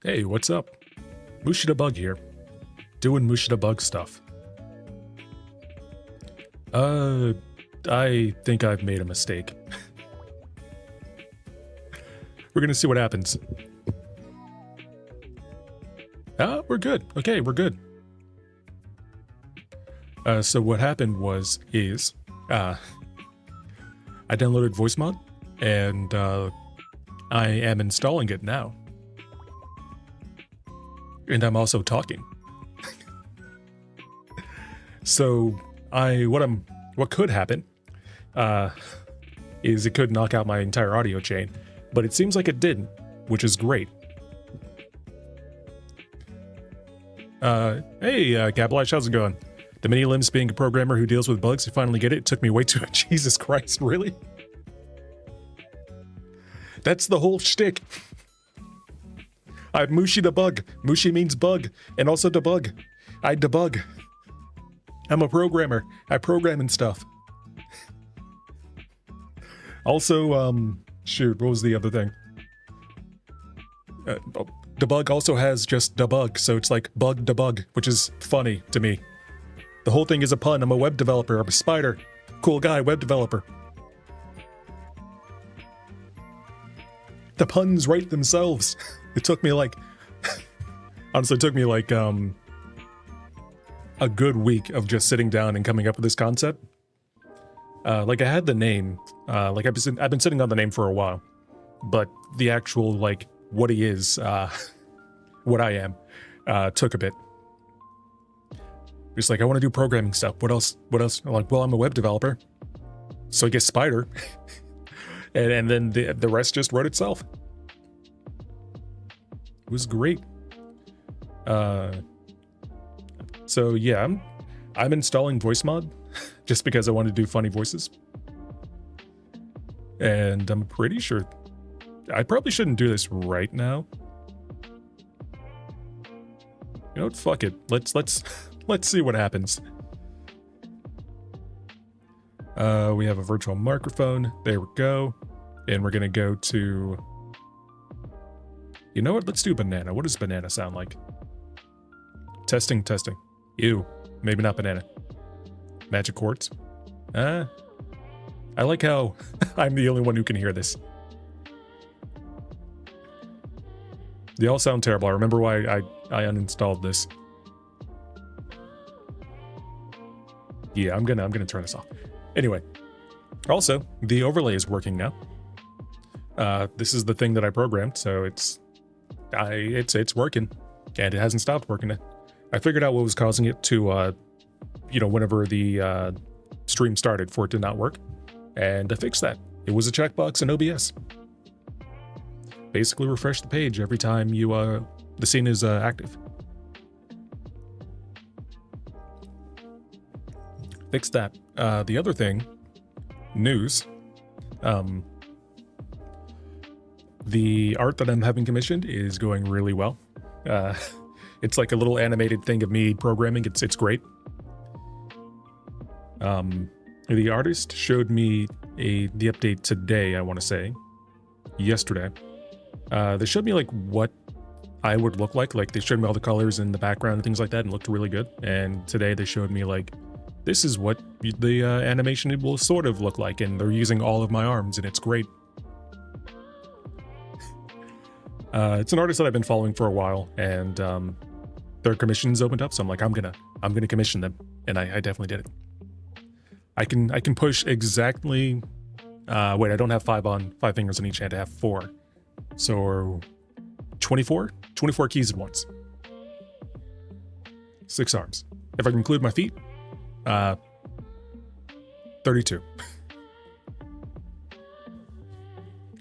Hey, what's up? Mushida Bug here. Doing Mushida Bug stuff. I think I've made a mistake. We're gonna see what happens. We're good. Okay, we're good. So what happened is I downloaded voice mod, and I am installing it now. And I'm also talking. So what could happen is it could knock out my entire audio chain, but it seems like it didn't, which is great. Hey, Capalash, how's it going? The mini limbs being a programmer who deals with bugs, you finally get it. It took me way too much. Jesus Christ, really? That's the whole shtick. I'm Mushi the Bug. Mushi means bug, and also debug. I debug. I'm a programmer. I program and stuff. Also, shoot, what was the other thing? Debug also has just debug, so it's like bug debug, which is funny to me. The whole thing is a pun. I'm a web developer. I'm a spider. Cool guy, web developer. The puns write themselves. It took me like, honestly, it took me like a good week of just sitting down and coming up with this concept. Like I had the name, like I've been sitting on the name for a while, but the actual like what he is, what I am, took a bit. Just like I want to do programming stuff. What else? I'm like, well, I'm a web developer, so I guess spider, and then the rest just wrote itself. It was great. So yeah, I'm installing voice mod just because I want to do funny voices. And I'm pretty sure I probably shouldn't do this right now. You know what? Fuck it. Let's see what happens. We have a virtual microphone. There we go. And we're gonna go to, you know what? Let's do banana. What does banana sound like? Testing. Ew. Maybe not banana. Magic quartz. I like how I'm the only one who can hear this. They all sound terrible. I remember why I uninstalled this. Yeah, I'm gonna turn this off. Anyway, also the overlay is working now. This is the thing that I programmed, so it's working, and it hasn't stopped working. I figured out what was causing it to, whenever the stream started, for it to not work, and I fixed that. It was a checkbox in OBS. Basically, refresh the page every time the scene is active. Fix that. The other thing, news. The art that I'm having commissioned is going really well. It's like a little animated thing of me programming. It's great. The artist showed me the update today, I want to say. Yesterday. They showed me like what I would look like. Like they showed me all the colors in the background and things like that, and it looked really good. And today they showed me like, this is what the animation will sort of look like, and they're using all of my arms, and it's great. It's an artist that I've been following for a while, and their commissions opened up, so I'm like, I'm gonna commission them, and I definitely did it. I can push exactly. Wait, I don't have 5 fingers on each hand. I have 4, so 24 keys at once. 6 arms. If I can include my feet, 32.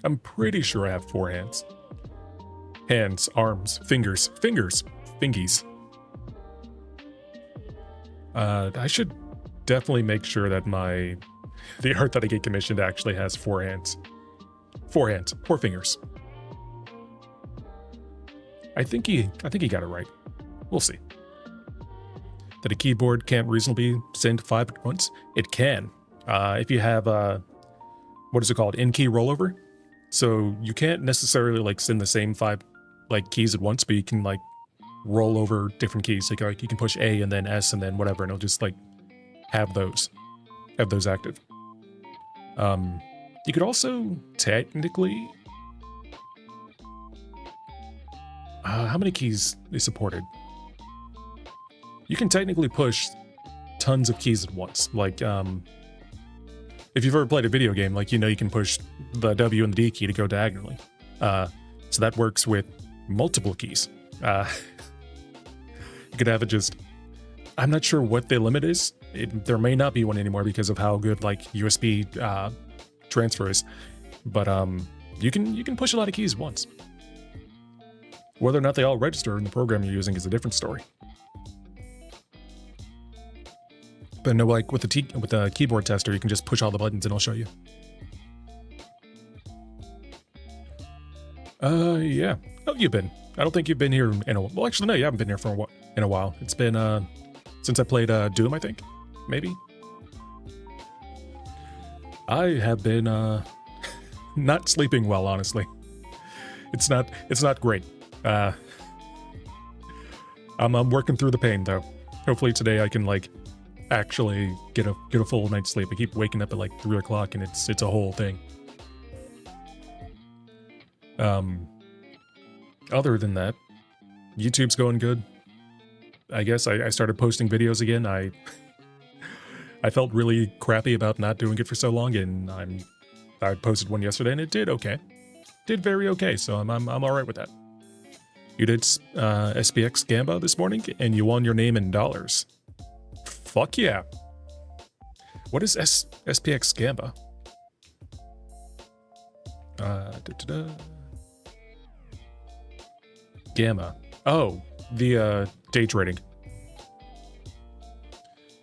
I'm pretty sure I have 4 hands. Hands, arms, fingers, fingies. I should definitely make sure that the art that I get commissioned actually has 4 hands. 4 hands, 4 fingers. I think he got it right. We'll see. That a keyboard can't reasonably send 5 at once? It can. If you have what is it called? In-key rollover. So you can't necessarily like send the same 5 like keys at once, but you can like roll over different keys. Like you can push A and then S and then whatever, and it'll just like have those active. You could also technically, how many keys is supported? You can technically push tons of keys at once. Like, if you've ever played a video game, like, you know, you can push the W and the D key to go diagonally. So that works with multiple keys. You could have it just, I'm not sure what the limit is. There may not be one anymore because of how good like USB transfer is, but you can push a lot of keys at once. Whether or not they all register in the program you're using is a different story. But no, like with the keyboard tester, you can just push all the buttons and it'll show you. Yeah. Oh, you've been. I don't think you've been here in a while. Well, actually, no, you haven't been here for in a while. It's been since I played Doom, I think, maybe. I have been not sleeping well, honestly. It's not great. I'm working through the pain though. Hopefully today I can like actually get a full night's sleep. I keep waking up at like 3 o'clock and it's a whole thing. Other than that, YouTube's going good. I guess I started posting videos again. I felt really crappy about not doing it for so long, and I posted one yesterday and it did okay. Did very okay, so I'm alright with that. You did SPX Gamba this morning, and you won your name in dollars. Fuck yeah. What is SPX Gamba? Gamma. Oh, the day trading.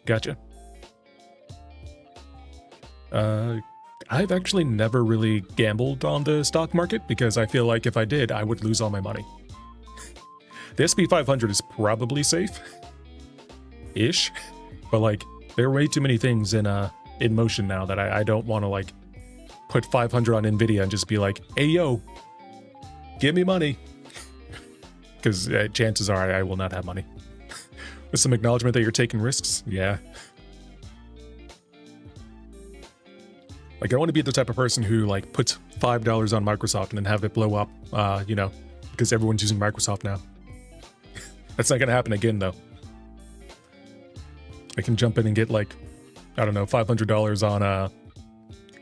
Gotcha. I've actually never really gambled on the stock market because I feel like if I did, I would lose all my money. The SP 500 is probably safe-ish, but like there are way too many things in motion now that I don't want to like put 500 on Nvidia and just be like, hey yo, give me money, because chances are I will not have money. With some acknowledgement that you're taking risks, yeah. Like I want to be the type of person who like puts $5 on Microsoft and then have it blow up, you know, because everyone's using Microsoft now. That's not gonna happen again though. I can jump in and get like, I don't know, $500 on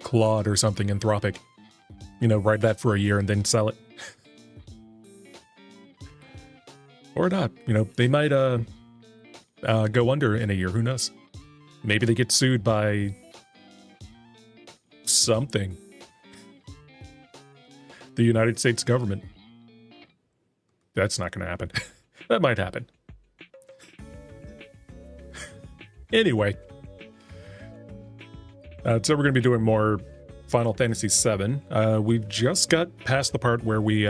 Claude or something, Anthropic. You know, ride that for a year and then sell it. Or not, you know, they might go under in a year, who knows? Maybe they get sued by something. The United States government. That's not gonna happen. That might happen. Anyway. So we're going to be doing more Final Fantasy VII. We just got past the part where we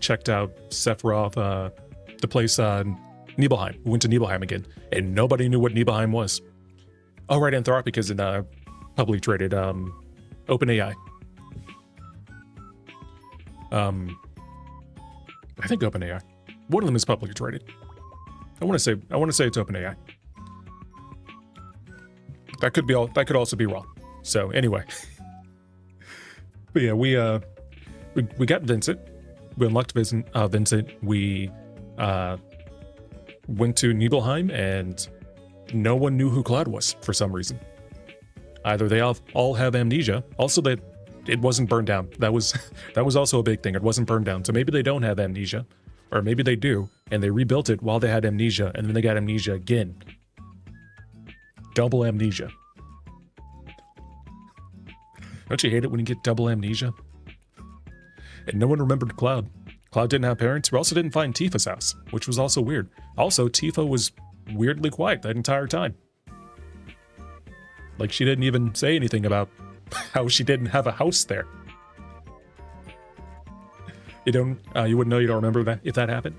checked out Sephiroth, the place Nibelheim. We went to Nibelheim again, and nobody knew what Nibelheim was. Oh, right, Anthropic is in publicly traded OpenAI. I think OpenAI. One of them is publicly traded. I want to say it's OpenAI. That could also be wrong. So anyway, but yeah, we got Vincent. We unlocked Vincent. We went to Nibelheim, and no one knew who Cloud was for some reason. Either they all have amnesia. Also, that it wasn't burned down. That was also a big thing. It wasn't burned down. So maybe they don't have amnesia, or maybe they do, and they rebuilt it while they had amnesia, and then they got amnesia again. Double amnesia. Don't you hate it when you get double amnesia? And no one remembered Cloud. Cloud didn't have parents. We also didn't find Tifa's house, which was also weird. Also, Tifa was weirdly quiet that entire time. Like, she didn't even say anything about how she didn't have a house there. You wouldn't know, you don't remember that if that happened?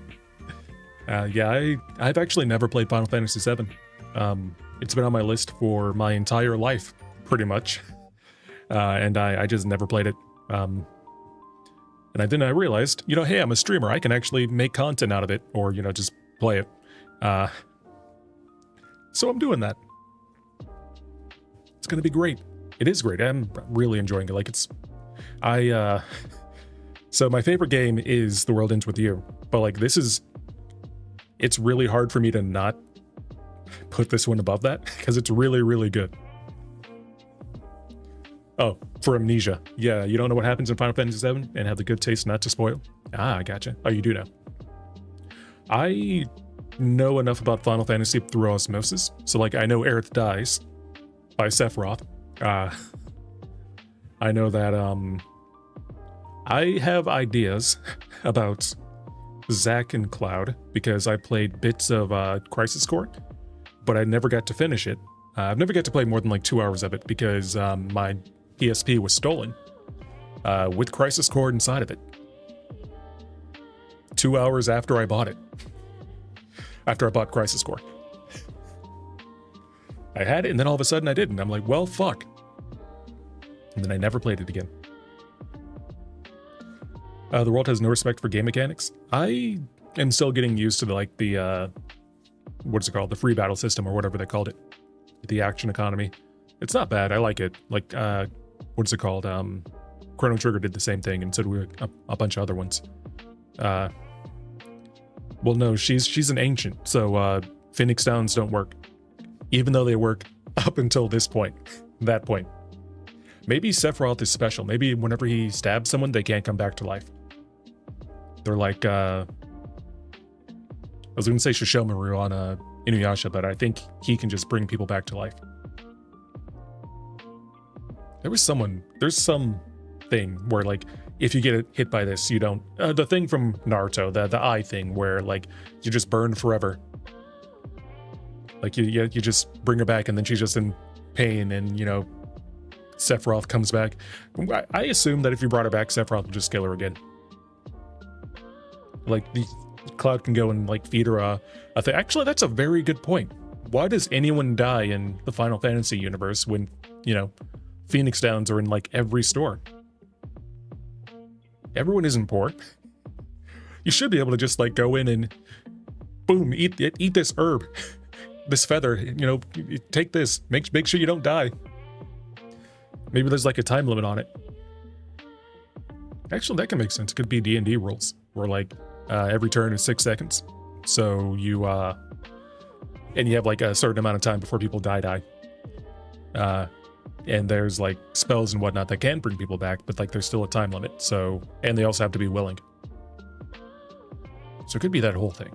Yeah, I've actually never played Final Fantasy VII. It's been on my list for my entire life, pretty much. And I just never played it. And And then I realized, you know, hey, I'm a streamer. I can actually make content out of it, or, you know, just play it. So I'm doing that. It's going to be great. It is great. I'm really enjoying it. Like, so my favorite game is The World Ends With You. But, like, it's really hard for me to not put this one above that, because it's really, really good. Oh, for Amnesia. Yeah, you don't know what happens in Final Fantasy VII and have the good taste not to spoil? Ah, I gotcha. Oh, you do know. I know enough about Final Fantasy through osmosis. So, like, I know Aerith dies by Sephiroth. I know that, I have ideas about Zack and Cloud because I played bits of Crisis Core, but I never got to finish it. I've never got to play more than like 2 hours of it because my PSP was stolen with Crisis Core inside of it. 2 hours after I bought it. After I bought Crisis Core. I had it, and then all of a sudden I didn't. I'm like, well, fuck. And then I never played it again. The world has no respect for game mechanics. I am still getting used to the what is it called? The free battle system, or whatever they called it. The action economy. It's not bad. I like it. Like, what is it called? Chrono Trigger did the same thing, and so did a bunch of other ones. Well, no, she's an ancient, so Phoenix Downs don't work. Even though they work up until this point. That point. Maybe Sephiroth is special. Maybe whenever he stabs someone, they can't come back to life. They're like, I was going to say Shishomaru on Inuyasha, but I think he can just bring people back to life. There's some thing where, like, if you get hit by this, you don't... the thing from Naruto, the eye thing, where, like, you just burn forever. Like, you just bring her back, and then she's just in pain, and, you know, Sephiroth comes back. I assume that if you brought her back, Sephiroth would just kill her again. Like, the Cloud can go and, like, feed her a thing. Actually, that's a very good point. Why does anyone die in the Final Fantasy universe when, you know, Phoenix Downs are in, like, every store? Everyone isn't poor. You should be able to just, like, go in and, boom, eat this herb. This feather, you know, take this. Make sure you don't die. Maybe there's, like, a time limit on it. Actually, that can make sense. It could be D&D rules, where, like, every turn is 6 seconds. So you, and you have, like, a certain amount of time before people die. And there's, like, spells and whatnot that can bring people back, but, like, there's still a time limit. So, and they also have to be willing. So it could be that whole thing.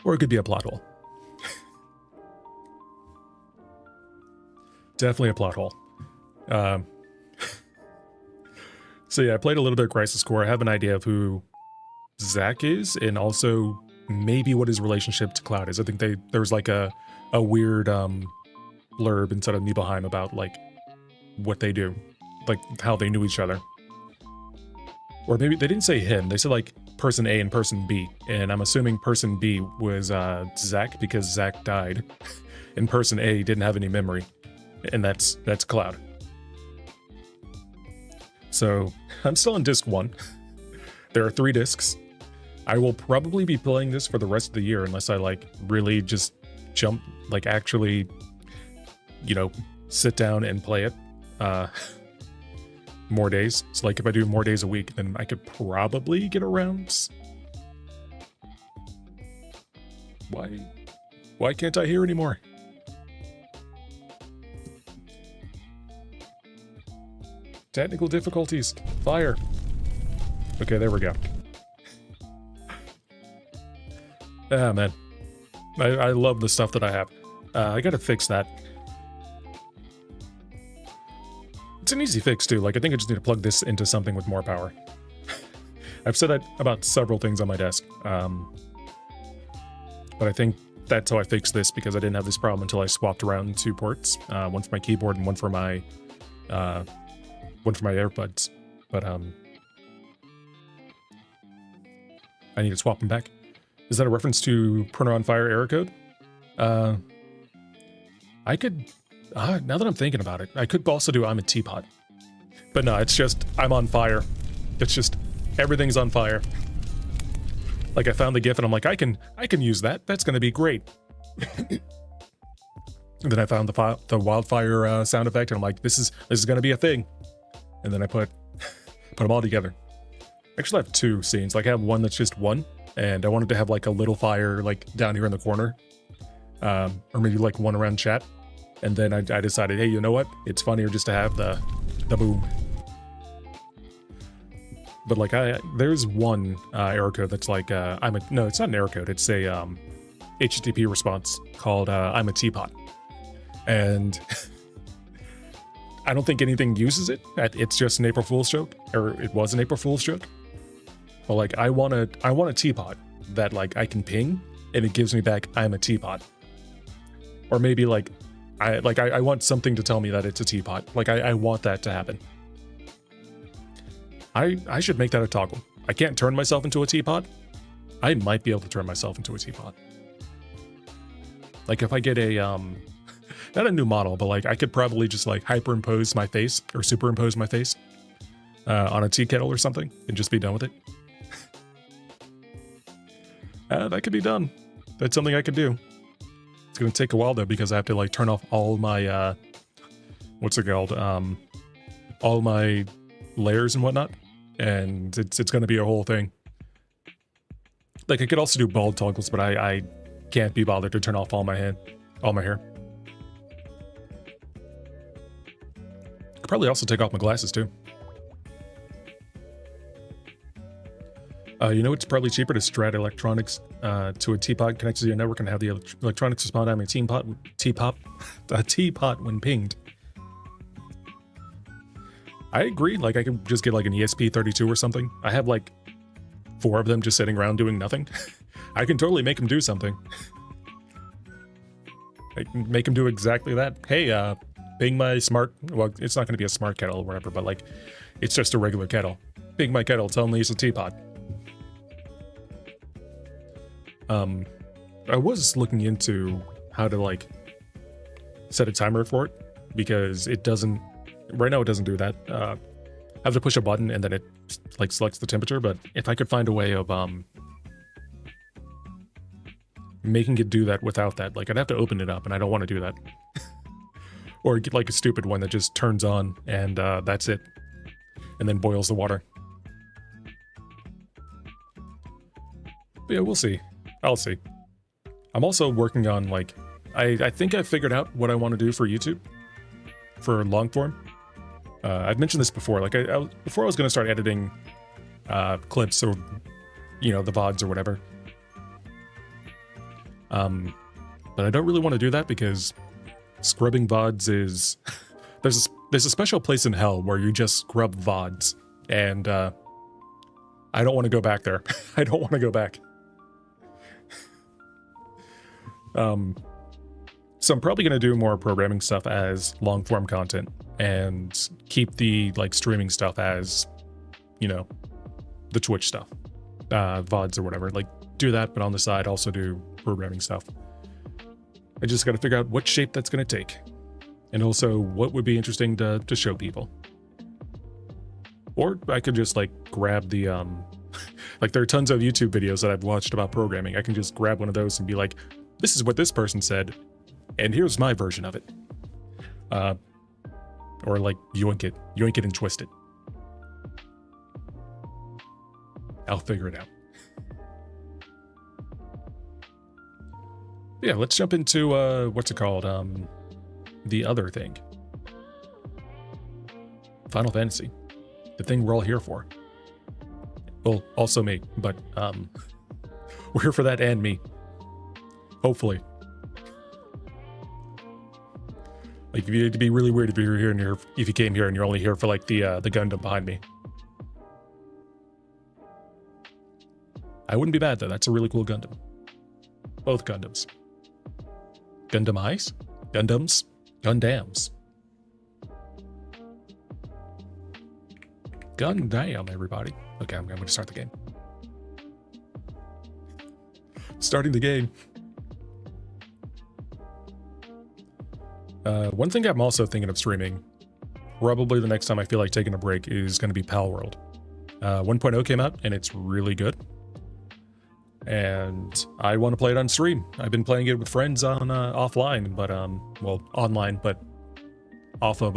Or it could be a plot hole. Definitely a plot hole. So yeah, I played a little bit of Crisis Core. I have an idea of who Zack is, and also maybe what his relationship to Cloud is. I think there was like a weird blurb inside of Nibelheim about, like, what they do, like how they knew each other. Or maybe they didn't say him. They said, like, person A and person B, and I'm assuming person B was Zack because Zack died, and person A didn't have any memory, and that's Cloud. So I'm still on disc 1. There are 3 discs. I will probably be playing this for the rest of the year unless I, like, really just jump, like, actually, you know, sit down and play it more days. So, like, if I do more days a week, then I could probably get around. Why can't I hear anymore? Technical difficulties. Fire. Okay, there we go. Ah, man. I love the stuff that I have. I gotta fix that. It's an easy fix, too. Like, I think I just need to plug this into something with more power. I've said that about several things on my desk. But I think that's how I fixed this, because I didn't have this problem until I swapped around 2 ports. One for my keyboard and one for my AirPods. But, I need to swap them back. Is that a reference to Printer on Fire error code? I could Now that I'm thinking about it, I could also do I'm a teapot. But no, it's just, I'm on fire. It's just, everything's on fire. Like I found the GIF and I'm like, I can use that. That's gonna be great. And then I found the wildfire sound effect and I'm like, this is gonna be a thing. And then I put them all together. Actually, I have two scenes. Like I have one that's just one, and I wanted to have like a little fire like down here in the corner. Or maybe like one around chat. And then I decided, hey, you know what? It's funnier just to have the boom. But like there's one error code that's like no, it's not an error code. It's a HTTP response called I'm a teapot, and I don't think anything uses it. It's just an April Fool's joke, or it was an April Fool's joke. But like I want a teapot that like I can ping and it gives me back I'm a teapot, or maybe like I want something to tell me that it's a teapot. Like I want that to happen. I should make that a toggle. I can't turn myself into a teapot. I might be able to turn myself into a teapot. Like if I get a, not a new model, but like I could probably just like hyperimpose my face or superimpose my face on a tea kettle or something and just be done with it. That could be done. That's something I could do. It's going to take a while though, because I have to like turn off all my, what's it called? All my layers and whatnot. And it's going to be a whole thing. Like I could also do bald toggles, but I can't be bothered to turn off all my hair. Could probably also take off my glasses too. You know, it's probably cheaper to strat electronics to a teapot connected to your network and have the electronics respond. I'm a teapot when pinged. I agree. Like I could just get like an ESP32 or something. I have like 4 of them just sitting around doing nothing. I can totally make them do something. I can make them do exactly that. Hey, ping my smart, well, it's not going to be a smart kettle or whatever, but like, it's just a regular kettle. Ping my kettle, tell me it's a teapot. I was looking into how to like set a timer for it, because it doesn't, right now it doesn't do that. I have to push a button and then it like selects the temperature, but if I could find a way of making it do that without that, like I'd have to open it up and I don't want to do that. Or get like a stupid one that just turns on and that's it, and then boils the water. But yeah, we'll see. I'll see. I'm also working on like, I think I figured out what I want to do for YouTube, for long form. I've mentioned this before. Like before I was going to start editing clips or, you know, the VODs or whatever. But I don't really want to do that because scrubbing VODs is there's a special place in hell where you just scrub VODs, and I don't want to go back there. I don't want to go back. So I'm probably going to do more programming stuff as long form content and keep the like streaming stuff as, you know, the Twitch stuff, VODs or whatever. Like do that, but on the side also do programming stuff. I just got to figure out what shape that's going to take, and also what would be interesting to show people. Or I could just like grab the like there are tons of YouTube videos that I've watched about programming. I can just grab one of those and be like, this is what this person said, and here's my version of it. Or like yoink it and twist it. I'll figure it out. Yeah, let's jump into what's it called? The other thing. Final Fantasy. The thing we're all here for. Well, also me, but we're here for that and me. Hopefully. Like, it'd be really weird if you were here and if you came here and you're only here for like the Gundam behind me. I wouldn't be mad though. That's a really cool Gundam. Both Gundams. Gundam Ice? Gundams? Gundams. Gundam, everybody. Okay, I'm going to start the game. Starting the game. One thing I'm also thinking of streaming, probably the next time I feel like taking a break, is going to be Pal World. 1.0 came out, and it's really good. And I want to play it on stream. I've been playing it with friends on offline, but well, online, but off of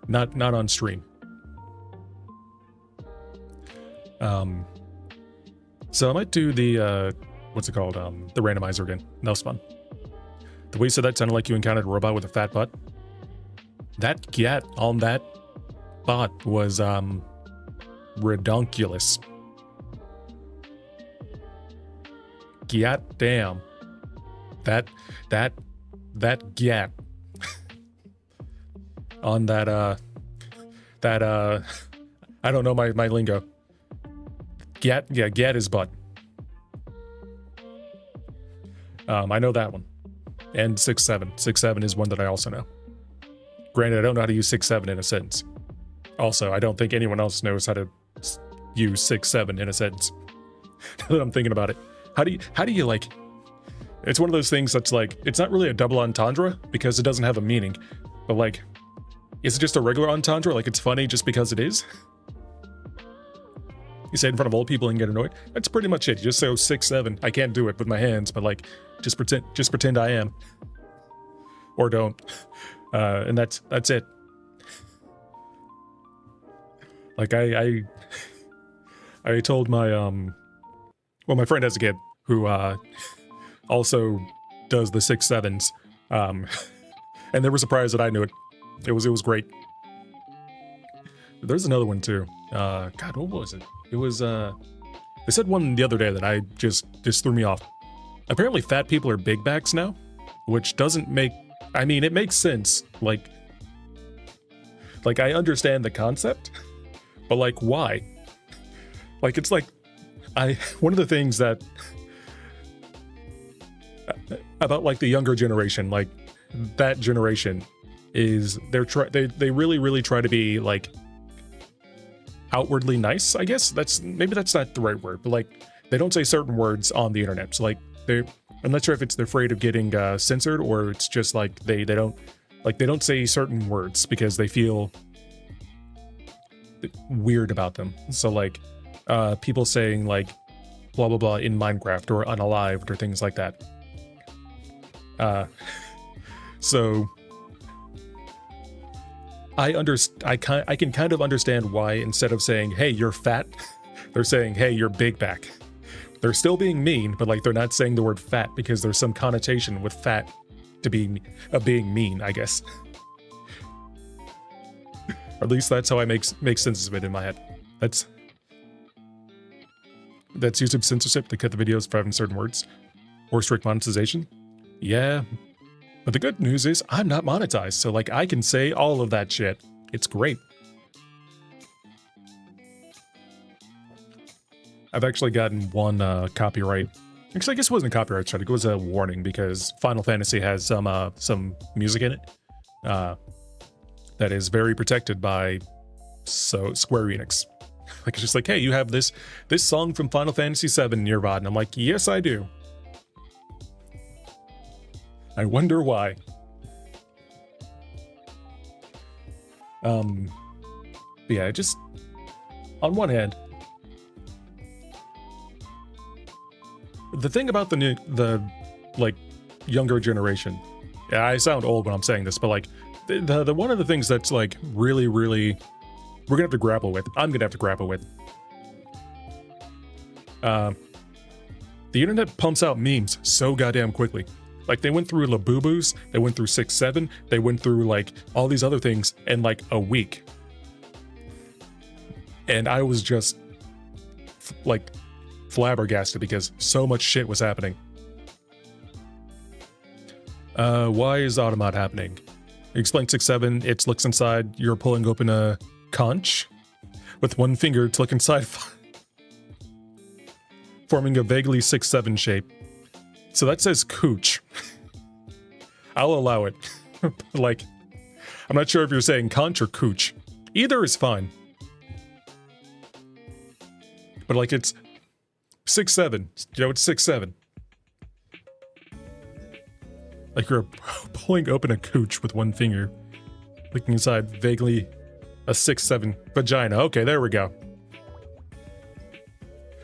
not on stream. So I might do the what's it called? The randomizer again. That was fun. The way you said that sounded like you encountered a robot with a fat butt. That cat on that bot was redonkulous. God damn. That gat on that I don't know my lingo. Gat is butt. I know that one. And 6'7". 6'7" is one that I also know. Granted, I don't know how to use 6'7" in a sentence. Also, I don't think anyone else knows how to use 6'7" in a sentence. Now that I'm thinking about it. How do you like... It's one of those things that's like, it's not really a double entendre because it doesn't have a meaning. But like, is it just a regular entendre? Like it's funny just because it is? You say it in front of old people and get annoyed? That's pretty much it. You just say, oh, 6'7". I can't do it with my hands, but like, just pretend I am. Or don't. And that's it. Like I told my well, my friend has a kid who also does the 6'7s, and they were surprised that I knew it. It was great. There's another one too. God, what was it? It was they said one the other day that I just threw me off. Apparently, fat people are big backs now, which doesn't make. I mean, it makes sense. Like I understand the concept, but like, why? Like, it's like, one of the things that about like the younger generation, like that generation, is they really try to be like outwardly nice. I guess maybe that's not the right word, but like they don't say certain words on the internet. So like I'm not sure if it's they're afraid of getting censored or it's just like they don't say certain words because they feel weird about them. So like people saying like blah blah blah in Minecraft or unalived or things like that. So I can kind of understand why instead of saying hey you're fat, they're saying hey you're big back. They're still being mean, but like they're not saying the word fat because there's some connotation with fat to being mean, I guess. Or at least that's how I make sense of it in my head. That's YouTube censorship to cut the videos for having certain words, or strict monetization. Yeah, but the good news is I'm not monetized, so like I can say all of that shit. It's great. I've actually gotten one copyright. Actually, I guess it wasn't a copyright strike. It was a warning because Final Fantasy has some music in it that is very protected by Square Enix. Like it's just like, hey, you have this song from Final Fantasy VII in your VOD, and I'm like, yes, I do. I wonder why. But yeah, just on one hand, the thing about the like younger generation, yeah, I sound old when I'm saying this, but like the one of the things that's like really we're gonna have to grapple with. I'm gonna have to grapple with. The internet pumps out memes so goddamn quickly. Like they went through Labubu's, they went through 6'7", they went through like all these other things in like a week. And I was just like flabbergasted because so much shit was happening. Why is Automod happening? Explain 6'7", it looks inside, you're pulling open a conch with one finger to look inside, forming a vaguely 6'7" shape. So that says cooch. I'll allow it. Like, I'm not sure if you're saying conch or cooch. Either is fine. But like it's 6'7", you know, it's 6'7". Like you're pulling open a cooch with one finger, looking inside vaguely a 6'7" vagina. Okay, there we go.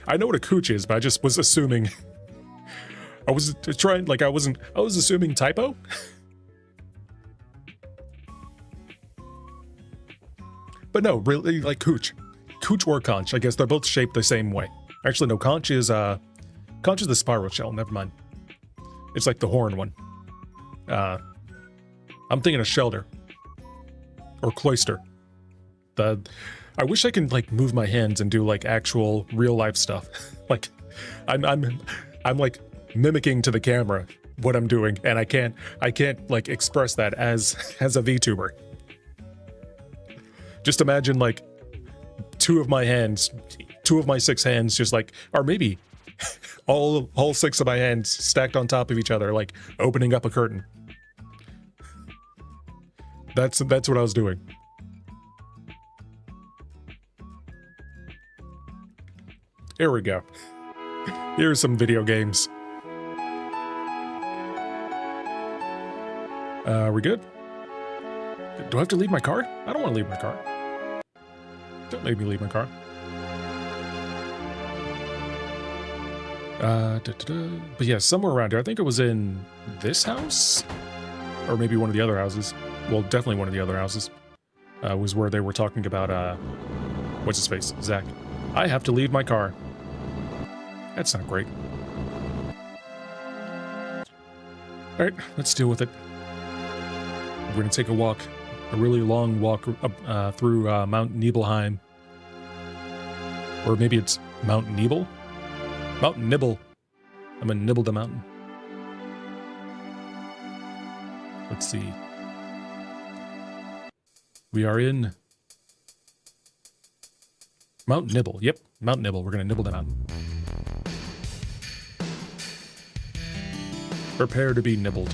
I know what a cooch is, but I just was assuming. I was trying, like I was assuming typo. But no, really, like cooch or conch. I guess they're both shaped the same way. Actually, no, conch is the spiral shell. Never mind. It's like the horn one. I'm thinking of shelter or cloister. I wish I can like move my hands and do like actual real life stuff. Like I'm like mimicking to the camera what I'm doing, and I can't like express that as a VTuber. Just imagine like two of my 6 hands just like, or maybe all 6 of my hands stacked on top of each other, like opening up a curtain. That's what I was doing. Here we go. Here's some video games. Are we good? Do I have to leave my car? I don't want to leave my car. Don't make me leave my car. But yeah, somewhere around here. I think it was in this house? Or maybe one of the other houses. Well, definitely one of the other houses. Was where they were talking about, what's his face? Zach. I have to leave my car. That's not great. Alright, let's deal with it. We're gonna take a walk. A really long walk through Mount Nibelheim. Or maybe it's Mount Nibel? Mount Nibble. I'm gonna nibble the mountain. Let's see. We are in Mount Nibble. Yep, Mount Nibble. We're gonna nibble the mountain. Prepare to be nibbled.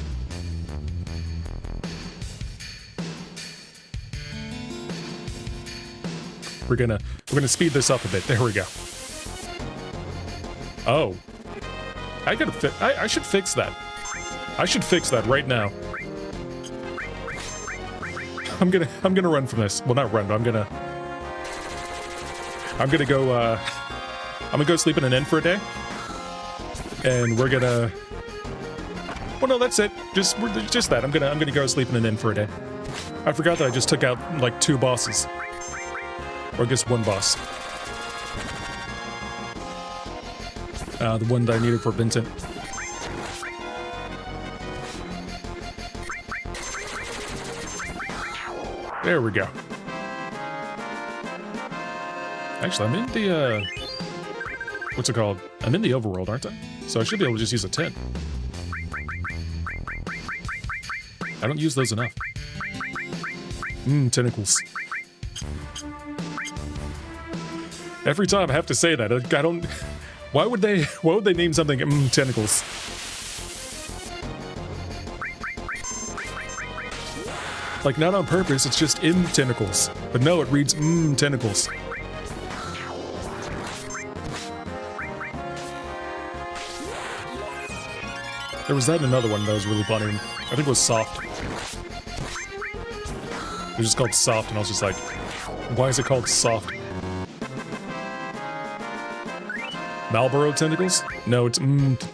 We're gonna speed this up a bit. There we go. Oh, I should fix that. I should fix that right now. I'm gonna run from this. Well, not run, but I'm gonna go sleep in an inn for a day, and we're gonna. Well, no, that's it. Just that. I'm gonna go sleep in an inn for a day. I forgot that I just took out like 2 bosses. Or I guess 1 boss. The one that I needed for Vincent. There we go. Actually, I'm in the, what's it called? I'm in the overworld, aren't I? So I should be able to just use a tent. I don't use those enough. Tentacles. Every time I have to say that, I don't. Why would they name something tentacles? Like not on purpose. It's just tentacles. But no, it reads tentacles. There was that another one that was really funny. I think it was soft. It was just called soft, and I was just like, why is it called soft? Marlboro tentacles? No, it's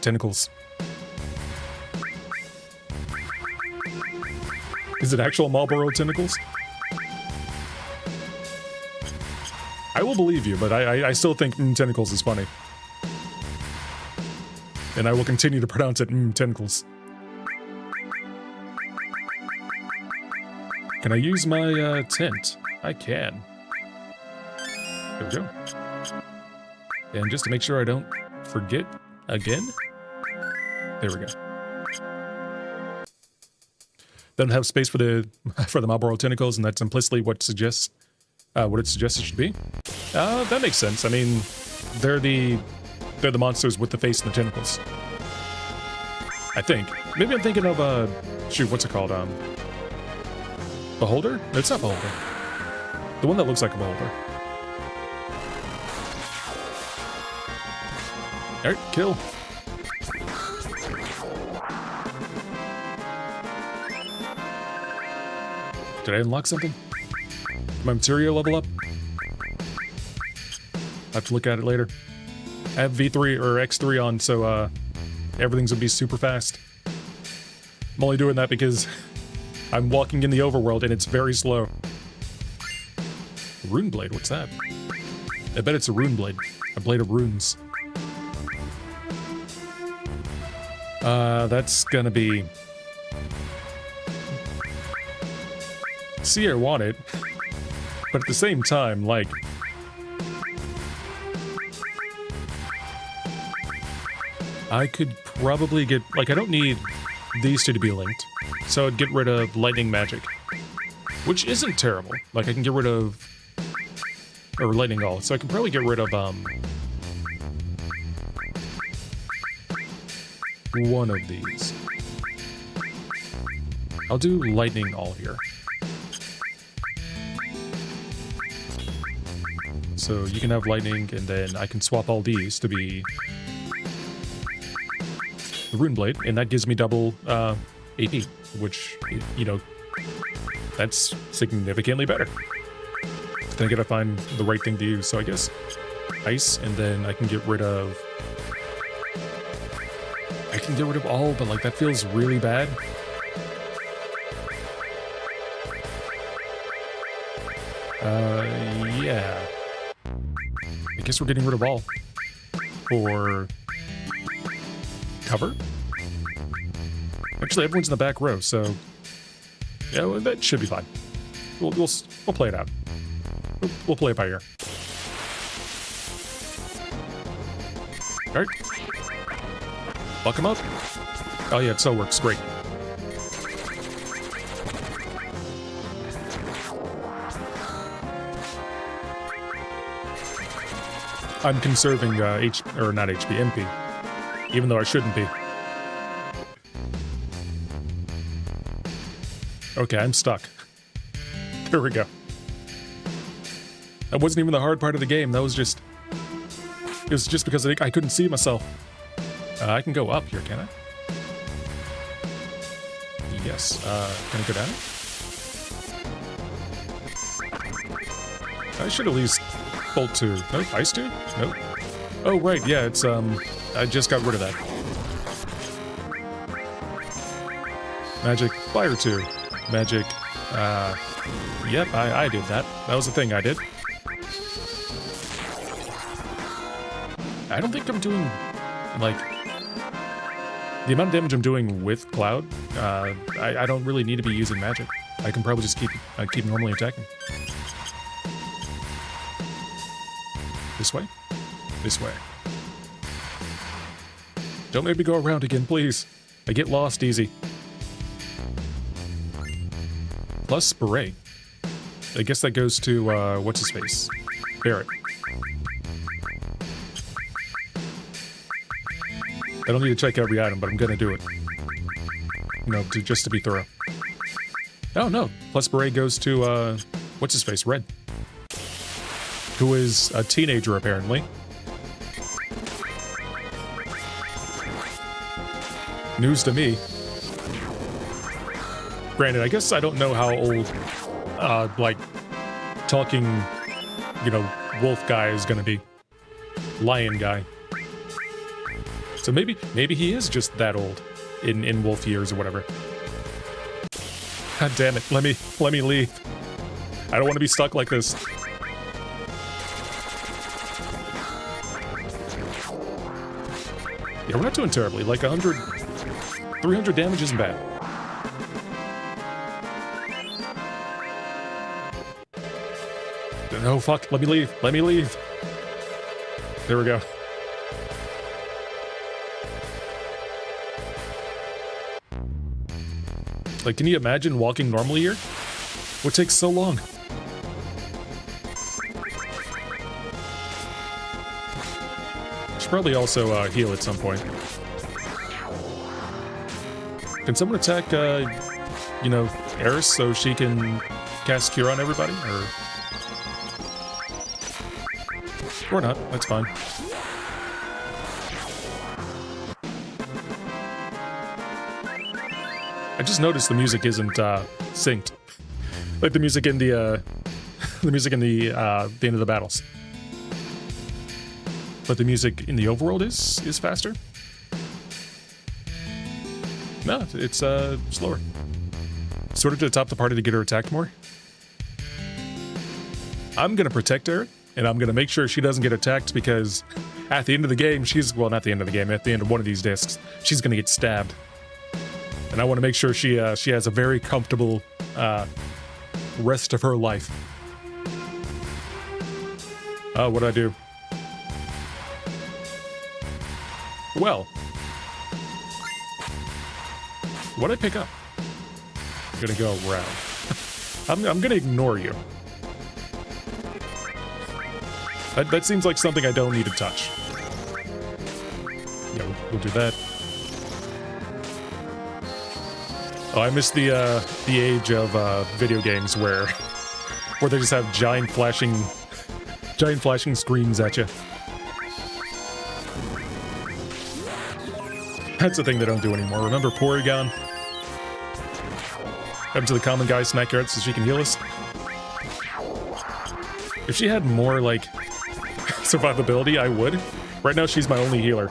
tentacles. Is it actual Marlboro tentacles? I will believe you, but I still think tentacles is funny. And I will continue to pronounce it tentacles. Can I use my tent? I can. There we go. And just to make sure I don't forget again. There we go. Don't have space for the Marlboro tentacles, and that's implicitly what it suggests it should be. That makes sense. I mean, they're the monsters with the face and the tentacles. I think. Maybe I'm thinking of shoot, what's it called? Beholder? No, it's not Beholder. The one that looks like a beholder. Alright, kill. Did I unlock something? Did my materia level up? I have to look at it later. I have V3 or X3 on, so everything's gonna be super fast. I'm only doing that because I'm walking in the overworld and it's very slow. Rune blade, what's that? I bet it's a rune blade. A blade of runes. That's gonna be... See, I want it. But at the same time, like... I could probably get... Like, I don't need these two to be linked. So I'd get rid of lightning magic. Which isn't terrible. Like, I can get rid of... Or lightning all. So I can probably get rid of, one of these. I'll do lightning all here. So you can have lightning, and then I can swap all these to be the rune blade, and that gives me double AP, which, you know, that's significantly better. Then I gotta find the right thing to use, so I guess ice, and then I can get rid of... I can get rid of all, but like that feels really bad. Yeah. I guess we're getting rid of all. For... cover? Actually, everyone's in the back row, so... Yeah, well, that should be fine. We'll play it out. We'll play it by ear. Alright. Fuck him up. Oh yeah, it so works. Great. I'm conserving not HP, MP. Even though I shouldn't be. Okay, I'm stuck. There we go. That wasn't even the hard part of the game. That was just... It was just because I couldn't see myself. I can go up here, can I? Yes. Can I go down? I should at least bolt 2. Nope. Ice 2? Nope. Oh, right. Yeah, it's, I just got rid of that. Magic Fire 2. Magic, yep, I did that. That was the thing I did. I don't think I'm doing, like... The amount of damage I'm doing with Cloud, I don't really need to be using magic. I can probably just keep normally attacking. This way? This way. Don't make me go around again, please. I get lost easy. Plus Beret. I guess that goes to, what's his face? Barret. I don't need to check every item, but I'm gonna do it. No, just to be thorough. Oh, no. Plus Beret goes to, what's his face? Red. Who is a teenager, apparently. News to me. Granted, I guess I don't know how old, like, talking, you know, wolf guy is gonna be. Lion guy. So maybe he is just that old in wolf years or whatever. God damn it, let me leave. I don't want to be stuck like this. Yeah, we're not doing terribly. Like 300 damage isn't bad. No, fuck, let me leave. Let me leave. There we go. Like, can you imagine walking normally here? What takes so long? Should probably also heal at some point. Can someone attack, you know, Eris so she can cast Cure on everybody? Or not, that's fine. I just noticed the music isn't synced. Like the music in the music in the end of the battles. But the music in the overworld is faster. No, it's slower. Sort of to the top of the party to get her attacked more. I'm gonna protect her, and I'm gonna make sure she doesn't get attacked because at the end of the game, well, not the end of the game, at the end of one of these discs, she's gonna get stabbed. And I want to make sure she has a very comfortable rest of her life. Oh, what do I do? Well, what did I pick up? I'm gonna go around. I'm gonna ignore you. That seems like something I don't need to touch. Yeah, we'll do that. Oh, I miss the age of video games where they just have giant flashing screens at you. That's the thing they don't do anymore. Remember Porygon? Up to the common guy, smack her out so she can heal us. If she had more, like, survivability, I would. Right now, she's my only healer.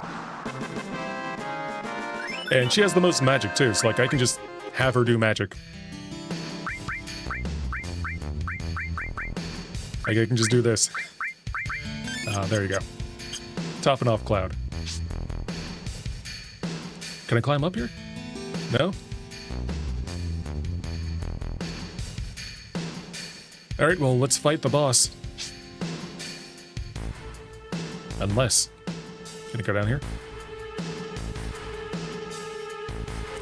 And she has the most magic, too, so, like, I can just have her do magic. Like, I can just do this. There you go. Topping off Cloud. Can I climb up here? No? Alright, well, let's fight the boss. Unless... Can I go down here?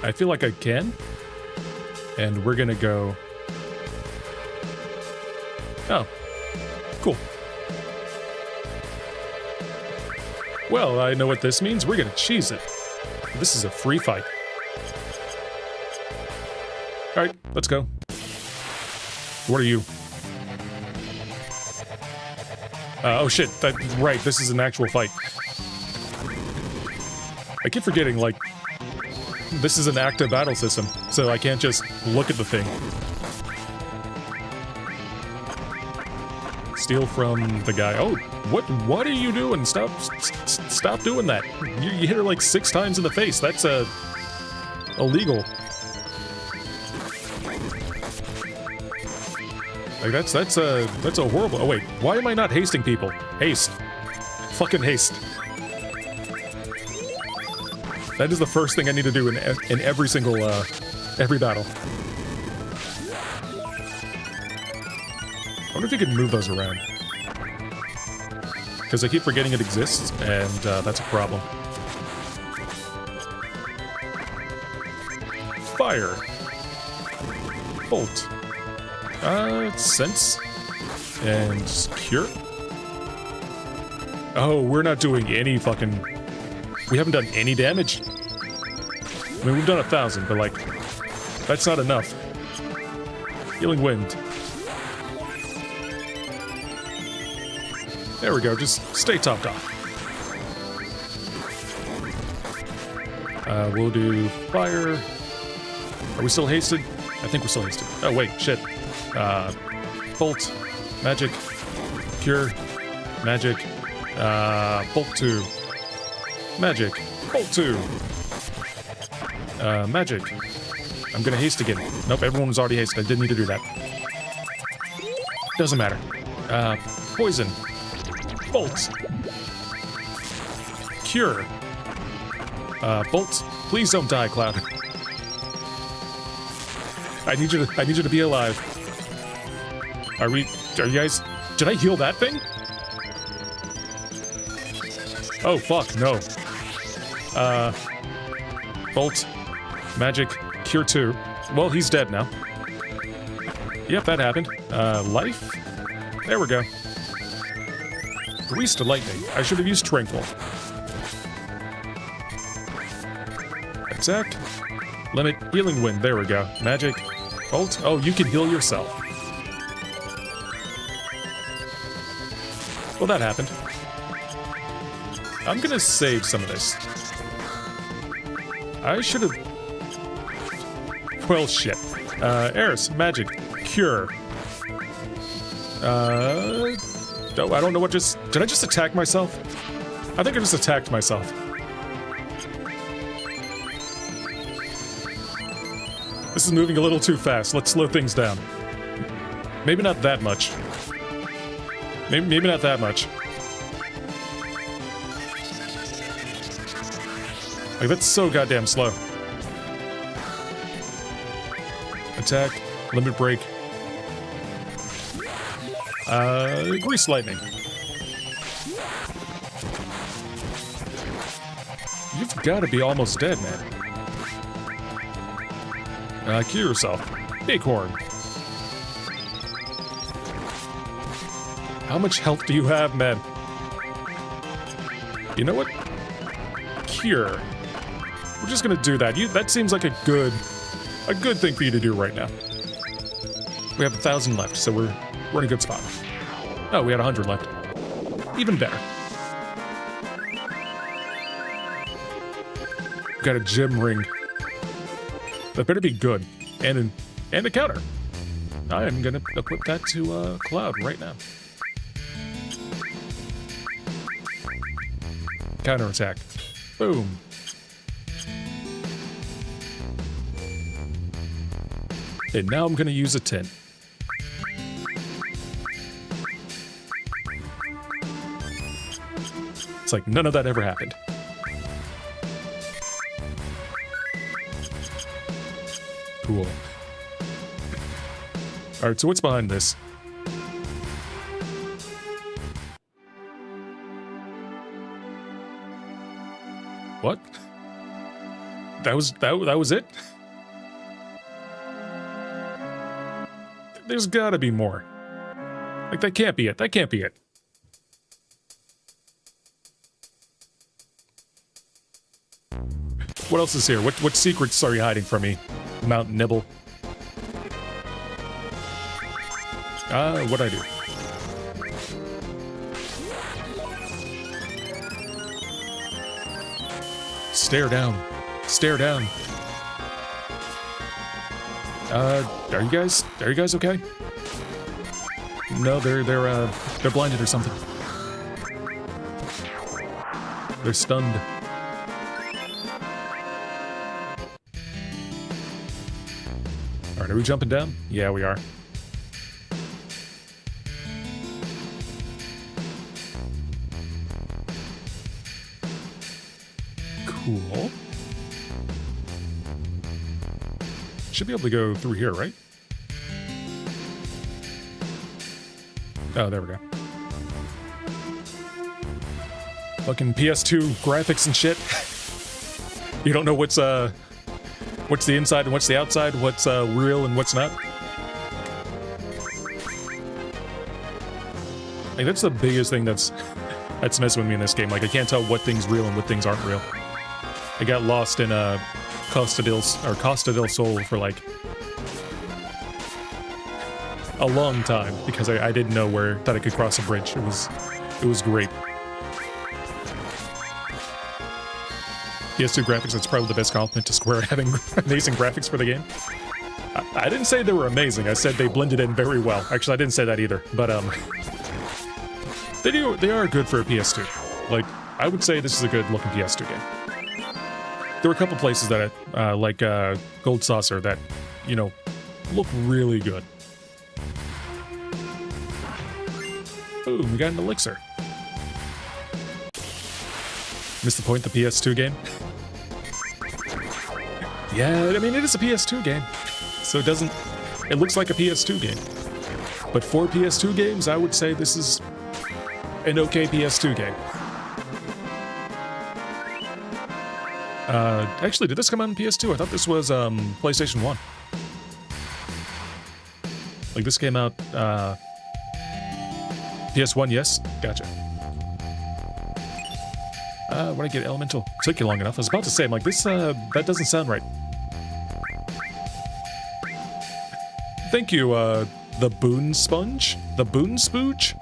I feel like I can. And we're gonna go... Oh. Cool. Well, I know what this means. We're gonna cheese it. This is a free fight. Alright, let's go. What are you? Oh shit, right, this is an actual fight. I keep forgetting, like, this is an active battle system, so I can't just look at the thing. Steal from the guy. Oh, what are you doing? Stop doing that. You hit her like 6 times in the face. That's illegal. Like that's a horrible. Oh wait, why am I not hasting people? Haste. Fucking haste. That is the first thing I need to do in every single every battle. I wonder if you can move those around. Because I keep forgetting it exists, and that's a problem. Fire. Bolt. Sense. And Cure. Oh, we're not doing any fucking... We haven't done any damage. I mean, we've done 1,000, but like... That's not enough. Healing Wind. There we go, just stay topped off. We'll do fire. Are we still hasted? I think we're still hasted. Oh wait, shit. Bolt, magic, cure, magic, bolt 2, magic, bolt 2, magic. I'm gonna haste again. Nope, everyone was already hasted. I didn't need to do that. Doesn't matter. Poison. Bolt. Cure. Bolt. Please don't die, Cloud. I need you to be alive. Are you guys... Did I heal that thing? Oh, fuck, no. Bolt. Magic. Cure 2. Well, he's dead now. Yep, that happened. Life? There we go. Grease to lightning. I should have used Tranquil. Attack. Limit. Healing Wind. There we go. Magic. Bolt. Oh, you can heal yourself. Well, that happened. I'm gonna save some of this. I should have... Well, shit. Eris. Magic. Cure. Oh, I don't know what just... Did I just attack myself? I think I just attacked myself. This is moving a little too fast. Let's slow things down. Maybe not that much. Maybe not that much. Like, that's so goddamn slow. Attack. Limit break. Grease lightning. You've got to be almost dead, man. Cure yourself. Bighorn. How much health do you have, man? You know what? Cure. We're just gonna do that. That seems like a good thing for you to do right now. We have 1,000 left, so we're in a good spot. Oh, we had 100 left. Even better. We got a gem ring. That better be good. And a counter. I am gonna equip that to Cloud right now. Counter attack. Boom. And now I'm gonna use a 10. It's like none of that ever happened. Cool. Alright, so what's behind this? What? That was it? There's gotta be more. Like, that can't be it. That can't be it. What else is here? What secrets are you hiding from me, Mount Nibble? What'd I do? Stare down. Stare down. Are you guys okay? No, they're blinded or something. They're stunned. Alright, are we jumping down? Yeah, we are. Cool. Should be able to go through here, right? Oh, there we go. Fucking PS2 graphics and shit. You don't know what's the inside and what's the outside, what's real and what's not. Like, that's the biggest thing that's messing with me in this game. Like, I can't tell what things real and what things aren't real. I got lost in Costa del Sol for like a long time because I didn't know that I could cross a bridge. It was great. PS2 graphics, that's probably the best compliment to Square, having amazing graphics for the game. I didn't say they were amazing, I said they blended in very well. Actually, I didn't say that either, but they are good for a PS2. Like, I would say this is a good looking PS2 game. There were a couple places that, like Gold Saucer, that, you know, look really good. Ooh, we got an elixir. Missed the point, the PS2 game? Yeah, I mean, it is a PS2 game. So it looks like a PS2 game. But for PS2 games, I would say this is an okay PS2 game. Actually, did this come out on PS2? I thought this was, PlayStation 1. Like, this came out, PS1, yes? Gotcha. When I get Elemental, took you long enough. I was about to say, I'm like, this, that doesn't sound right. Thank you, the Boon Sponge? The Boon Spooge?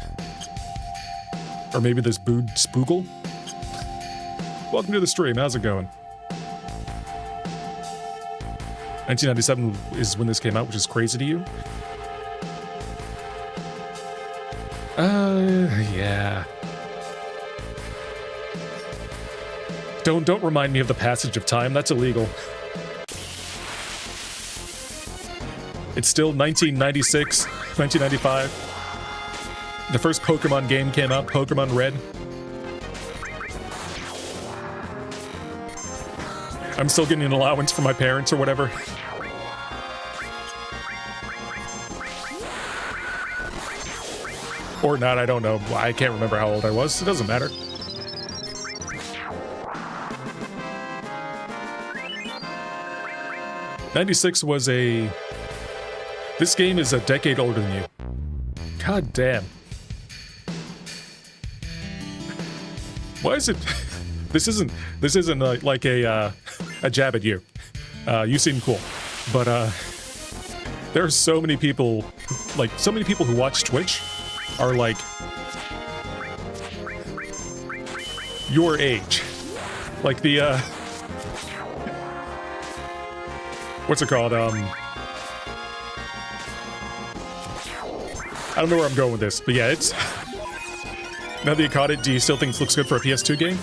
Or maybe this Boon Spoogle? Welcome to the stream, how's it going? 1997 is when this came out, which is crazy to you. Yeah. Don't remind me of the passage of time. That's illegal. It's still 1996, 1995. The first Pokemon game came out, Pokemon Red. I'm still getting an allowance from my parents or whatever. Or not, I don't know. I can't remember how old I was. It doesn't matter. '96 was a... This game is a decade older than you. God damn. Why is it... This isn't like a jab at you. You seem cool. But there are so many people, like, so many people who watch Twitch are like your age. Like the what's it called? I don't know where I'm going with this, but yeah, it's... Now that you caught it, do you still think it looks good for a PS2 game?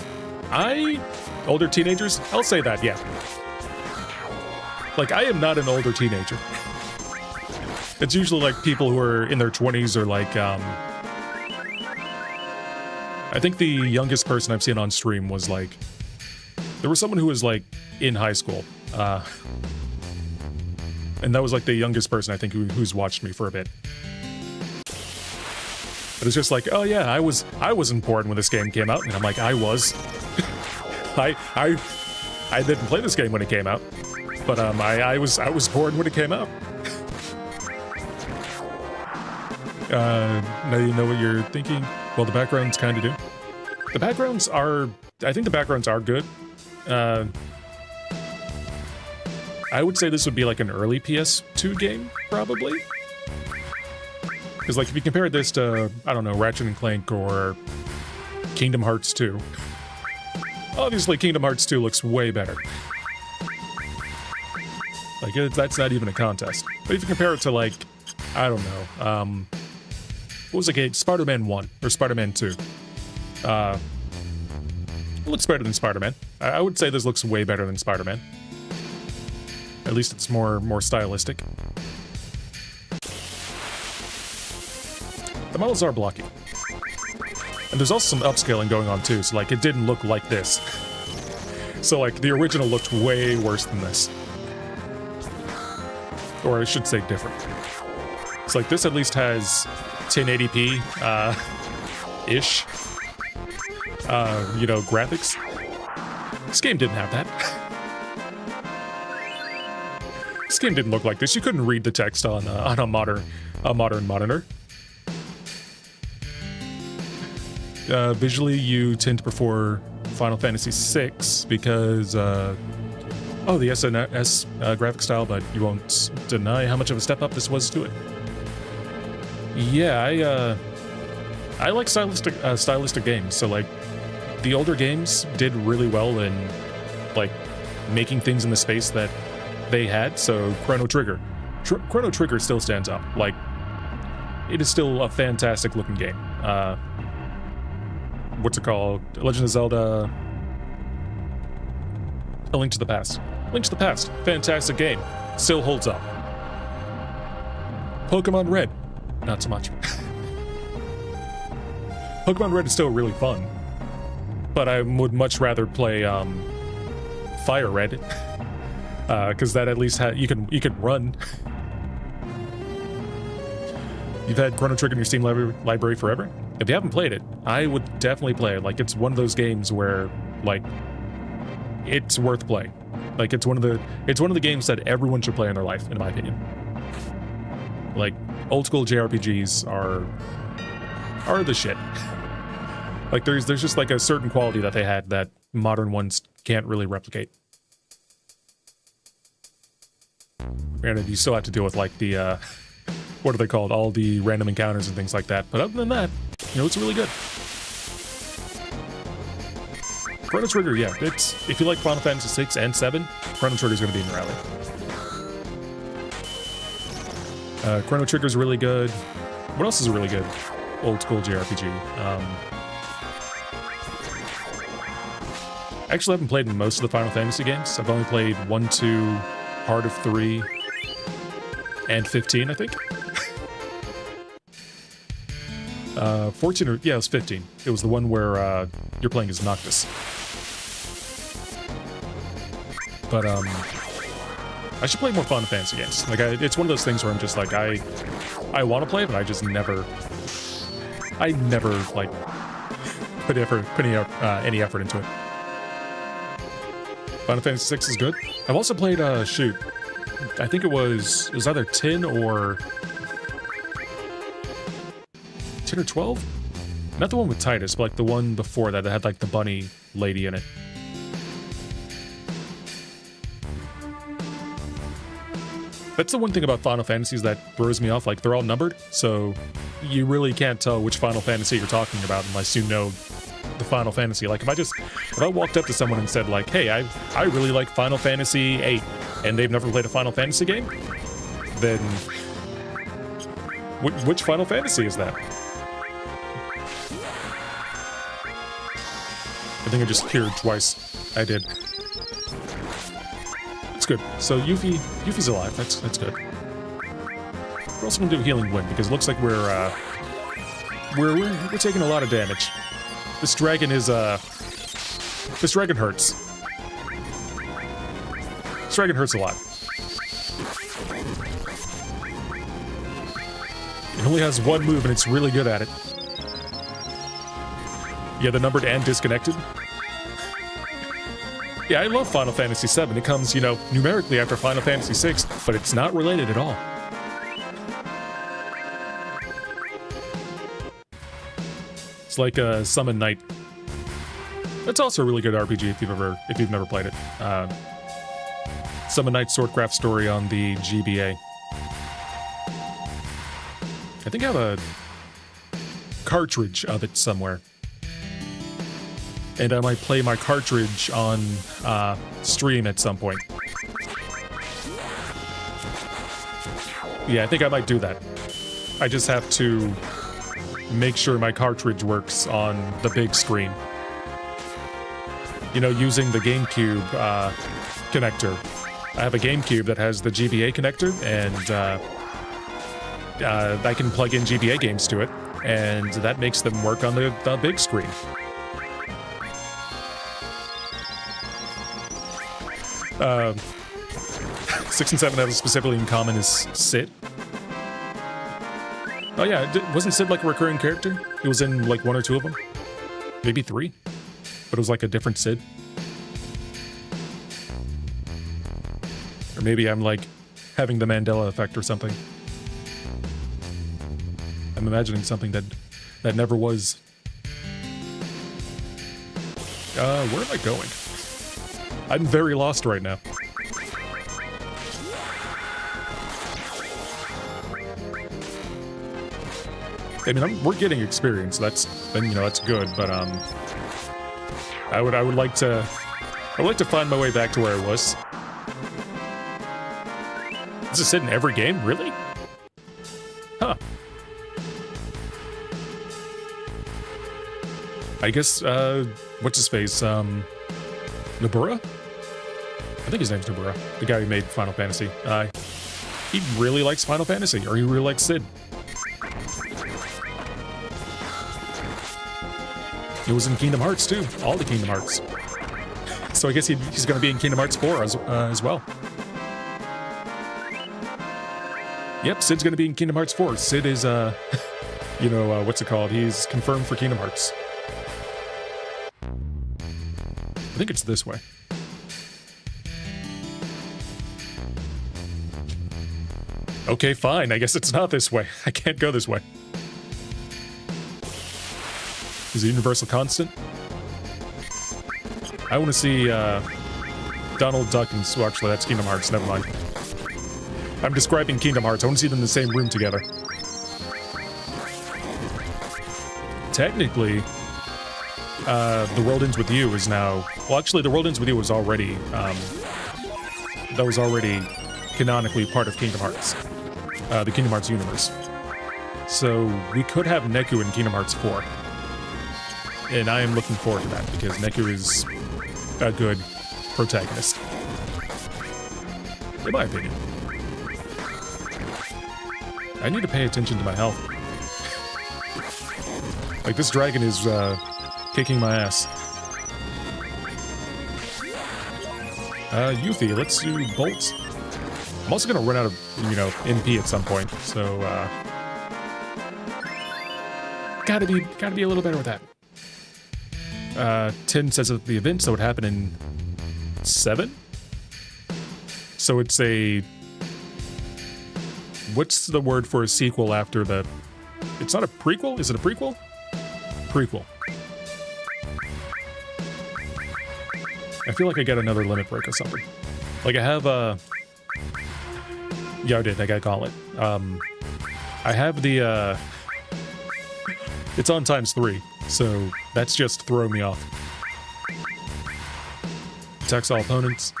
Older teenagers? I'll say that, yeah. Like, I am not an older teenager. It's usually like people who are in their 20s or like, I think the youngest person I've seen on stream was like... There was someone who was like in high school. And that was like the youngest person I think who's watched me for a bit. But it's just like, oh yeah, I wasn't born when this game came out, and I'm like, I was. I didn't play this game when it came out, but I was born when it came out. Now you know what you're thinking. Well, the backgrounds kind of do. The backgrounds are, I think the backgrounds are good. I would say this would be like an early PS2 game, probably. Because, like, if you compare this to, I don't know, Ratchet and Clank or Kingdom Hearts 2, obviously Kingdom Hearts 2 looks way better. Like, that's not even a contest. But if you compare it to, like, I don't know, what was the game? Spider-Man 1 or Spider-Man 2. It looks better than Spider-Man. I would say this looks way better than Spider-Man. At least it's more stylistic. The models are blocky. And there's also some upscaling going on too, so like it didn't look like this. So like the original looked way worse than this. Or I should say different. It's like this at least has 1080p ish you know, graphics. This game didn't have that. This game didn't look like this. You couldn't read the text on a modern monitor. Visually, you tend to prefer Final Fantasy VI because oh, the SNS graphic style, but you won't deny how much of a step up this was to it. Yeah, I like stylistic games. So like, the older games did really well in like making things in the space that they had. So Chrono Trigger, Chrono Trigger still stands out. Like, it is still a fantastic looking game. What's it called? Legend of Zelda... A Link to the Past. Link to the Past. Fantastic game. Still holds up. Pokemon Red. Not so much. Pokemon Red is still really fun. But I would much rather play Fire Red. Because that at least you can run. You've had Chrono Trigger in your Steam library forever? If you haven't played it, I would definitely play it. Like, it's one of those games where, like, it's worth playing. Like, it's one of the games that everyone should play in their life, in my opinion. Like, old school JRPGs are the shit. Like, there's just like a certain quality that they had that modern ones can't really replicate. Granted, you still have to deal with like the what are they called? All the random encounters and things like that. But other than that, you know, it's really good. Chrono Trigger, yeah. It's, if you like Final Fantasy 6 and 7, Chrono Trigger is going to be in your alley. Chrono Trigger is really good. What else is really good? old school JRPG. I actually haven't played most of the Final Fantasy games. I've only played 1, 2, Heart of 3, and 15, I think. 14, or yeah, it was 15. It was the one where you're playing as Noctis. But I should play more Final Fantasy games. Like, it's one of those things where I'm just like, I want to play, but I just never, like, put any effort into it. Final Fantasy 6 is good. I've also played, shoot, I think it was either 10 or 12? Not the one with Titus, but like the one before that had like the bunny lady in it. That's the one thing about Final Fantasies that throws me off. Like, they're all numbered, so you really can't tell which Final Fantasy you're talking about unless you know the Final Fantasy. Like, if I walked up to someone and said, like, hey, I really like Final Fantasy 8, and they've never played a Final Fantasy game, then which Final Fantasy is that? I think I just cured twice. I did. It's good. So Yuffie's alive. That's good. We're also gonna do Healing Wind because it looks like we're taking a lot of damage. This dragon is this dragon hurts. This dragon hurts a lot. It only has one move and it's really good at it. Yeah, the numbered and disconnected. Yeah, I love Final Fantasy VII. It comes, you know, numerically after Final Fantasy VI, but it's not related at all. It's like a Summon Knight. That's also a really good RPG if you've never played it. Summon Knight Swordcraft story on the GBA. I think I have a cartridge of it somewhere. And I might play my cartridge on stream at some point. Yeah, I think I might do that. I just have to make sure my cartridge works on the big screen. You know, using the GameCube connector. I have a GameCube that has the GBA connector, and I can plug in GBA games to it, and that makes them work on the big screen. 6 and 7 have specifically in common is Sid. Oh yeah, wasn't Sid like a recurring character? It was in like 1 or 2 of them? Maybe 3? But it was like a different Sid? Or maybe I'm like having the Mandela effect or something. I'm imagining something that never was. Where am I going? I'm very lost right now. I mean, we're getting experience. That's good. But I would like to find my way back to where I was. Does it sit in every game? Really? Huh. I guess what's his face? Nobura? I think his name's Nobura, the guy who made Final Fantasy. He really likes Final Fantasy, or he really likes Sid. He was in Kingdom Hearts too, all the Kingdom Hearts. So I guess he's going to be in Kingdom Hearts 4 as well. Yep, Sid's going to be in Kingdom Hearts 4. Sid is, what's it called? He's confirmed for Kingdom Hearts. I think it's this way. Okay, fine. I guess it's not this way. I can't go this way. Is it universal constant? I want to see Donald Duck and... Well, actually, that's Kingdom Hearts. Never mind. I'm describing Kingdom Hearts. I want to see them in the same room together. Technically, The World Ends With You is now... Well, actually, The World Ends With You was already... that was already canonically part of Kingdom Hearts. The Kingdom Hearts universe. So we could have Neku in Kingdom Hearts 4. And I am looking forward to that because Neku is a good protagonist. In my opinion. I need to pay attention to my health. Like, this dragon is kicking my ass. Yuffie, let's do bolts. I'm also gonna run out of, you know, MP at some point, so gotta be a little better with that. 10 says that the events that would happen in 7? So it's a... What's the word for a sequel after the... It's not a prequel? Is it a prequel? Prequel. I feel like I got another limit break or something. Like I have yeah, I did. I got Gauntlet. I have the it's on ×3, so that's just throwing me off. Attacks all opponents.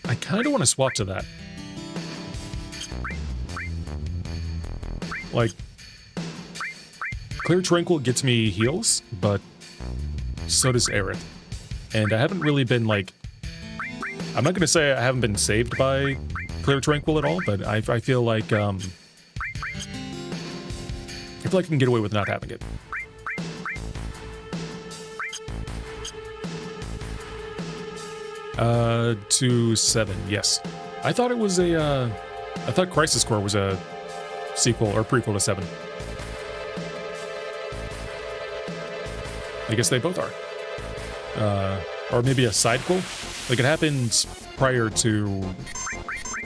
I kind of want to swap to that. Like, Clear Tranquil gets me heals, but so does Aerith. And I haven't really been, like... I'm not going to say I haven't been saved by Clear Tranquil at all, but I feel like, I feel like I can get away with not having it. To 7, yes. I thought it was a, I thought Crisis Core was a sequel or prequel to 7. I guess they both are. Or maybe a sidequel? Like, it happens prior to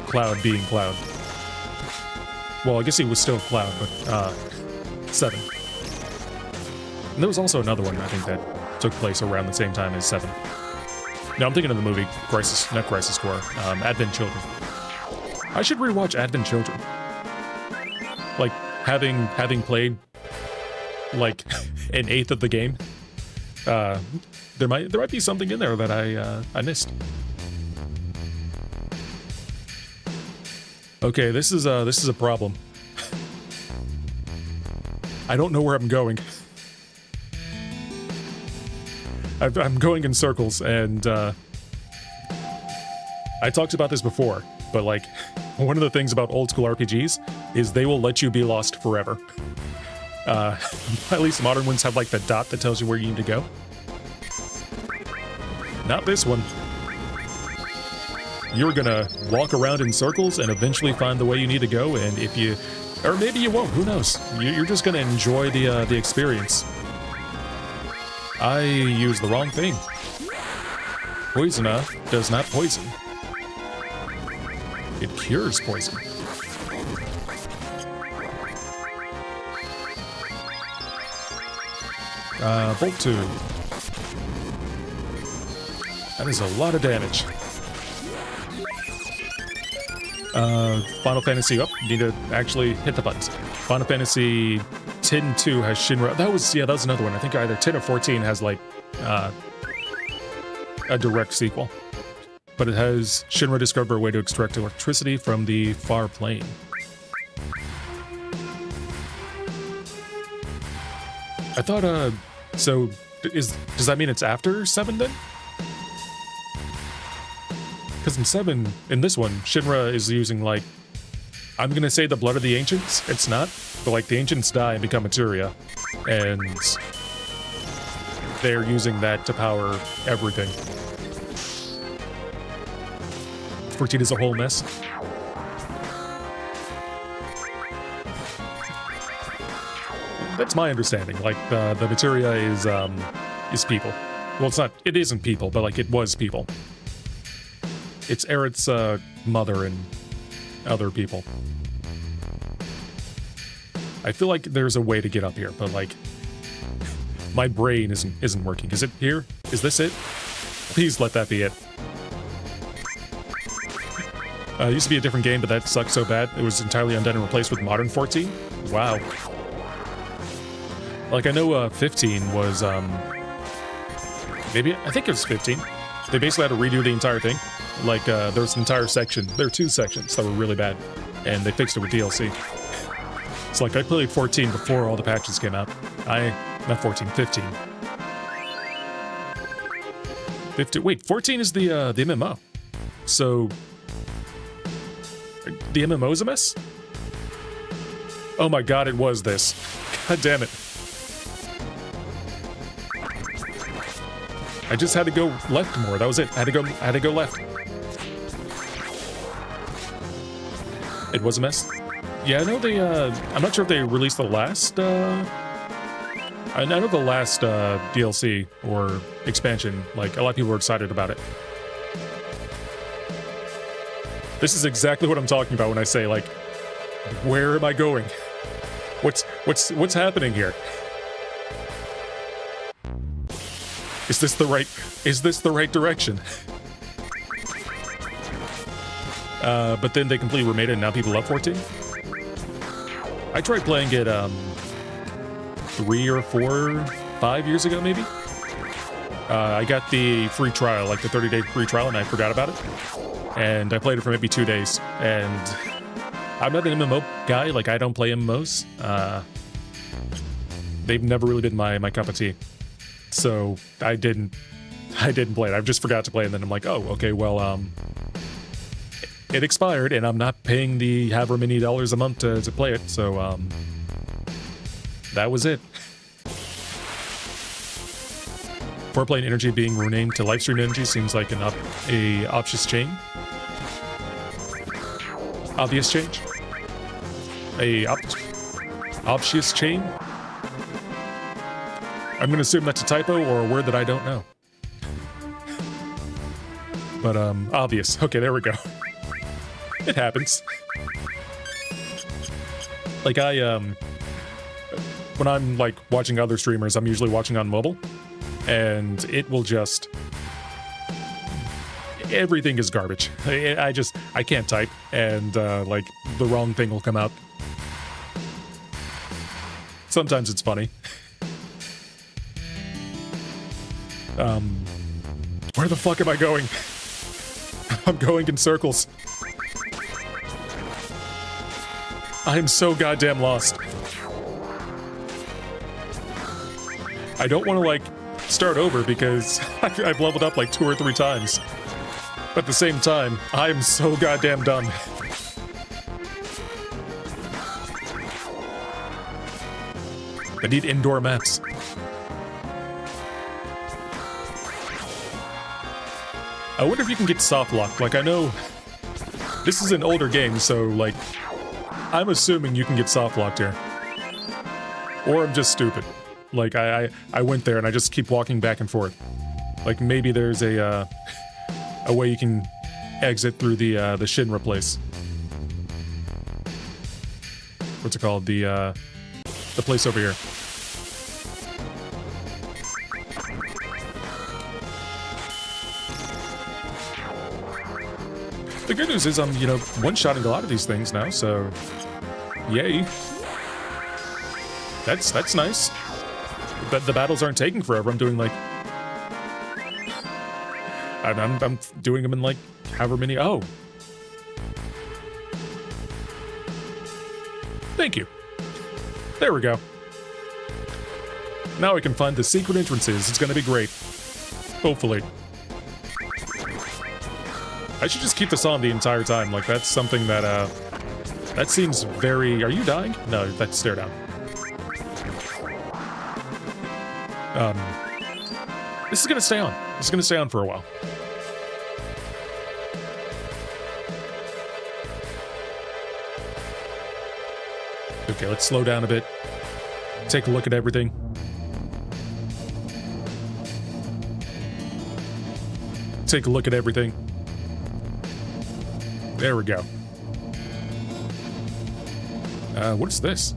Cloud being Cloud. Well, I guess he was still Cloud, but, 7. And there was also another one, I think, that took place around the same time as 7. No, I'm thinking of the movie Crisis, not Crisis Core, Advent Children. I should rewatch Advent Children. Like, having played, like, an eighth of the game, there might be something in there that I missed. Okay, this is a problem. I don't know where I'm going. I'm going in circles, and I talked about this before, but like, one of the things about old school RPGs is they will let you be lost forever. At least modern ones have like the dot that tells you where you need to go. Not this one. You're gonna walk around in circles and eventually find the way you need to go, and if you... Or maybe you won't, who knows? You're just gonna enjoy the experience. I used the wrong thing. Poisoner does not poison. It cures poison. Bolt 2. That is a lot of damage. Final Fantasy... Oh, you need to actually hit the buttons. Final Fantasy 10-2 has Shinra... That was another one. I think either 10 or 14 has, like, a direct sequel. But it has Shinra discovered a way to extract electricity from the far plane. I thought, so, does that mean it's after 7, then? Because in 7, in this one, Shinra is using, like, I'm gonna say the blood of the ancients. It's not, but, like, the ancients die and become materia, and they're using that to power everything. 14 is a whole mess. That's my understanding. Like, the materia is people. Well, it's not. It isn't people, but like it was people. It's Aerith's mother and other people. I feel like there's a way to get up here, but like my brain isn't working. Is it here? Is this it? Please let that be it. It used to be a different game, but that sucked so bad it was entirely undone and replaced with Modern 14. Wow. Like, I know 15 was, maybe, I think it was 15. They basically had to redo the entire thing. Like, there was an entire section, there were 2 sections that were really bad, and they fixed it with DLC. It's like I played 14 before all the patches came out. Not 14, 15. 15. Wait, 14 is the MMO. So the MMO is a mess? Oh my god, it was this. God damn it. I just had to go left more. That was it. I had to go left. It was a mess. Yeah, I know they I'm not sure if they released the last I know the last DLC or expansion, like a lot of people were excited about it. This is exactly what I'm talking about when I say, like, where am I going? What's happening here? Is this the right direction? But then they completely remade it and now people love 14. I tried playing it 3 or 4, 5 years ago maybe. I got the free trial, like the 30-day free trial, and I forgot about it. And I played it for maybe 2 days, and I'm not an MMO guy, like I don't play MMOs. They've never really been my cup of tea. So I didn't play it. I just forgot to play it, and then I'm like, oh, okay, well, it expired, and I'm not paying the however many dollars a month to play it, so that was it. Foreplane Energy being renamed to Livestream Energy seems like a obvious change. Obvious change? Obvious chain? I'm gonna assume that's a typo or a word that I don't know. But, obvious. Okay, there we go. It happens. Like, when I'm, like, watching other streamers, I'm usually watching on mobile, and it will just... Everything is garbage. I can't type, and, like, the wrong thing will come out. Sometimes it's funny. Where the fuck am I going? I'm going in circles. I am so goddamn lost. I don't want to, like, start over because I've leveled up like 2 or 3 times. But at the same time, I am so goddamn done. I need indoor maps. I wonder if you can get soft lock. Like, I know this is an older game, so, like, I'm assuming you can get soft locked here. Or I'm just stupid. Like, I went there and I just keep walking back and forth. Like, maybe there's a way you can exit through the Shinra place. What's it called? The place over here. The good news is I'm, you know, one-shotting a lot of these things now, so... Yay. That's nice. But the battles aren't taking forever. I'm doing, like... I'm doing them in, like, however many... Oh! Thank you. There we go. Now I can find the secret entrances. It's gonna be great. Hopefully. I should just keep this on the entire time. Like, that's something that, that seems very... Are you dying? No, that's stare down. This is gonna stay on. This is gonna stay on for a while. Okay, let's slow down a bit. Take a look at everything. Take a look at everything. There we go. What is this?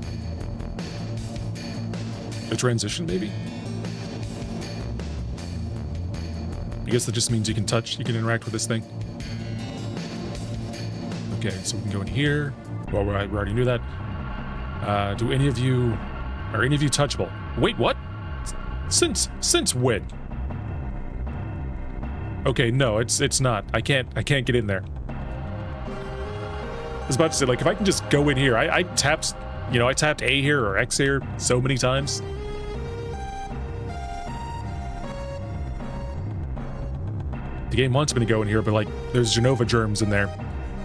A transition, maybe? I guess that just means you can interact with this thing. Okay, so we can go in here. Well, we already knew that. Are any of you touchable? Wait, what? Since when? Okay, no, it's not. I can't get in there. I was about to say, like, if I can just go in here, I tapped you know, I tapped A here or X here so many times. The game wants me to go in here, but like, there's Genova germs in there.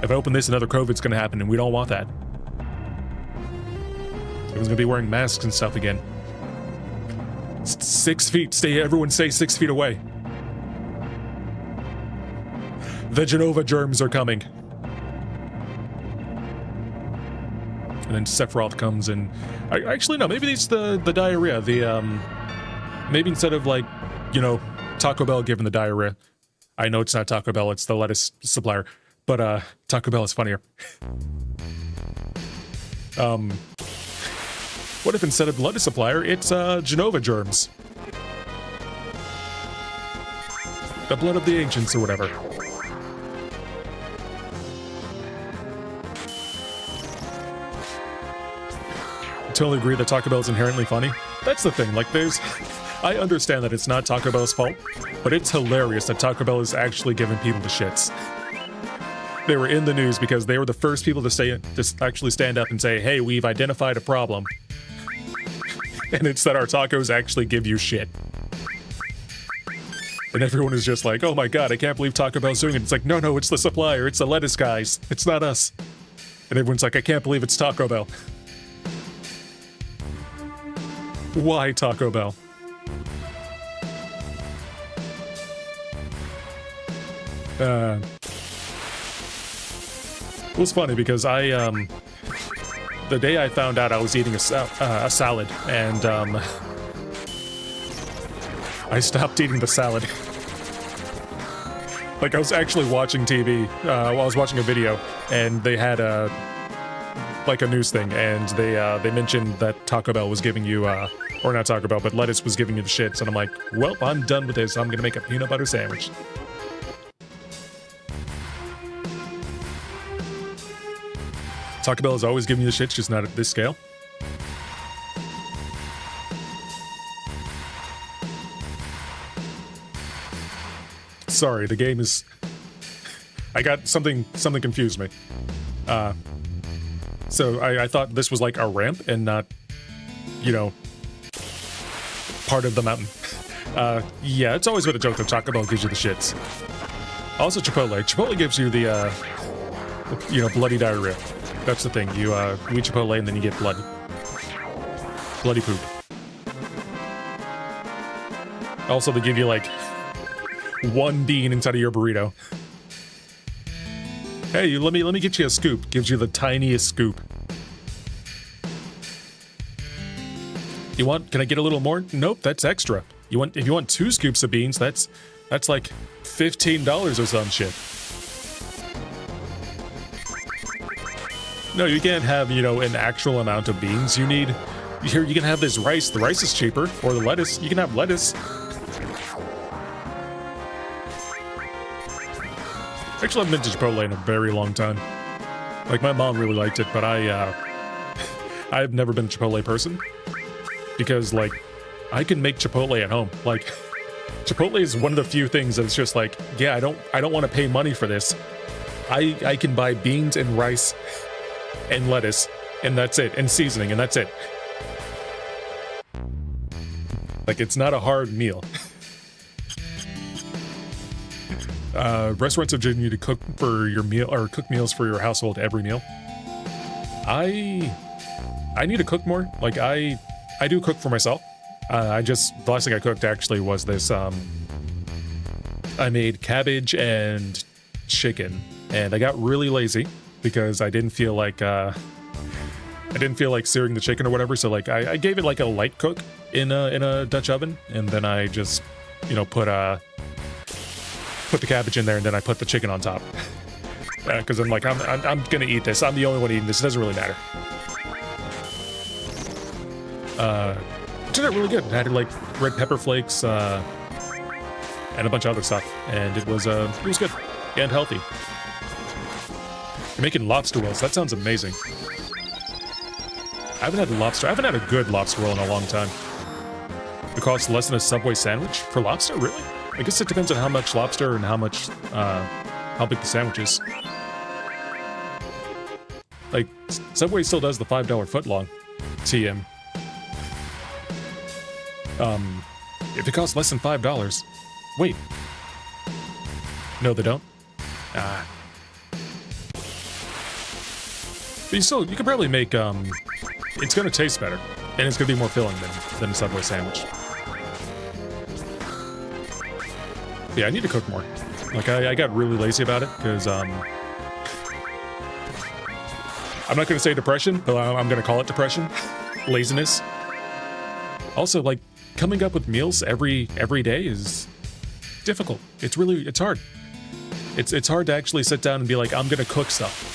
If I open this, another COVID's gonna happen, and we don't want that. Everyone's gonna be wearing masks and stuff again. 6 feet. Everyone stay 6 feet away. The Genova germs are coming. And then Sephiroth comes and... actually, no, maybe it's the diarrhea. Maybe instead of, like, you know, Taco Bell giving the diarrhea. I know it's not Taco Bell, it's the lettuce supplier. But, Taco Bell is funnier. What if instead of lettuce supplier, it's, Genova germs? The blood of the ancients or whatever. I totally agree that Taco Bell is inherently funny. That's the thing, like there's... I understand that it's not Taco Bell's fault, but it's hilarious that Taco Bell is actually giving people the shits. They were in the news because they were the first people to actually stand up and say, hey, we've identified a problem. And it's that our tacos actually give you shit. And everyone is just like, oh my god, I can't believe Taco Bell's doing it. It's like, no, it's the supplier, it's the lettuce guys, it's not us. And everyone's like, I can't believe it's Taco Bell. Why Taco Bell? It was funny because the day I found out I was eating a salad, and I stopped eating the salad. Like, I was actually watching TV while I was watching a video, and they had a news thing, and they mentioned that Taco Bell was giving you, or not Taco Bell, but lettuce was giving you the shits, and I'm like, well, I'm done with this. I'm gonna make a peanut butter sandwich. Taco Bell is always giving you the shits, just not at this scale. Sorry, the game is... I got something confused me. So I thought this was like a ramp and not, you know, part of the mountain. Yeah, it's always been a joke that Taco Bell gives you the shits. Also Chipotle. Chipotle gives you the, you know, bloody diarrhea. That's the thing. You eat Chipotle and then you get blood. Bloody poop. Also, they give you, like, one bean inside of your burrito. Hey, let me get you a scoop. Gives you the tiniest scoop. You want? Can I get a little more? Nope, that's extra. If you want 2 scoops of beans, that's like $15 or some shit. No, you can't have, you know, an actual amount of beans. You need... Here, you can have this rice. The rice is cheaper. Or the lettuce. You can have lettuce. Actually, I've been to Chipotle in a very long time. Like, my mom really liked it, but I've never been a Chipotle person. Because, like, I can make Chipotle at home. Like, Chipotle is one of the few things that's just like, yeah, I don't want to pay money for this. I can buy beans and rice and lettuce, and that's it, and seasoning, and that's it. Like, it's not a hard meal. Restaurants are getting you to cook for your meal, or cook meals for your household every meal. I need to cook more. Like, I do cook for myself. The last thing I cooked actually was this, I made cabbage and chicken, and I got really lazy because I didn't feel like searing the chicken or whatever, so like I gave it like a light cook in a Dutch oven, and then I just, you know, put the cabbage in there, and then I put the chicken on top. Because I'm like, I'm gonna eat this. I'm the only one eating this. It doesn't really matter. It turned out really good. It had like red pepper flakes and a bunch of other stuff, and it was good and healthy. You're making lobster rolls. That sounds amazing. I haven't had a good lobster roll in a long time. It costs less than a Subway sandwich for lobster? Really? I guess it depends on how much lobster and how big the sandwich is. Like, Subway still does the $5 footlong TM. If it costs less than $5, wait. No, they don't. Ah. But you could probably make, it's gonna taste better, and it's gonna be more filling than a Subway sandwich. Yeah, I need to cook more. Like, I got really lazy about it, because, I'm not gonna say depression, but I'm gonna call it depression. Laziness. Also, like, coming up with meals every day is difficult. It's hard. It's hard to actually sit down and be like, I'm gonna cook stuff.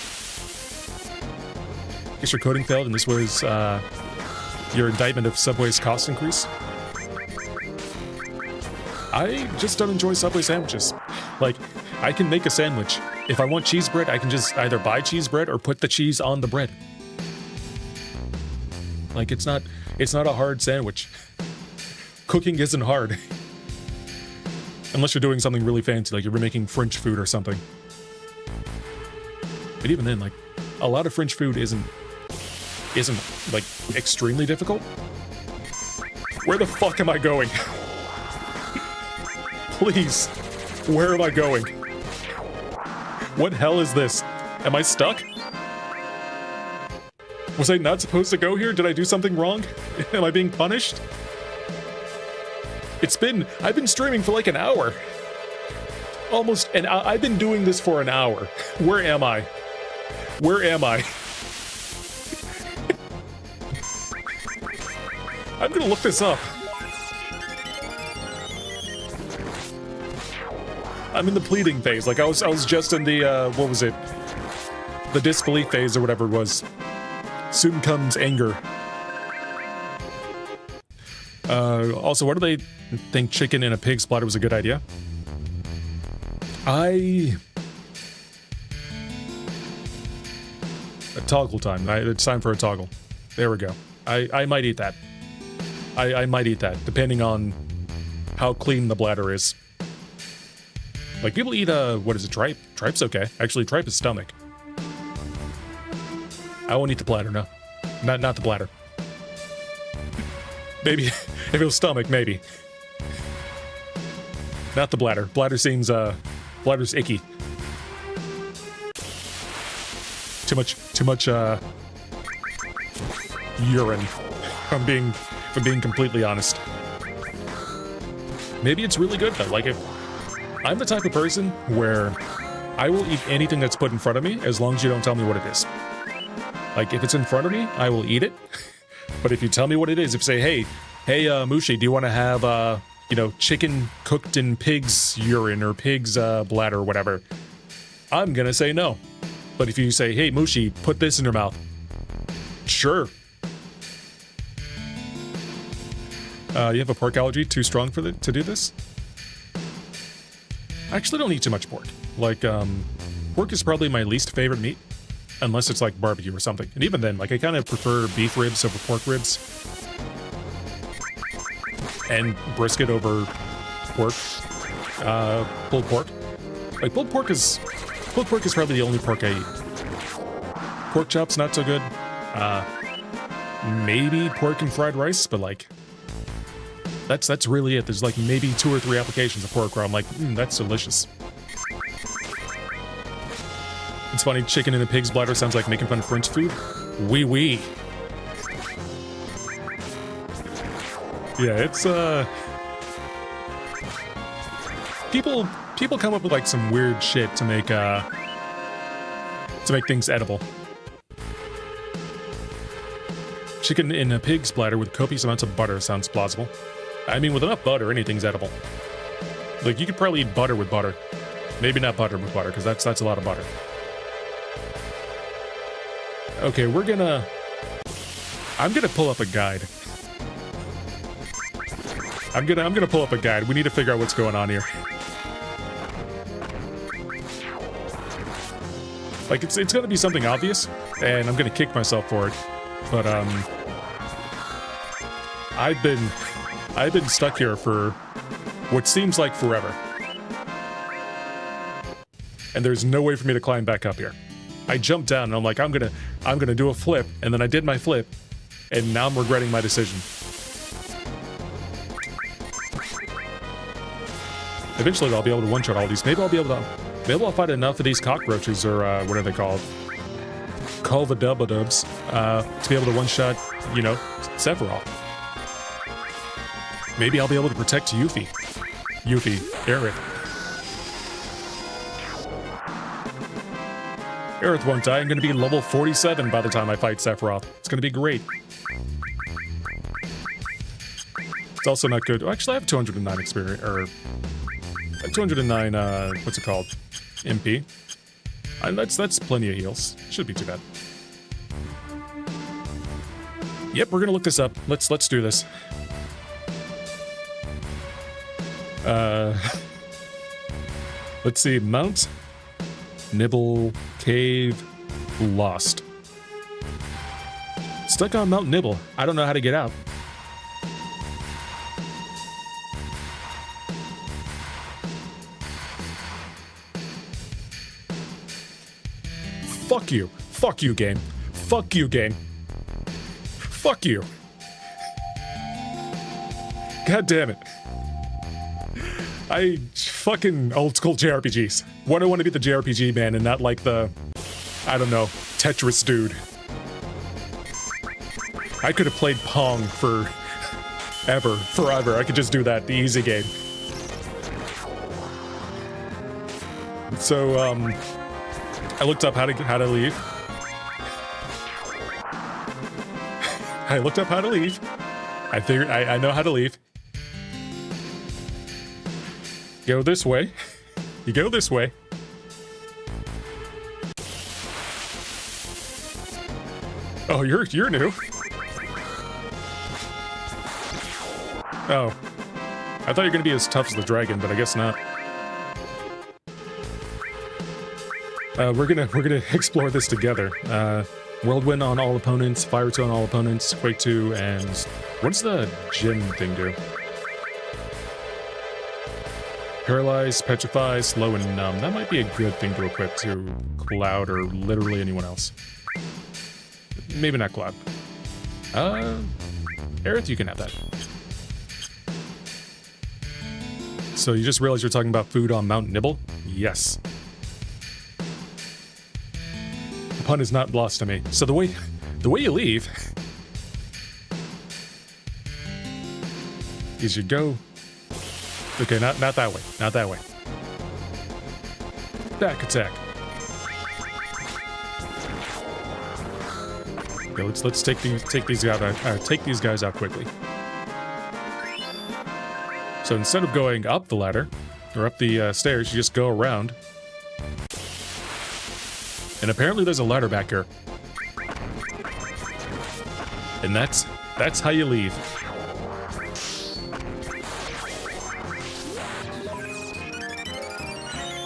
I guess your coding failed, and this was your indictment of Subway's cost increase. I just don't enjoy Subway sandwiches. Like, I can make a sandwich. If I want cheese bread, I can just either buy cheese bread or put the cheese on the bread. Like, it's not a hard sandwich. Cooking isn't hard. Unless you're doing something really fancy, like you're making French food or something. But even then, like, a lot of French food isn't like extremely difficult. Where the fuck am I going? Please, where am I going? What hell is this? Am I stuck? Was I not supposed to go here? Did I do something wrong? Am I being punished? I've been streaming for like an hour. Almost an hour. I've been doing this for an hour. Where am I? Where am I? I'm gonna look this up. I'm in the pleading phase. Like I was just in the what was it? The disbelief phase or whatever it was. Soon comes anger. Also, what do they think chicken in a pig's bladder was a good idea? A toggle time. It's time for a toggle. There we go. I might eat that. I might eat that, depending on how clean the bladder is. Like, people eat, what is it, tripe? Tripe's okay. Actually, tripe is stomach. I won't eat the bladder, no. Not the bladder. Maybe, if it was stomach, maybe. Not the bladder. Bladder seems, bladder's icky. Too much, urine. If I'm being completely honest. Maybe it's really good, though. Like, if I'm the type of person where I will eat anything that's put in front of me as long as you don't tell me what it is. Like, if it's in front of me, I will eat it. But if you tell me what it is, if you say, hey, Mushi, do you want to have, chicken cooked in pig's urine or pig's bladder or whatever, I'm gonna say no. But if you say, hey, Mushi, put this in your mouth, sure. You have a pork allergy too strong to do this? I actually don't eat too much pork. Like, pork is probably my least favorite meat, unless it's like barbecue or something. And even then, like, I kind of prefer beef ribs over pork ribs. And brisket over pork. Pulled pork. Like, pulled pork is probably the only pork I eat. Pork chops, not so good. Maybe pork and fried rice, but like, that's really it. There's like maybe 2 or 3 applications of pork where I'm like, that's delicious. It's funny, chicken in a pig's bladder sounds like making fun of French food. Oui, oui. Yeah, it's, people come up with like some weird shit to make things edible. Chicken in a pig's bladder with copious amounts of butter sounds plausible. I mean, with enough butter, anything's edible. Like, you could probably eat butter with butter. Maybe not butter with butter, because that's a lot of butter. Okay, I'm gonna pull up a guide. I'm gonna pull up a guide. We need to figure out what's going on here. Like, it's gonna be something obvious, and I'm gonna kick myself for it. But, I've been stuck here for what seems like forever. And there's no way for me to climb back up here. I jumped down and I'm like, I'm gonna I'm gonna do a flip, and then I did my flip, and now I'm regretting my decision. Eventually I'll be able to one-shot all these. Maybe I'll fight enough of these cockroaches, or what are they called? Culva-dubba-dubs, to be able to one-shot, you know, Sephiroth. Maybe I'll be able to protect Yuffie. Aerith. Aerith won't die. I'm gonna be level 47 by the time I fight Sephiroth. It's gonna be great. It's also not good. Oh, actually, I have 209 experience, or 209, what's it called? MP. That's plenty of heals. Shouldn't be too bad. Yep, we're gonna look this up. Let's do this. Let's see. Mount Nibble Cave Lost. Stuck on Mount Nibble. I don't know how to get out. Fuck you. Fuck you, game. Fuck you, game. Fuck you. God damn it. I fucking old school JRPGs. What do I want to be the JRPG man and not like the, I don't know, Tetris dude. I could have played Pong for forever. I could just do that, the easy game. So, I looked up how to leave. I looked up how to leave. I figured I know how to leave. Go this way. You go this way. Oh, you're new. Oh. I thought you were gonna be as tough as the dragon, but I guess not. We're gonna explore this together. Whirlwind on all opponents, Fire 2 on all opponents, Quake 2, and what does the gym thing do? Paralyze, Petrify, Slow, and Numb. That might be a good thing to equip to Cloud or literally anyone else. Maybe not Cloud. Aerith, you can have that. So you just realized you're talking about food on Mount Nibble? Yes. The pun is not lost to me. So the way you leave is you go. Okay, not that way. Not that way. Back attack. Okay, let's take these guys out quickly. So instead of going up the ladder or up the stairs, you just go around. And apparently there's a ladder back here. And that's how you leave.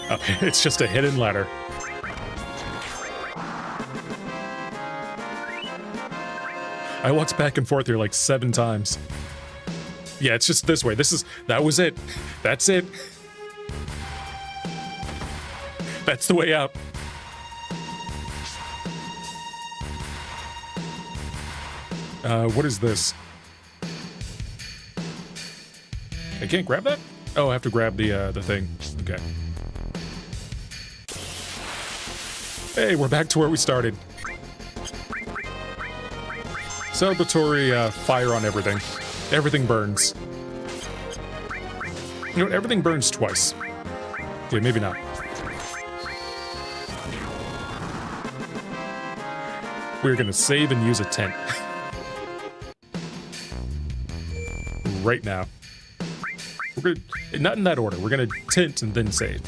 Okay, it's just a hidden ladder. I walked back and forth here like 7 times. Yeah, it's just this way. That was it. That's it. That's the way out. What is this? I can't grab that? Oh, I have to grab the thing. Okay. Hey, we're back to where we started. Celebratory fire on everything. Everything burns. You know what? Everything burns twice. Okay, maybe not. We're gonna save and use a tent. Right now. We're gonna, not in that order. We're gonna tent and then save.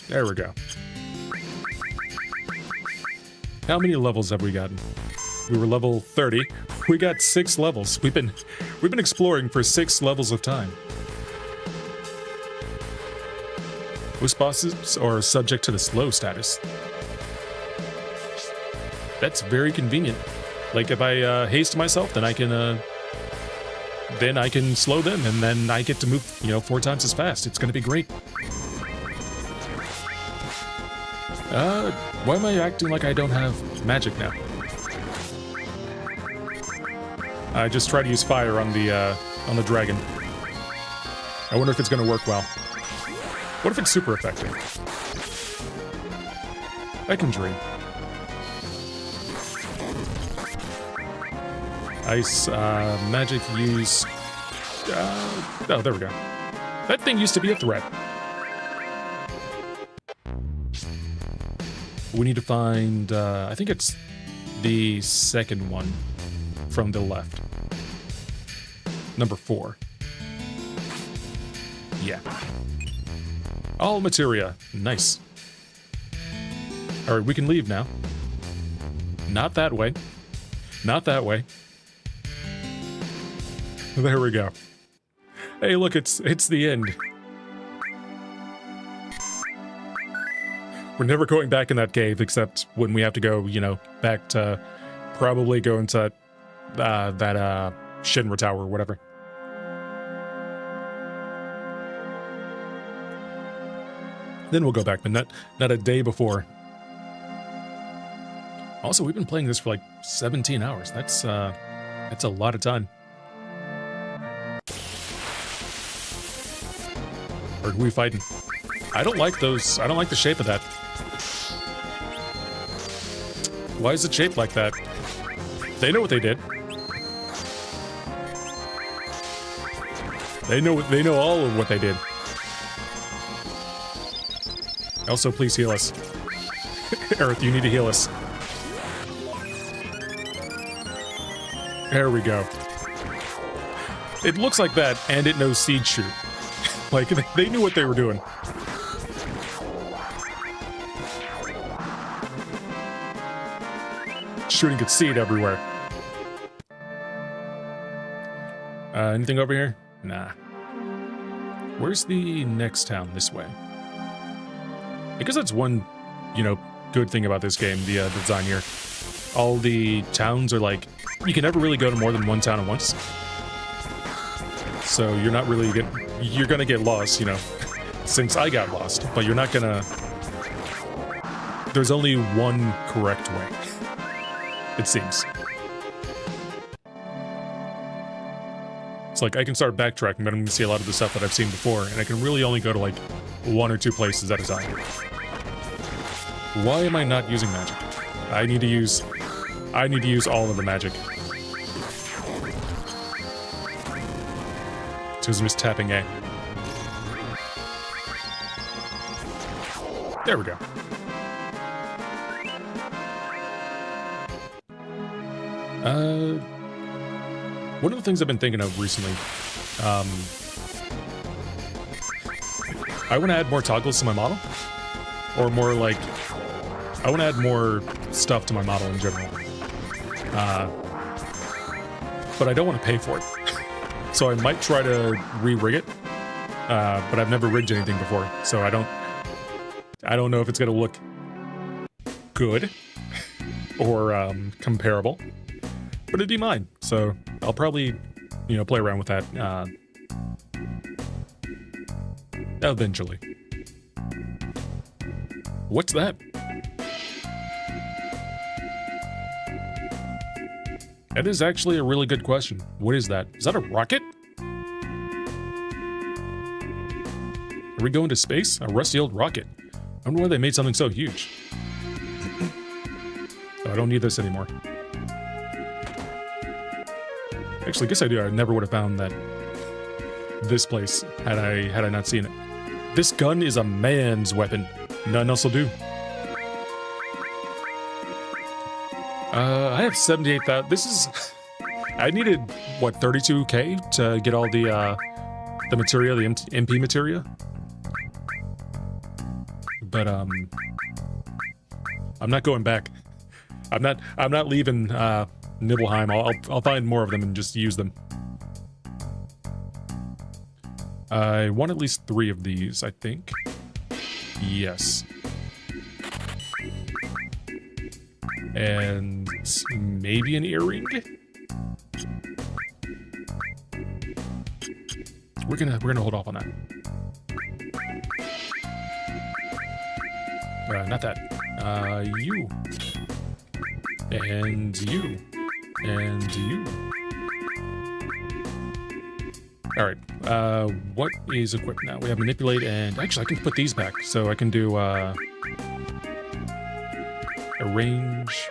There we go. How many levels have we gotten? We were level 30. We got 6 levels. We've been exploring for 6 levels of time. Most bosses are subject to the slow status. That's very convenient. Like if I haste myself, then I can slow them, and then I get to move, 4 times as fast. It's gonna be great. Why am I acting like I don't have magic now? I just tried to use fire on the dragon. I wonder if it's gonna work well. What if it's super effective? I can dream. Ice, magic use... oh, there we go. That thing used to be a threat. We need to find, I think it's the second one from the left. Number 4. Yeah. All materia. Nice. Alright, we can leave now. Not that way. Not that way. There we go. Hey, look, it's the end. We're never going back in that cave, except when we have to go, you know, back to probably go into that Shinra Tower or whatever. Then we'll go back, but not a day before. Also, we've been playing this for like 17 hours. That's a lot of time. Or who are we fighting? I don't like those. I don't like the shape of that. Why is it shaped like that? They know what they did. They know all of what they did. Also, please heal us. Aerith, you need to heal us. There we go. It looks like that, and it knows Seed Shoot. Like, they knew what they were doing. Shooting at seed everywhere. Anything over here? Nah. Where's the next town? This way. I guess that's one, you know, good thing about this game, the design here. All the towns are like, you can never really go to more than one town at once. So you're not really you're gonna get lost, you know, since I got lost, but you're not gonna... There's only one correct way, it seems. It's like, I can start backtracking, but I'm gonna see a lot of the stuff that I've seen before, and I can really only go to like 1 or 2 places at a time. Why am I not using magic? I need to use all of the magic. So I'm just tapping A. There we go. One of the things I've been thinking of recently, I want to add more toggles to my model. Or more like, I want to add more stuff to my model in general. But I don't want to pay for it. So I might try to re-rig it. But I've never rigged anything before, so I don't know if it's gonna look good or comparable, but it'd be mine. So I'll probably, you know, play around with that eventually. What's that? That is actually a really good question. What is that? Is that a rocket? Are we going to space? A rusty old rocket. I wonder why they made something so huge. Oh, I don't need this anymore. Actually, I guess I do. I never would have found that this place had I not seen it. This gun is a man's weapon. None else will do. I have 78,000. This is... I needed, what, 32k to get all the materia, the MP materia? But, I'm not going back. I'm not leaving, Nibelheim. I'll find more of them and just use them. I want at least 3 of these, I think. Yes. And maybe an earring? We're gonna hold off on that. Not that. You. And you. And you. Alright, what is equipped now? We have manipulate and... Actually, I can put these back. So I can do, arrange,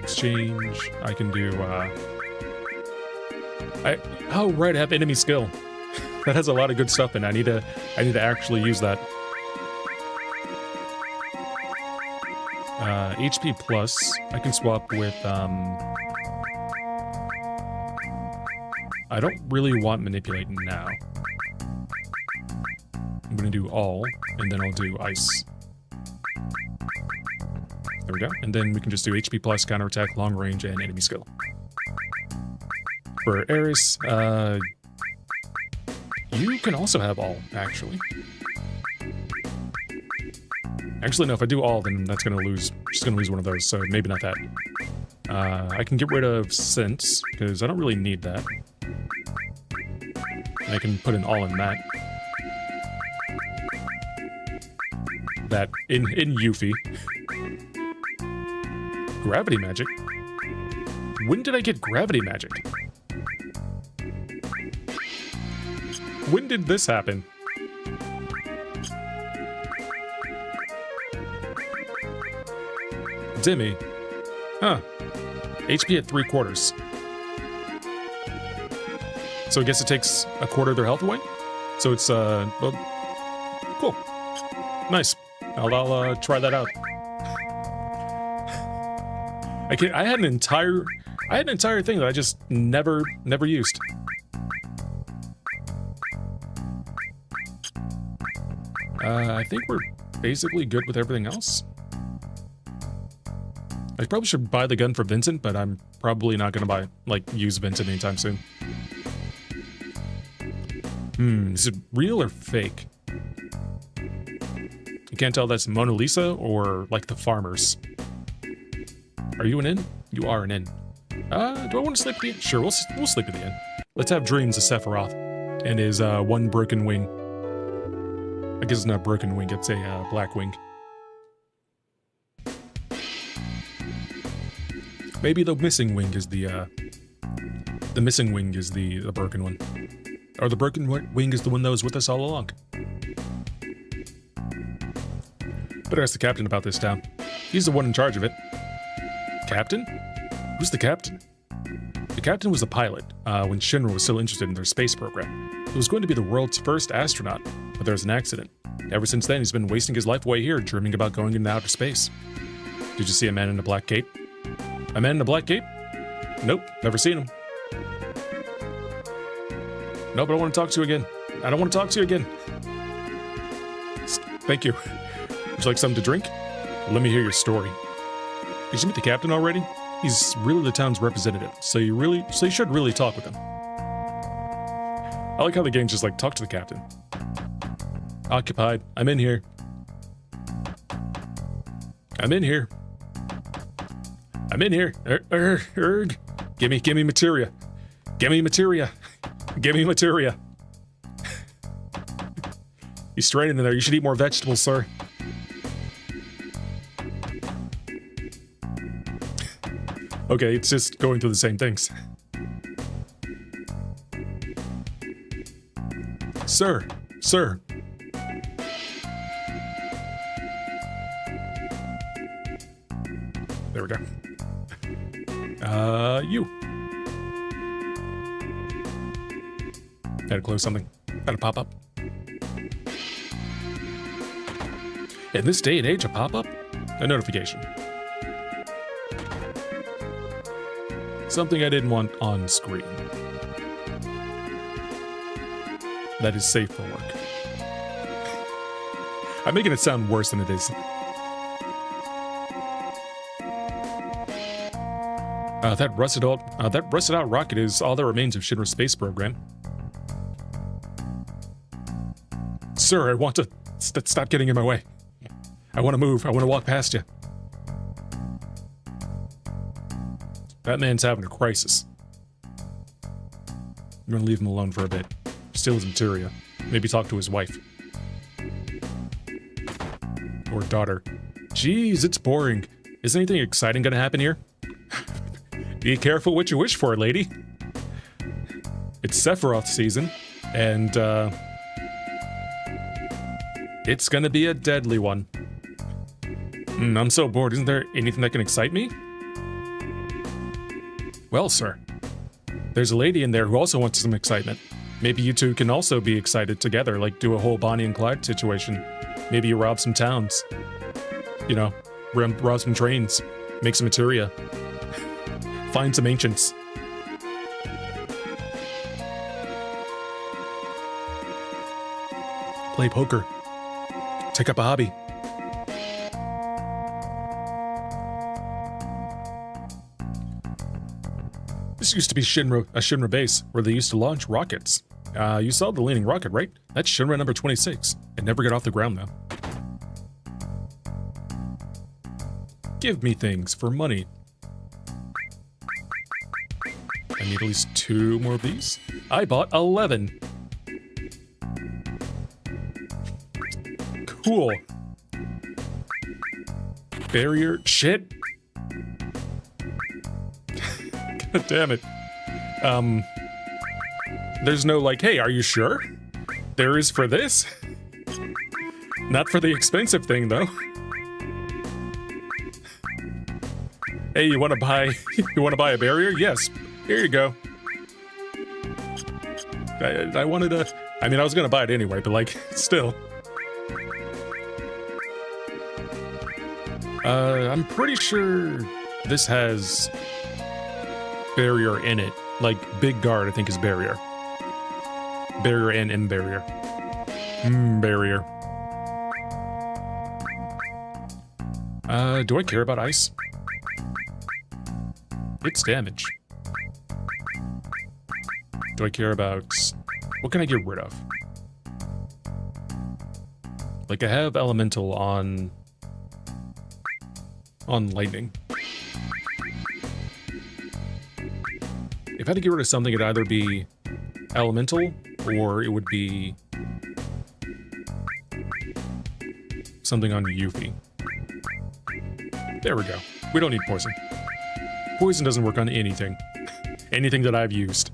exchange. I can do, oh, right, I have enemy skill. That has a lot of good stuff in it. I need to actually use that. HP plus, I can swap with, I don't really want manipulate now. I'm gonna do all, and then I'll do ice. There we go. And then we can just do HP plus, counterattack, long range, and enemy skill. For Eris, you can also have all, actually. Actually, no, if I do all, then that's gonna lose, just gonna lose one of those, so maybe not that. I can get rid of sense, because I don't really need that. I can put an all in that. That in Yuffie. Gravity magic? When did I get gravity magic? When did this happen? Dimmy. Huh. HP at 3/4. So I guess it takes a quarter of their health away? So it's, well, cool. Nice. I'll try that out. I had an entire thing that I just never used. I think we're basically good with everything else. I probably should buy the gun for Vincent, but I'm probably not gonna use Vincent anytime soon. Is it real or fake? You can't tell that's Mona Lisa or, like, the farmers. Are you an inn? You are an inn. Do I want to sleep at the inn? Sure, we'll sleep at the inn. Let's have dreams of Sephiroth and his, one broken wing. I guess it's not a broken wing, it's a, black wing. Maybe the missing wing is the missing wing is the broken one. Or the broken wing is the one that was with us all along. Better ask the captain about this town. He's the one in charge of it. Captain? Who's the captain? The captain was the pilot, when Shinra was still interested in their space program. He was going to be the world's first astronaut, but there was an accident. Ever since then, he's been wasting his life away here, dreaming about going into outer space. Did you see a man in a black cape? A man in a black cape? Nope, never seen him. No, but I want to talk to you again. I don't want to talk to you again. Thank you. Would you like something to drink? Let me hear your story. Did you meet the captain already? He's really the town's representative, so you should really talk with him. I like how the game's just like, talk to the captain. Occupied. I'm in here. I'm in here. I'm in here. Erg. Gimme materia. Gimme materia. Gimme materia. He's straining in there. You should eat more vegetables, sir. Okay, it's just going through the same things. Sir. There we go. You. Gotta close something. Gotta pop up. In this day and age, a pop-up? A notification. Something I didn't want on screen. That is safe for work. I'm making it sound worse than it is. That rusted out rocket is all that remains of Shinra's space program. Sir, I want to stop getting in my way. I want to move. I want to walk past you. That man's having a crisis. I'm gonna leave him alone for a bit. Steal his materia. Maybe talk to his wife. Or daughter. Jeez, it's boring. Is anything exciting gonna happen here? Be careful what you wish for, lady. It's Sephiroth season, and it's gonna be a deadly one. I'm so bored. Isn't there anything that can excite me? Well, sir, there's a lady in there who also wants some excitement. Maybe you two can also be excited together, like do a whole Bonnie and Clyde situation. Maybe you rob some towns. You know, rob some trains, make some materia, find some ancients. Play poker. Take up a hobby. This used to be a Shinra base where they used to launch rockets. You saw the leaning rocket, right? That's Shinra number 26. It never got off the ground, though. Give me things for money. I need at least 2 more of these. I bought 11. Cool. Barrier shit. God damn it. There's no like, hey, are you sure? There is for this? Not for the expensive thing, though. Hey, you wanna buy a barrier? Yes. Here you go. I wanted to, I mean, I was gonna buy it anyway, but like, still. I'm pretty sure this has barrier in it. Like, big guard, I think, is barrier. Barrier and in barrier. Barrier. Do I care about ice? It's damage. Do I care about... What can I get rid of? Like, I have elemental on lightning. If I had to get rid of something, it'd either be elemental, or it would be something on Yuffie. There we go. We don't need poison. Poison doesn't work on anything. Anything that I've used.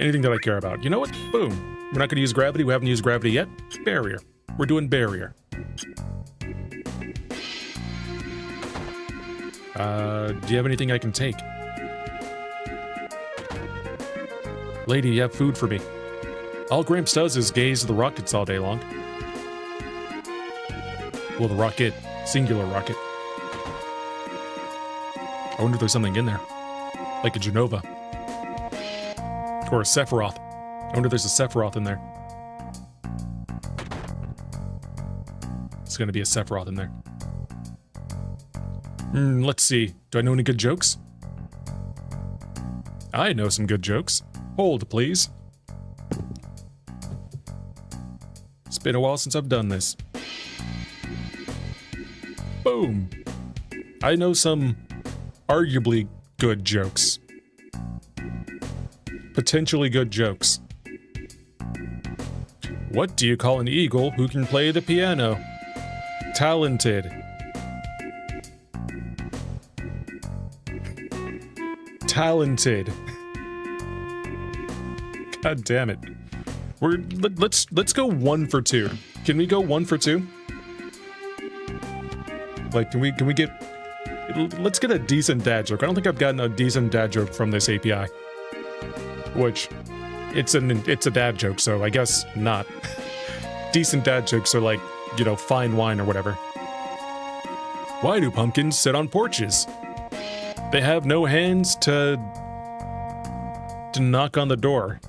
Anything that I care about. You know what? Boom. We're not going to use gravity. We haven't used gravity yet. Barrier. We're doing barrier. Do you have anything I can take? Lady, you have food for me. All Gramps does is gaze at the rockets all day long. Well, the rocket. Singular rocket. I wonder if there's something in there. Like a Genova. Or a Sephiroth. I wonder if there's a Sephiroth in there. It's gonna be a Sephiroth in there. Let's see. Do I know any good jokes? I know some good jokes. Hold, please. It's been a while since I've done this. Boom. I know some arguably good jokes. Potentially good jokes. What do you call an eagle who can play the piano? Talented. Talented. God damn it. Let's go 1 for 2. Can we go 1 for 2? Like, can we get... Let's get a decent dad joke. I don't think I've gotten a decent dad joke from this API. Which, it's a dad joke, so I guess not. Decent dad jokes are like, you know, fine wine or whatever. Why do pumpkins sit on porches? They have no hands to knock on the door.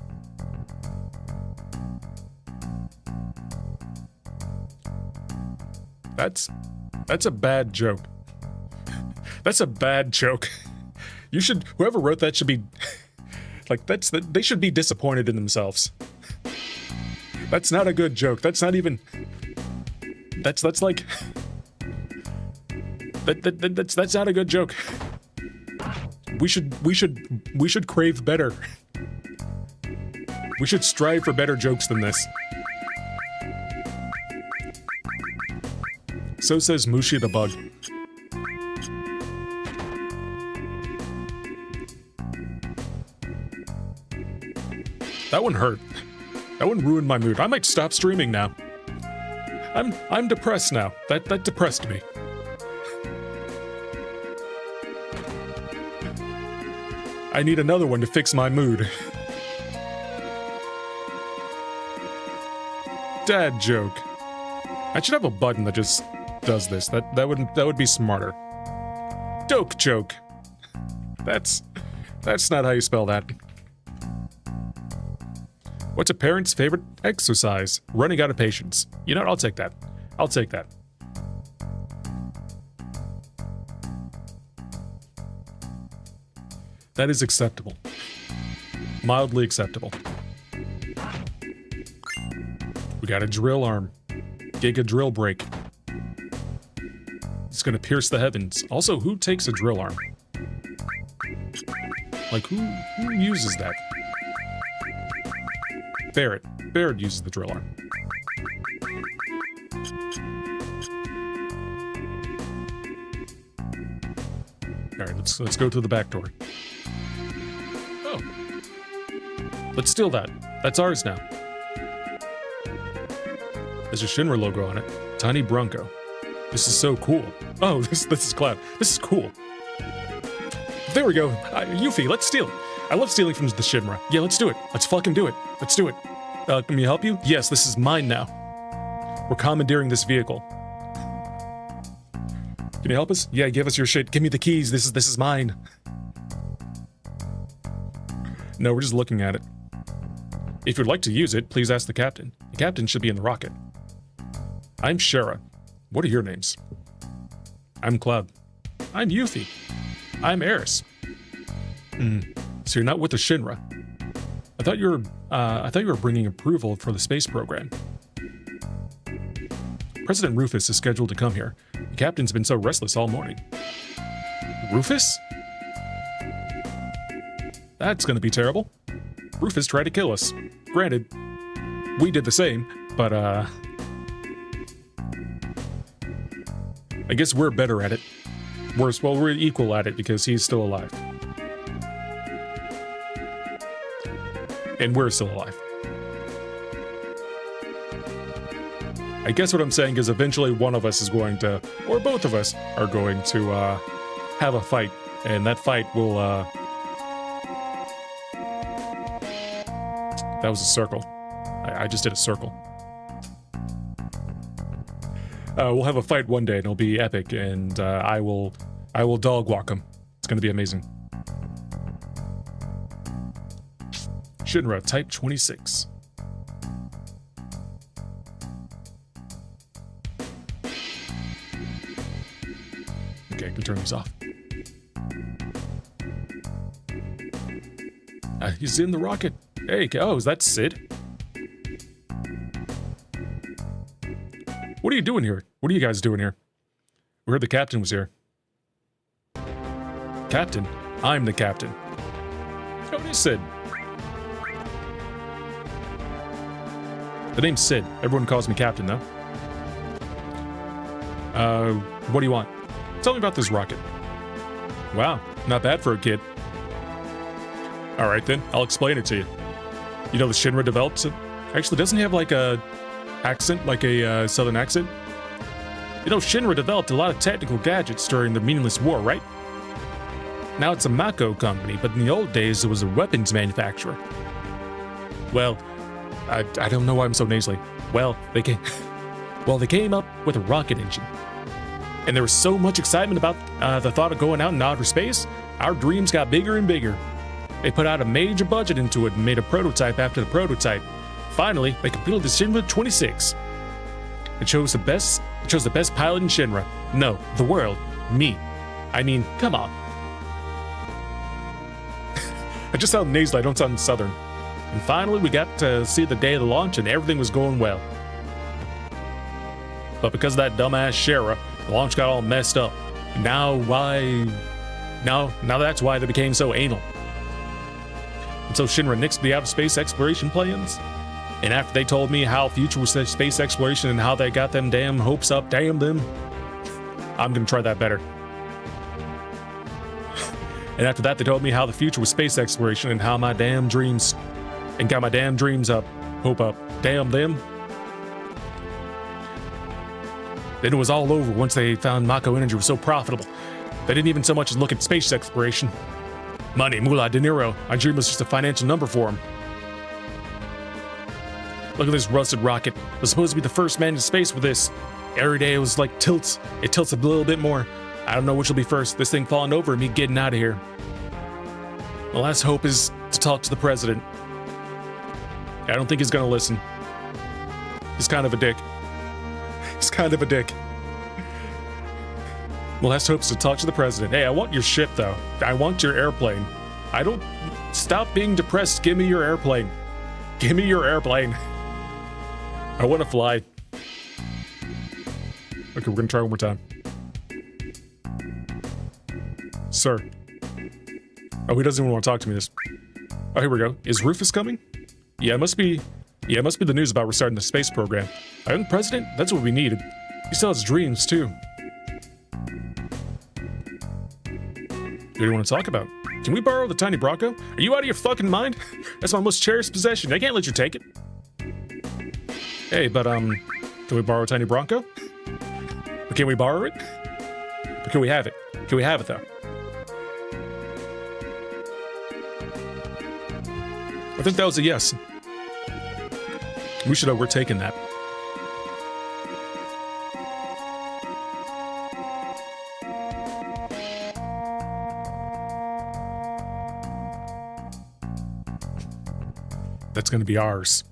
That's a bad joke. That's a bad joke. You should, whoever wrote that should be, like, they should be disappointed in themselves. That's not a good joke. That's not even, that's like, that's not a good joke. We should crave better. We should strive for better jokes than this. So says Mushi the bug. That one hurt. That one ruined my mood. I might stop streaming now. I'm depressed now. That depressed me. I need another one to fix my mood. Dad joke. I should have a button that just does this. That would be smarter. Doke joke. That's not how you spell that. What's a parent's favorite exercise? Running out of patience. You know what? I'll take that. I'll take that. That is acceptable. Mildly acceptable. We got a drill arm. Giga drill break. It's gonna pierce the heavens. Also, who takes a drill arm? Like, who uses that? Barrett. Barrett uses the drill arm. Alright, let's go to the back door. Oh. Let's steal that. That's ours now. There's a Shinra logo on it. Tiny Bronco. This is so cool. Oh, this is Cloud. This is cool. There we go. Yuffie, let's steal it. I love stealing from the Shinra. Yeah, let's do it. Let's fucking do it. Let's do it. Can we help you? Yes, this is mine now. We're commandeering this vehicle. Can you help us? Yeah, give us your shit. Give me the keys. This is mine. No, we're just looking at it. If you'd like to use it, please ask the captain. The captain should be in the rocket. I'm Shara. What are your names? I'm Cloud. I'm Yuffie. I'm Eris. So you're not with the Shinra. I thought you were bringing approval for the space program. President Rufus is scheduled to come here. The captain's been so restless all morning. Rufus? That's gonna be terrible. Rufus tried to kill us. Granted, we did the same, but I guess we're better at it. We're equal at it because he's still alive. And we're still alive. I guess what I'm saying is eventually one of us is going to, or both of us are going to have a fight, and that fight will that was a circle. I just did a circle. We'll have a fight one day, and it'll be epic, and I will dog walk him. It's gonna be amazing. Shinra Type 26. Okay, I can turn these off. He's in the rocket. Hey, oh, is that Sid? What are you doing here? What are you guys doing here? We heard the captain was here. Captain? I'm the captain. Oh, it is Sid. The name's Sid. Everyone calls me Captain, though. What do you want? Tell me about this rocket. Wow, not bad for a kid. Alright then, I'll explain it to you. You know the Shinra developed it? Actually, doesn't he have like a accent, like a southern accent? You know, Shinra developed a lot of technical gadgets during the meaningless war, right? Now it's a Mako company, but in the old days it was a weapons manufacturer. Well, I don't know why I'm so nasally. Well, they came up with a rocket engine. And there was so much excitement about the thought of going out in outer space, our dreams got bigger and bigger. They put out a major budget into it and made a prototype after the prototype. Finally, they completed the Shinra 26. It chose the best pilot in Shinra. No, the world. Me. I mean, come on. I just sound nasally, I don't sound southern. And finally, we got to see the day of the launch and everything was going well. But because of that dumbass Shara, the launch got all messed up. Now that's why they became so anal. And so Shinra nixed the outer space exploration plans. And after they told me how future was space exploration and how they got them damn hopes up, damn them, I'm gonna try that better. And after that, they told me how the future was space exploration and how my damn dreams, and got my damn dreams up, hope up. Damn them. Then it was all over once they found Mako Energy was so profitable. They didn't even so much as look at space exploration. Money, moolah, dinero. My dream was just a financial number for them. Look at this rusted rocket. I was supposed to be the first man to space with this. Every day it was like tilts. It tilts a little bit more. I don't know which will be first, this thing falling over and me getting out of here. My last hope is to talk to the president. I don't think he's gonna listen. He's kind of a dick. He's kind of a dick. My last hope is to talk to the president. Hey, I want your ship though. I want your airplane. I don't... Stop being depressed. Give me your airplane. Give me your airplane. I want to fly. Okay, we're gonna try one more time. Sir. Oh, he doesn't even want to talk to me this. Oh, here we go. Is Rufus coming? Yeah, it must be the news about restarting the space program. A young president? That's what we needed. He still has dreams, too. What do you want to talk about? Can we borrow the tiny Bronco? Are you out of your fucking mind? That's my most cherished possession. I can't let you take it. Hey, but, can we borrow a tiny Bronco? Or can we borrow it? Or can we have it? Can we have it, though? I think that was a yes. We're taking that. That's gonna be ours.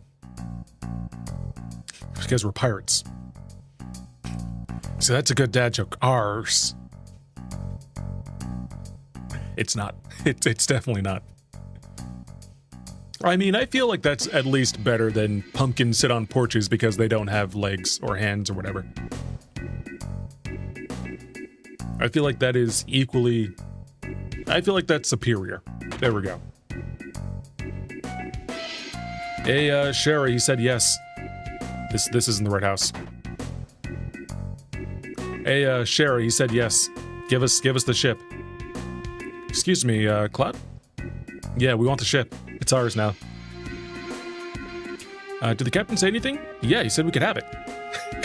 Because we're pirates. So that's a good dad joke. Ours. It's not. It's definitely not. I mean, I feel like that's at least better than pumpkins sit on porches because they don't have legs or hands or whatever. I feel like that is equally... I feel like that's superior. There we go. Hey, Sherry, he said yes. This isn't the right house. Hey, Sherry, he said yes. Give us the ship. Excuse me, Cloud? Yeah, we want the ship. It's ours now. Did the captain say anything? Yeah, he said we could have it.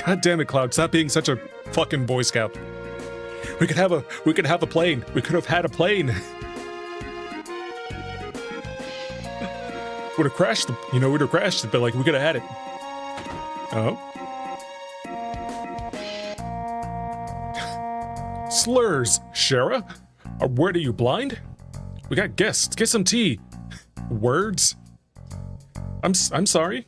God damn it, Cloud, stop being such a fucking Boy Scout. We could have a plane. We could have had a plane. Would have crashed it, but like we could have had it. Oh. Slurs, Shara? Where are you blind? We got guests. Get some tea. Words? I'm sorry.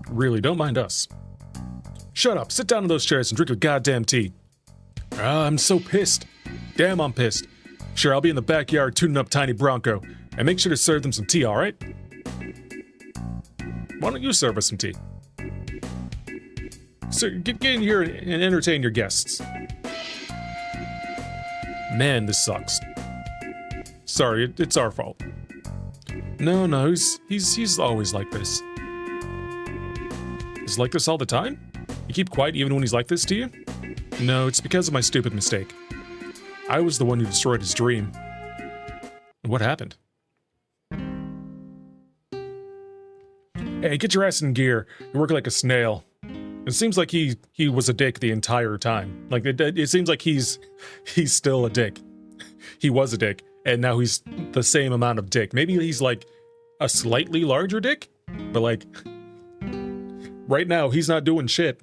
Really, don't mind us. Shut up. Sit down in those chairs and drink your goddamn tea. I'm so pissed. Damn, I'm pissed. Sure, I'll be in the backyard tuning up Tiny Bronco. And make sure to serve them some tea, alright? Why don't you serve us some tea? Sir, get in here and entertain your guests. Man, this sucks. Sorry, it's our fault. No, he's always like this. He's like this all the time? You keep quiet even when he's like this to you? No, it's because of my stupid mistake. I was the one who destroyed his dream. What happened? Hey, get your ass in gear. You're working like a snail. It seems like he was a dick the entire time. Like, it seems like he's still a dick. He was a dick, and now he's the same amount of dick. Maybe he's like a slightly larger dick, but like, right now he's not doing shit.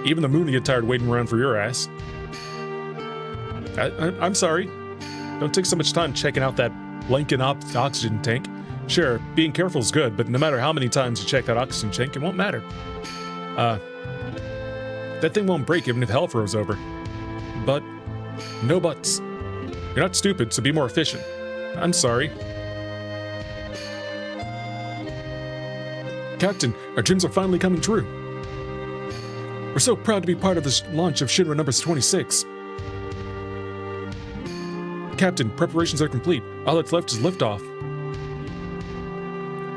Even the moon will get tired waiting around for your ass. I'm sorry. Don't take so much time checking out that Lincoln oxygen tank. Sure, being careful is good, but no matter how many times you check that oxygen tank, it won't matter. That thing won't break even if hell froze over. But, no buts. You're not stupid, so be more efficient. I'm sorry. Captain, our dreams are finally coming true. We're so proud to be part of this launch of Shinra number 26. Captain, preparations are complete. All that's left is liftoff.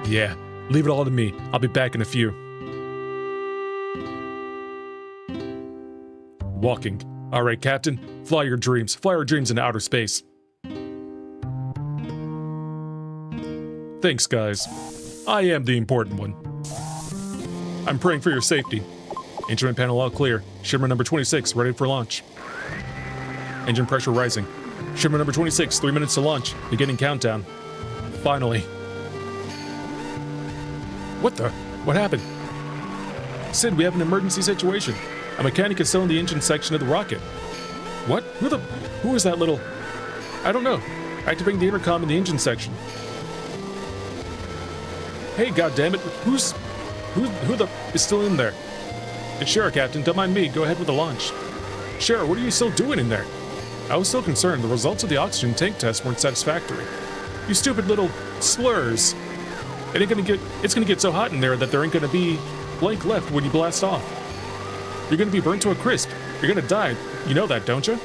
Yeah, Leave it all to me. I'll be back in a few. Walking. All right, Captain. Fly your dreams. Fly your dreams into outer space. Thanks, guys. I am the important one. I'm praying for your safety. Instrument panel all clear. Shimmer number 26, ready for launch. Engine pressure rising. Shimmer number 26, 3 minutes to launch. Beginning countdown. Finally. What the? What happened? Sid, we have an emergency situation. A mechanic is still in the engine section of the rocket. What? Who is that little... I don't know. Activating the intercom in the engine section. Hey, goddammit, who the is still in there? It's Shara, Captain. Don't mind me. Go ahead with the launch. Shara, what are you still doing in there? I was still concerned. The results of the oxygen tank test weren't satisfactory. You stupid little slurs. It's gonna get so hot in there that there ain't gonna be blank left when you blast off. You're gonna be burnt to a crisp. You're gonna die. You know that, don't you?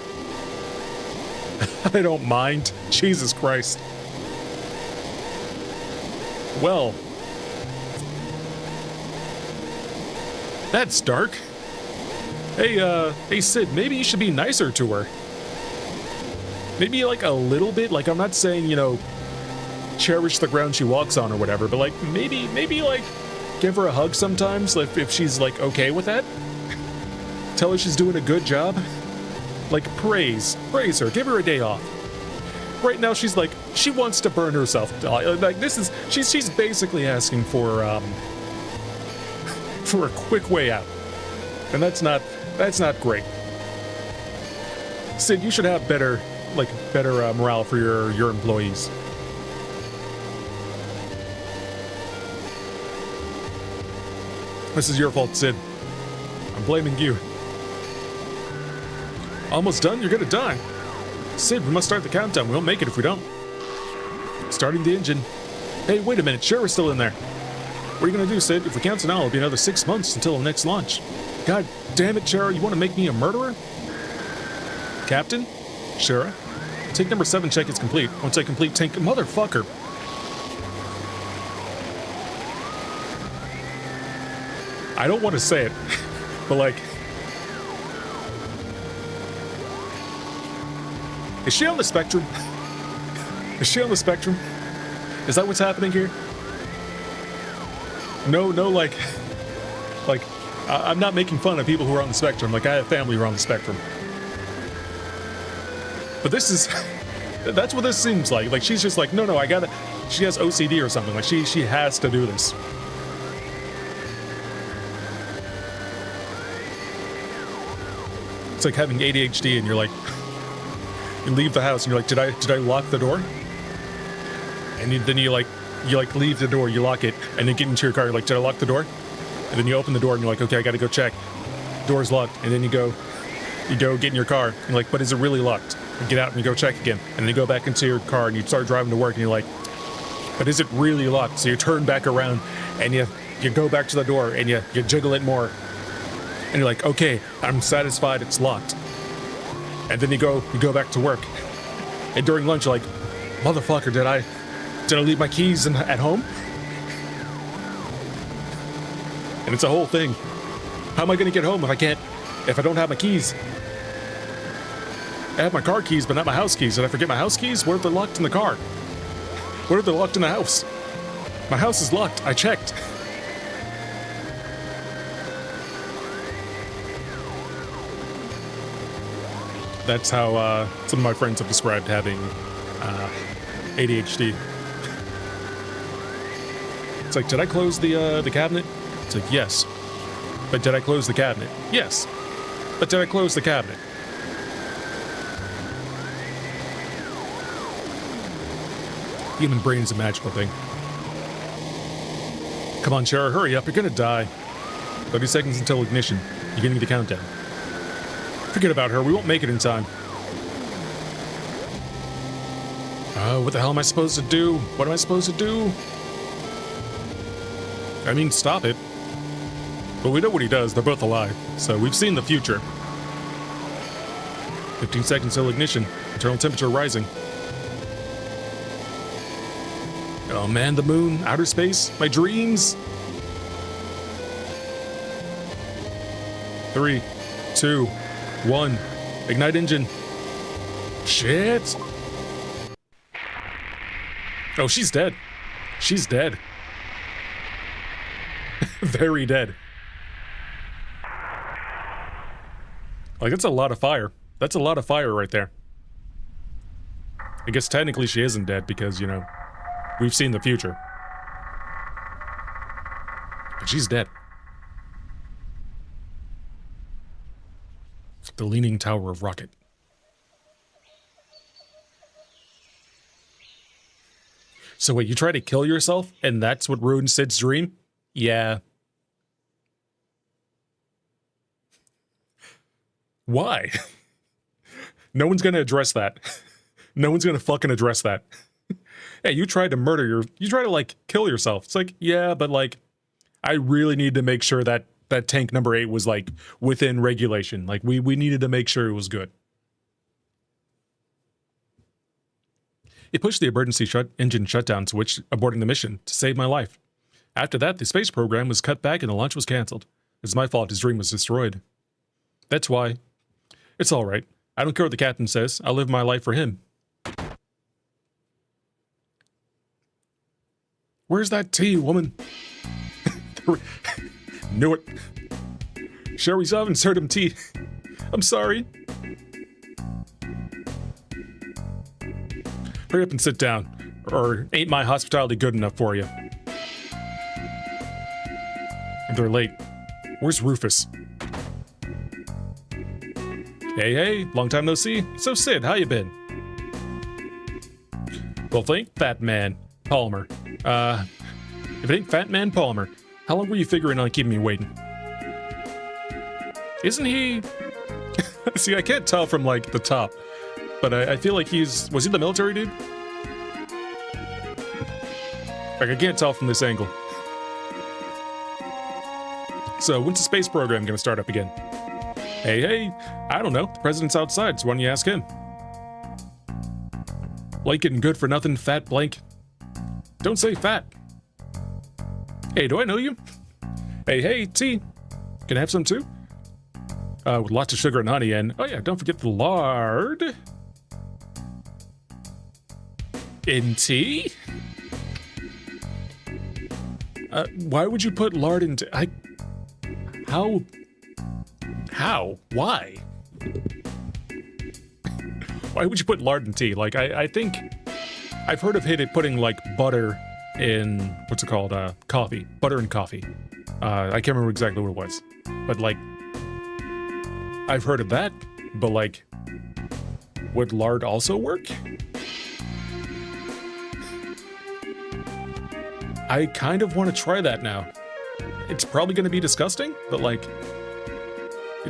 I don't mind. Jesus Christ. Well. That's dark. Hey Sid, maybe you should be nicer to her. Maybe like a little bit, like I'm not saying, you know, cherish the ground she walks on or whatever, but like maybe like give her a hug sometimes, like if she's like okay with that. Tell her she's doing a good job. Like praise her, give her a day off. Right now she's like, she wants to burn herself. Like this is, she's basically asking for a quick way out. And that's not great. Sid, you should have better morale for your employees. This is your fault, Sid. I'm blaming you. Almost done? You're gonna die. Sid, we must start the countdown. We won't make it if we don't. Starting the engine. Hey, wait a minute. Shara's still in there. What are you gonna do, Sid? If we cancel now, it'll be another 6 months until the next launch. God damn it, Shara. You want to make me a murderer? Captain? Shara? Tank number 7 check is complete. Once I complete tank... Motherfucker. I don't want to say it, but like... Is she on the spectrum? Is she on the spectrum? Is that what's happening here? No, like, I'm not making fun of people who are on the spectrum. Like, I have family who are on the spectrum. But this is, that's what this seems like. Like, she's just like, no, I gotta, she has OCD or something. Like, she has to do this. It's like having ADHD and you're like, you leave the house and you're like, did I lock the door? And then you leave the door, you lock it, and then get into your car, you're like, did I lock the door? And then you open the door and you're like, okay, I gotta go check. Door's locked. And then you go get in your car, and you're like, but is it really locked? You get out and you go check again. And then you go back into your car and you start driving to work and you're like, but is it really locked? So you turn back around and you go back to the door and you jiggle it more. And you're like, okay, I'm satisfied it's locked. And then you go back to work. And during lunch you're like, motherfucker, did I leave my keys at home? And it's a whole thing. How am I gonna get home if I don't have my keys? I have my car keys, but not my house keys. Did I forget my house keys? What if they're locked in the car? What if they're locked in the house? My house is locked. I checked. That's how some of my friends have described having ADHD. It's like, did I close the cabinet? It's like, yes. But did I close the cabinet? Yes. But did I close the cabinet? Human brain is a magical thing. Come on, Shara, hurry up. You're gonna die. 30 seconds until ignition. Beginning the countdown. Forget about her. We won't make it in time. What the hell am I supposed to do? What am I supposed to do? I mean, stop it. But we know what he does. They're both alive. So we've seen the future. 15 seconds till ignition. Internal temperature rising. Oh man, the moon, outer space, my dreams. 3, 2, 1, ignite engine. Shit. Oh, she's dead. She's dead. Very dead. Like, that's a lot of fire. That's a lot of fire right there. I guess technically she isn't dead because, you know, we've seen the future. But she's dead. The Leaning Tower of Rocket. So wait, you try to kill yourself, and that's what ruined Sid's dream? Yeah. Why? No one's gonna address that. No one's gonna fucking address that. Hey, you tried to you tried to, like, kill yourself. It's like, yeah, but, like, I really need to make sure that tank number 8 was, like, within regulation. Like, we needed to make sure it was good. It pushed the emergency engine shutdown switch aborting the mission to save my life. After that, the space program was cut back and the launch was cancelled. It's my fault his dream was destroyed. That's why. It's alright. I don't care what the captain says. I'll live my life for him. Where's that tea, woman? Knew it. Sure, we still haven't served him tea. I'm sorry. Hurry up and sit down, or ain't my hospitality good enough for you? They're late. Where's Rufus? Hey, long time no see. So Sid, how you been? Well, thank Fat Man Palmer. If it ain't Fat Man Palmer, how long were you figuring on keeping me waiting? Isn't he... See, I can't tell from, like, the top. But I feel like was he the military dude? Like, I can't tell from this angle. So, when's the space program gonna start up again? Hey, I don't know. The president's outside, so why don't you ask him? Blank getting good for nothing, fat blank. Don't say fat. Hey, do I know you? Hey, tea. Can I have some too? With lots of sugar and honey and... Oh yeah, don't forget the lard. In tea? Why would you put lard in tea? How? Why? Why would you put lard in tea? Like, I think... I've heard of putting, like, butter in... What's it called? Coffee. Butter in coffee. I can't remember exactly what it was. But, like... I've heard of that, but, like... Would lard also work? I kind of want to try that now. It's probably going to be disgusting, but, like...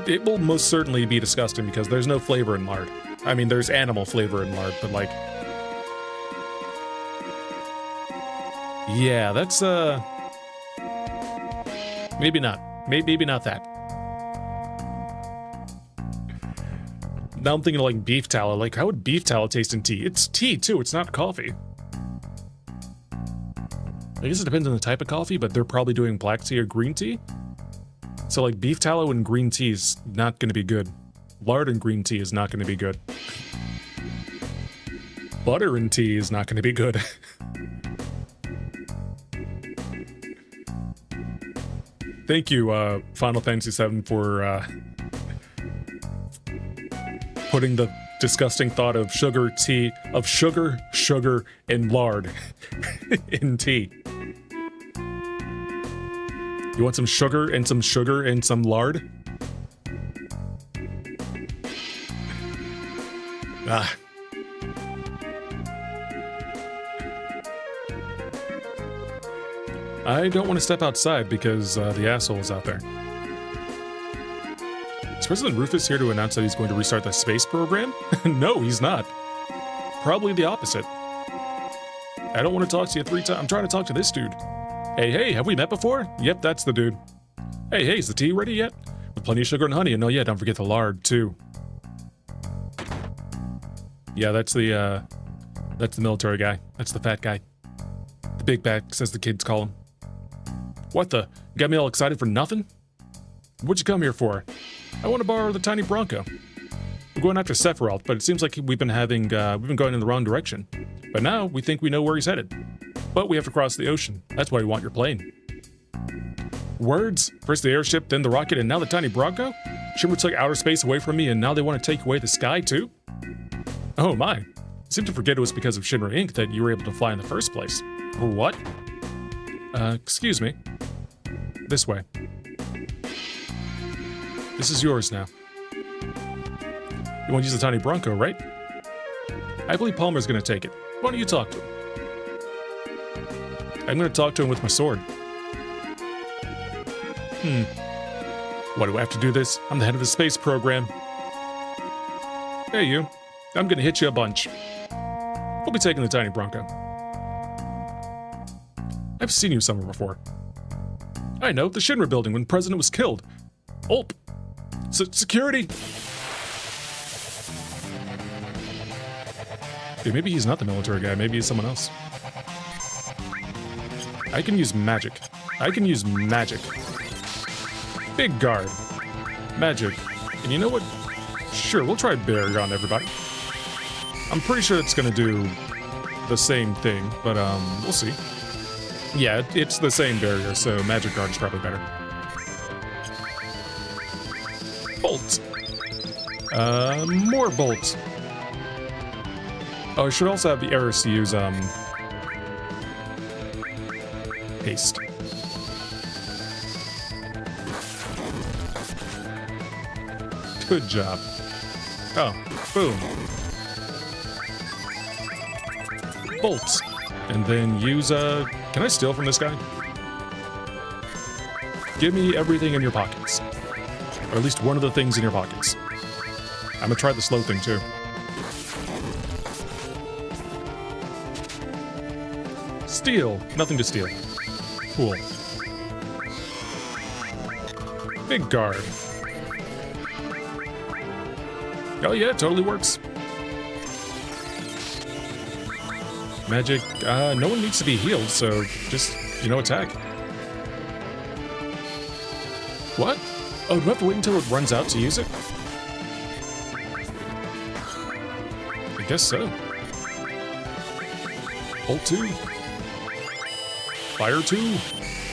It will most certainly be disgusting because there's no flavor in lard. I mean, there's animal flavor in lard, but, like... Yeah, that's, maybe not. Maybe not that. Now I'm thinking of, like, beef tallow. Like, how would beef tallow taste in tea? It's tea, too. It's not coffee. I guess it depends on the type of coffee, but they're probably doing black tea or green tea. So, like, beef tallow and green tea is not going to be good. Lard and green tea is not going to be good. Butter and tea is not going to be good. Thank you, Final Fantasy VII, for putting the disgusting thought of sugar, and lard in tea. You want some sugar and some lard? Ah. I don't want to step outside because the asshole is out there. Is President Rufus here to announce that he's going to restart the space program? No, he's not. Probably the opposite. I don't want to talk to you 3 times. I'm trying to talk to this dude. Hey, have we met before? Yep, that's the dude. Hey, is the tea ready yet? With plenty of sugar and honey, and oh yeah, don't forget the lard, too. Yeah, that's the military guy. That's the fat guy. Big Back, as the kids call him. What the? You got me all excited for nothing? What'd you come here for? I want to borrow the tiny Bronco. We're going after Sephiroth, but it seems like we've been going in the wrong direction. But now we think we know where he's headed. But we have to cross the ocean. That's why we want your plane. Words? First the airship, then the rocket, and now the tiny Bronco? Shimmer took outer space away from me, and now they want to take away the sky too? Oh my. I seem to forget it was because of Shinra Inc. that you were able to fly in the first place. What? Excuse me. This way. This is yours now. You want to use the tiny Bronco, right? I believe Palmer's gonna take it. Why don't you talk to him? I'm gonna talk to him with my sword. Why do I have to do this? I'm the head of the space program. Hey you. I'm gonna hit you a bunch. We'll be taking the tiny Bronco. I've seen you somewhere before. I know, the Shinra building when the president was killed. Ulp. Security! Dude, maybe he's not the military guy, maybe he's someone else. I can use magic. Big guard. Magic. And you know what? Sure, we'll try barrier on everybody. I'm pretty sure it's gonna do the same thing, but we'll see. Yeah, it's the same barrier, so magic guard is probably better. Bolts. More bolts. Oh, I should also have the errors to use, haste. Good job. Oh, boom. Bolts. And then use, can I steal from this guy? Give me everything in your pockets. Or at least one of the things in your pockets. I'm gonna try the slow thing, too. Steal. Nothing to steal. Cool. Big guard. Oh yeah, it totally works. Magic, no one needs to be healed, so just, attack. What? Oh, do I have to wait until it runs out to use it? I guess so. Ult 2. Fire 2.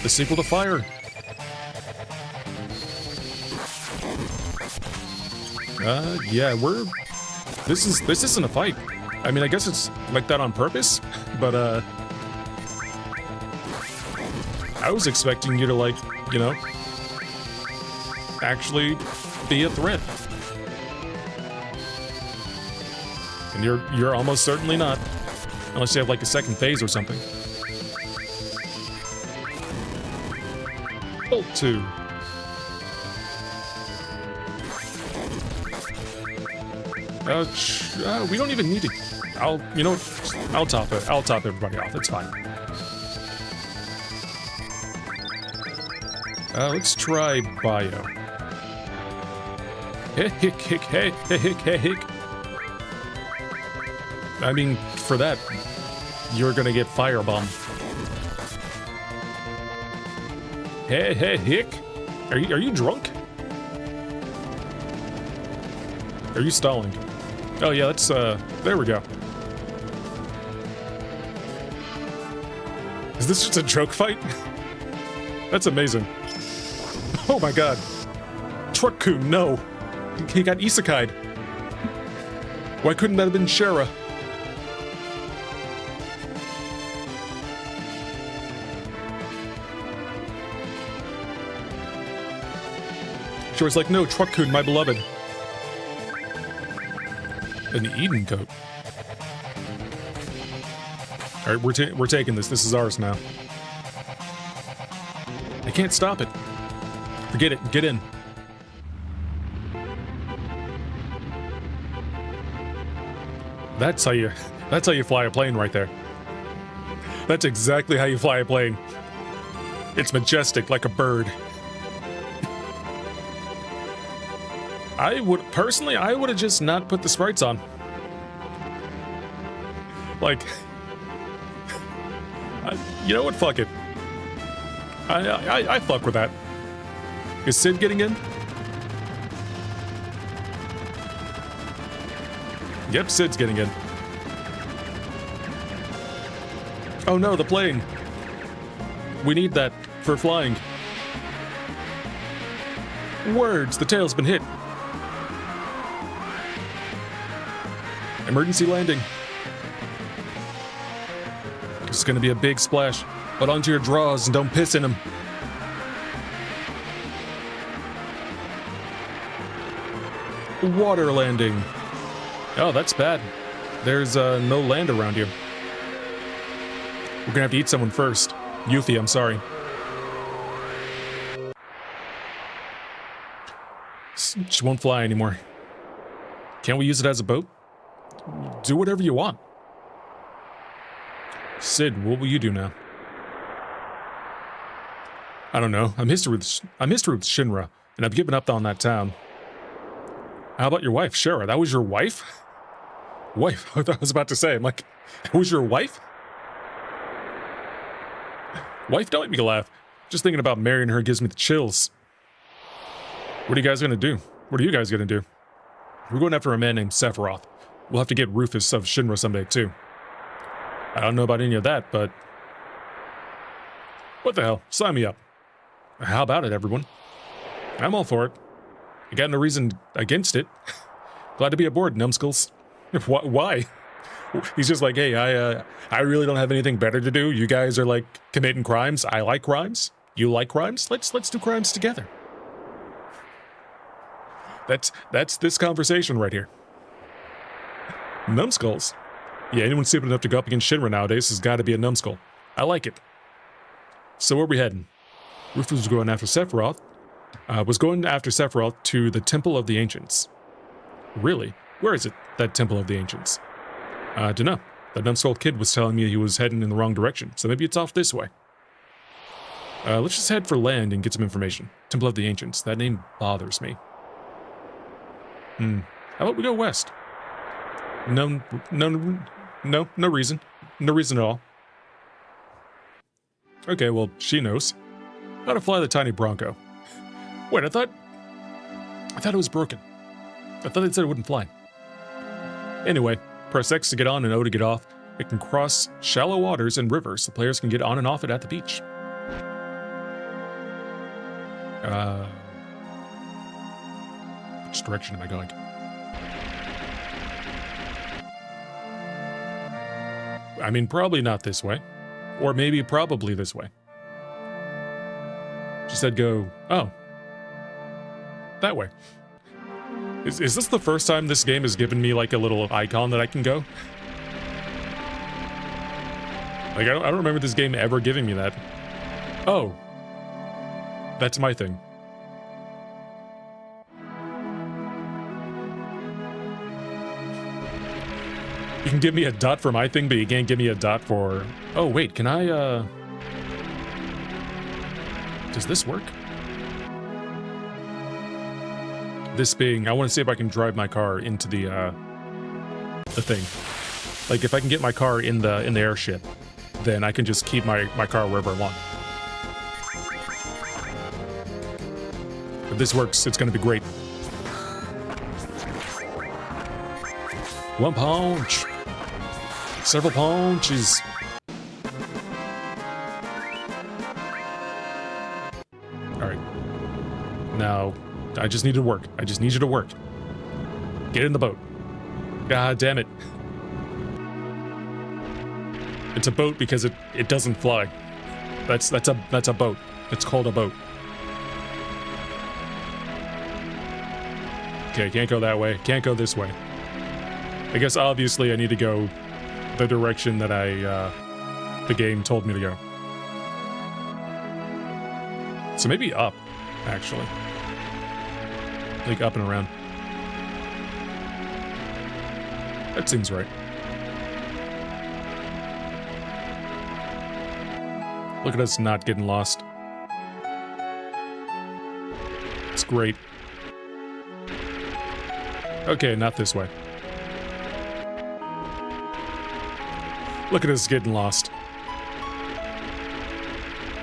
The sequel to Fire. Yeah, this isn't a fight. I mean, I guess it's like that on purpose, but, I was expecting you to, like, actually be a threat. And you're almost certainly not. Unless you have, like, a second phase or something. Bolt 2. We don't even need to. I'll top it. I'll top everybody off. It's fine. Let's try bio. Hick. I mean, for that, you're gonna get firebomb. Hick. Are you drunk? Are you stalling? Oh yeah, let's, there we go. Is this just a joke fight? That's amazing. Oh my god. Truck-kun, no. He got isekai'd. Why couldn't that have been Shara? Shara's like, no, Truck-kun, my beloved. An Eden coat. All right, we're taking this. This is ours now. I can't stop it. Forget it. Get in. That's how you fly a plane right there. That's exactly how you fly a plane. It's majestic like a bird. I would have just not put the sprites on. You know what? Fuck it. I fuck with that. Is Sid getting in? Yep, Sid's getting in. Oh no, the plane. We need that for flying. Words, the tail's been hit. Emergency landing. It's gonna be a big splash. Hold on to your drawers and don't piss in them. Water landing. Oh, that's bad. There's no land around you. We're gonna have to eat someone first. Yuffie, I'm sorry. She won't fly anymore. Can't we use it as a boat? Do whatever you want. Sid, what will you do now? I don't know. I'm history with Shinra, and I've given up on that town. How about your wife, Shara? That was your wife? Wife? I was about to say. I'm like, that was your wife? Wife, don't make me laugh. Just thinking about marrying her gives me the chills. What are you guys gonna do? What are you guys gonna do? We're going after a man named Sephiroth. We'll have to get Rufus of Shinra someday, too. I don't know about any of that, but... What the hell? Sign me up. How about it, everyone? I'm all for it. I got no reason against it. Glad to be aboard, numbskulls. Why? He's just like, hey, I really don't have anything better to do. You guys are, like, committing crimes. I like crimes. You like crimes? Let's do crimes together. That's this conversation right here. Numbskulls. Yeah, anyone stupid enough to go up against Shinra nowadays has got to be a numbskull. I like it. So where are we heading? Rufus was going after Sephiroth. To the Temple of the Ancients. Really? Where is it, that Temple of the Ancients? Dunno. That numbskull kid was telling me he was heading in the wrong direction, so maybe it's off this way. Let's just head for land and get some information. Temple of the Ancients. That name bothers me. How about we go west? No reason. No reason at all. Okay, well, she knows. How to fly the tiny Bronco. Wait, I thought it was broken. I thought they said it wouldn't fly. Anyway, press X to get on and O to get off. It can cross shallow waters and rivers. The players can get on and off it at the beach. Which direction am I going? I mean, probably not this way. Or maybe probably this way. She said go... Oh. That way. Is this the first time this game has given me, like, a little icon that I can go? Like, I don't remember this game ever giving me that. Oh. That's my thing. You can give me a dot for my thing, but you can't give me a dot for... Oh, wait, can I, Does this work? This being, I want to see if I can drive my car into the thing. Like, if I can get my car in the airship, then I can just keep my car wherever I want. If this works, it's going to be great. One punch! Several punches! Alright. Now, I just need to work. I just need you to work. Get in the boat. God damn it. It's a boat because it doesn't fly. That's a boat. It's called a boat. Okay, can't go that way. Can't go this way. I guess obviously I need to go the direction that the game told me to go. So maybe up, actually. Like up and around. That seems right. Look at us not getting lost. It's great. Okay, not this way. Look at us getting lost.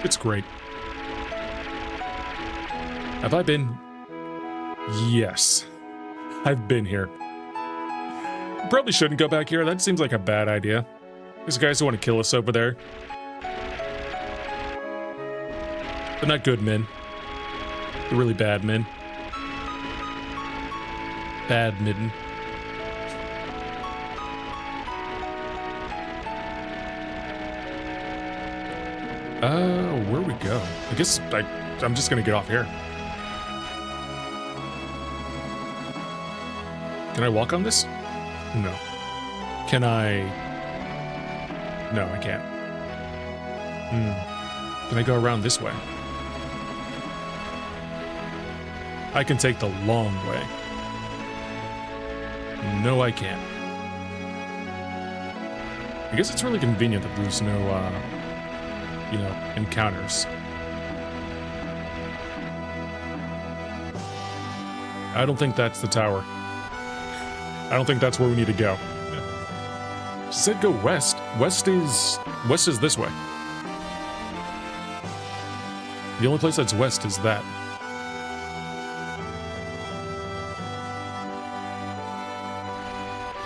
It's great. Have I been? Yes. I've been here. Probably shouldn't go back here. That seems like a bad idea. These guys who want to kill us over there. They're not good men. They're really bad men. Badminton. Where we go? I guess I'm just gonna get off here. Can I walk on this? No. Can I? No, I can't. Can I go around this way? I can take the long way. No, I can't. I guess it's really convenient that there's no, you know, encounters. I don't think that's the tower. I don't think that's where we need to go. She said go west. West is this way. The only place that's west is that.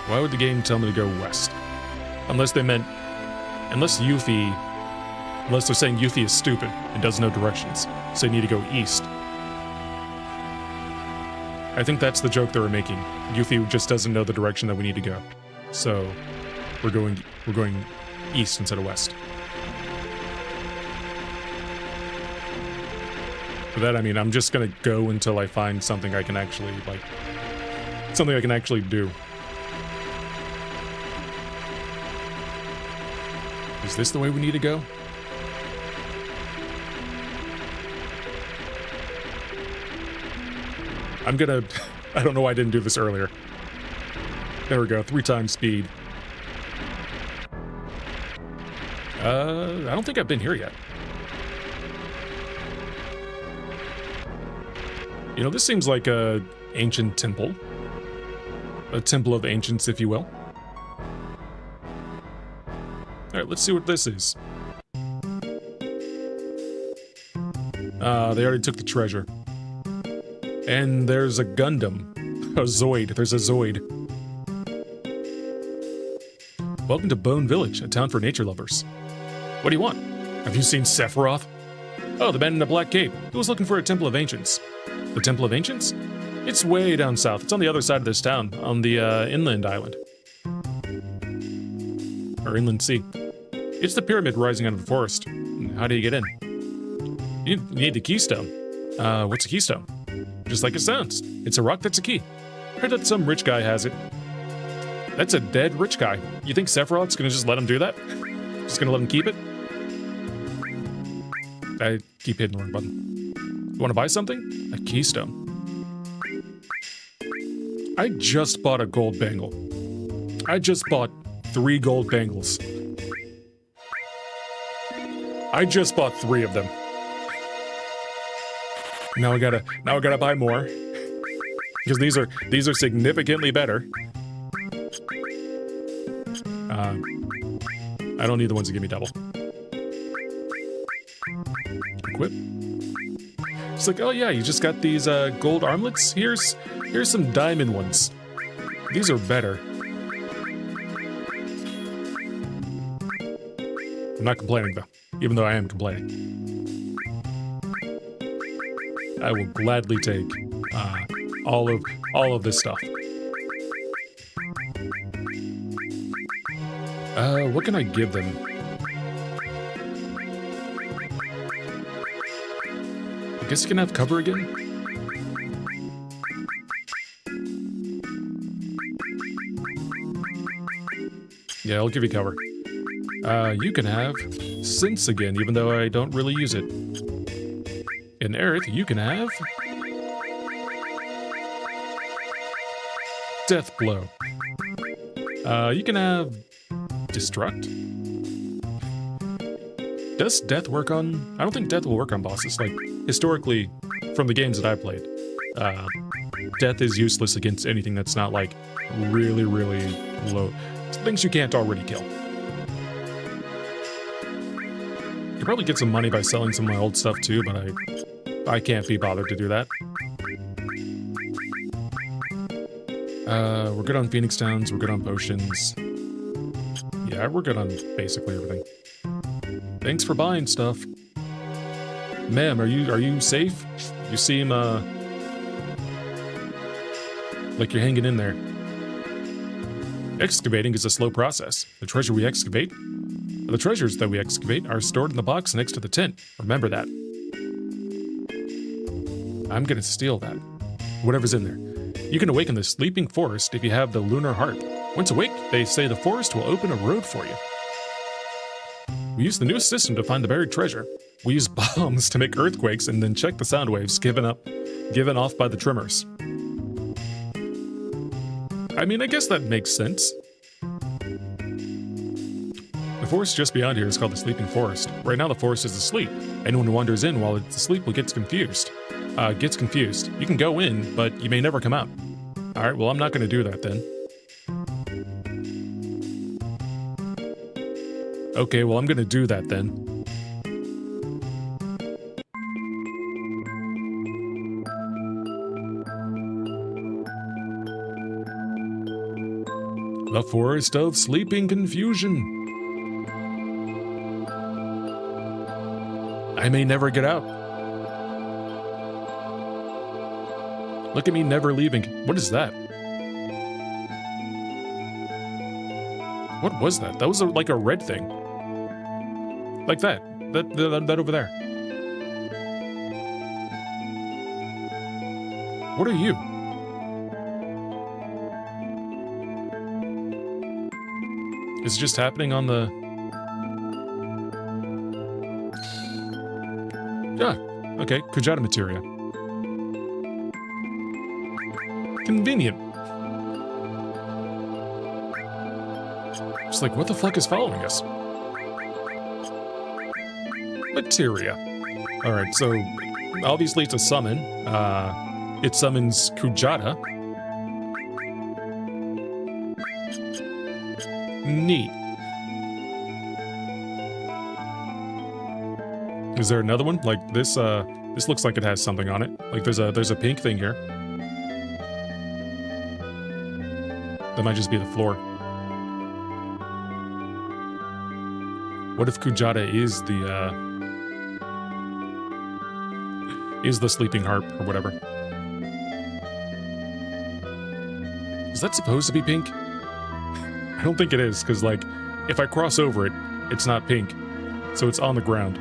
Why would the game tell me to go west? Unless they meant... Unless they're saying Yuffie is stupid and doesn't know directions, so they need to go east. I think that's the joke they were making. Yuffie just doesn't know the direction that we need to go. So, we're going east instead of west. For that, I mean, I'm just gonna go until I find something I can actually, like... Something I can actually do. Is this the way we need to go? I'm gonna... I don't know why I didn't do this earlier. There we go, 3 times speed. I don't think I've been here yet. You know, this seems like a ancient temple. A temple of ancients, if you will. Alright, let's see what this is. They already took the treasure. And there's a Gundam. A Zoid. There's a Zoid. Welcome to Bone Village, a town for nature lovers. What do you want? Have you seen Sephiroth? Oh, the man in the black cape. He was looking for a Temple of Ancients. The Temple of Ancients? It's way down south. It's on the other side of this town, on the inland island. Or inland sea. It's the pyramid rising out of the forest. How do you get in? You need the keystone. What's a keystone? Just like it sounds. It's a rock that's a key. Heard that some rich guy has it. That's a dead rich guy. You think Sephiroth's gonna just let him do that? Just gonna let him keep it? I keep hitting the wrong button. You wanna buy something? A keystone. I just bought a gold bangle. I just bought 3 gold bangles. I just bought 3 of them. Now I gotta buy more. Because these are significantly better. I don't need the ones that give me double. Equip. It's like, oh yeah, you just got these gold armlets? Here's some diamond ones. These are better. I'm not complaining though, even though I am complaining. I will gladly take all of this stuff. What can I give them? I guess you can have cover again? Yeah, I'll give you cover. You can have sense again, even though I don't really use it. In Aerith, you can have... Death Blow. You can have... Destruct? Does death work on... I don't think death will work on bosses. Like, historically, from the games that I played, death is useless against anything that's not, like, really, really low. Things you can't already kill. Could probably get some money by selling some of my old stuff too, but I can't be bothered to do that. We're good on Phoenix Towns, we're good on potions. Yeah, we're good on basically everything. Thanks for buying stuff. Ma'am, are you safe? You seem, like you're hanging in there. Excavating is a slow process. The treasures that we excavate are stored in the box next to the tent. Remember that. I'm gonna steal that. Whatever's in there. You can awaken the sleeping forest if you have the lunar harp. Once awake, they say the forest will open a road for you. We use the newest system to find the buried treasure. We use bombs to make earthquakes and then check the sound waves given off by the tremors. I mean, I guess that makes sense. The forest just beyond here is called the Sleeping Forest. Right now the forest is asleep. Anyone who wanders in while it's asleep will get confused. You can go in, but you may never come out. Alright, well I'm not gonna do that then. Okay, well I'm gonna do that then. The Forest of Sleeping Confusion. I may never get out. Look at me never leaving. What is that? What was that? That was like a red thing. Like that. That over there. What are you? Is it just happening on the... Ah, okay, Kujata materia. Convenient. Just like, what the fuck is following us? Materia. Alright, so obviously it's a summon. It summons Kujata. Neat. Is there another one? Like this, this looks like it has something on it. Like there's a pink thing here. That might just be the floor. What if Kujata is the sleeping harp or whatever? Is that supposed to be pink? I don't think it is, because, like, if I cross over it, it's not pink. So it's on the ground.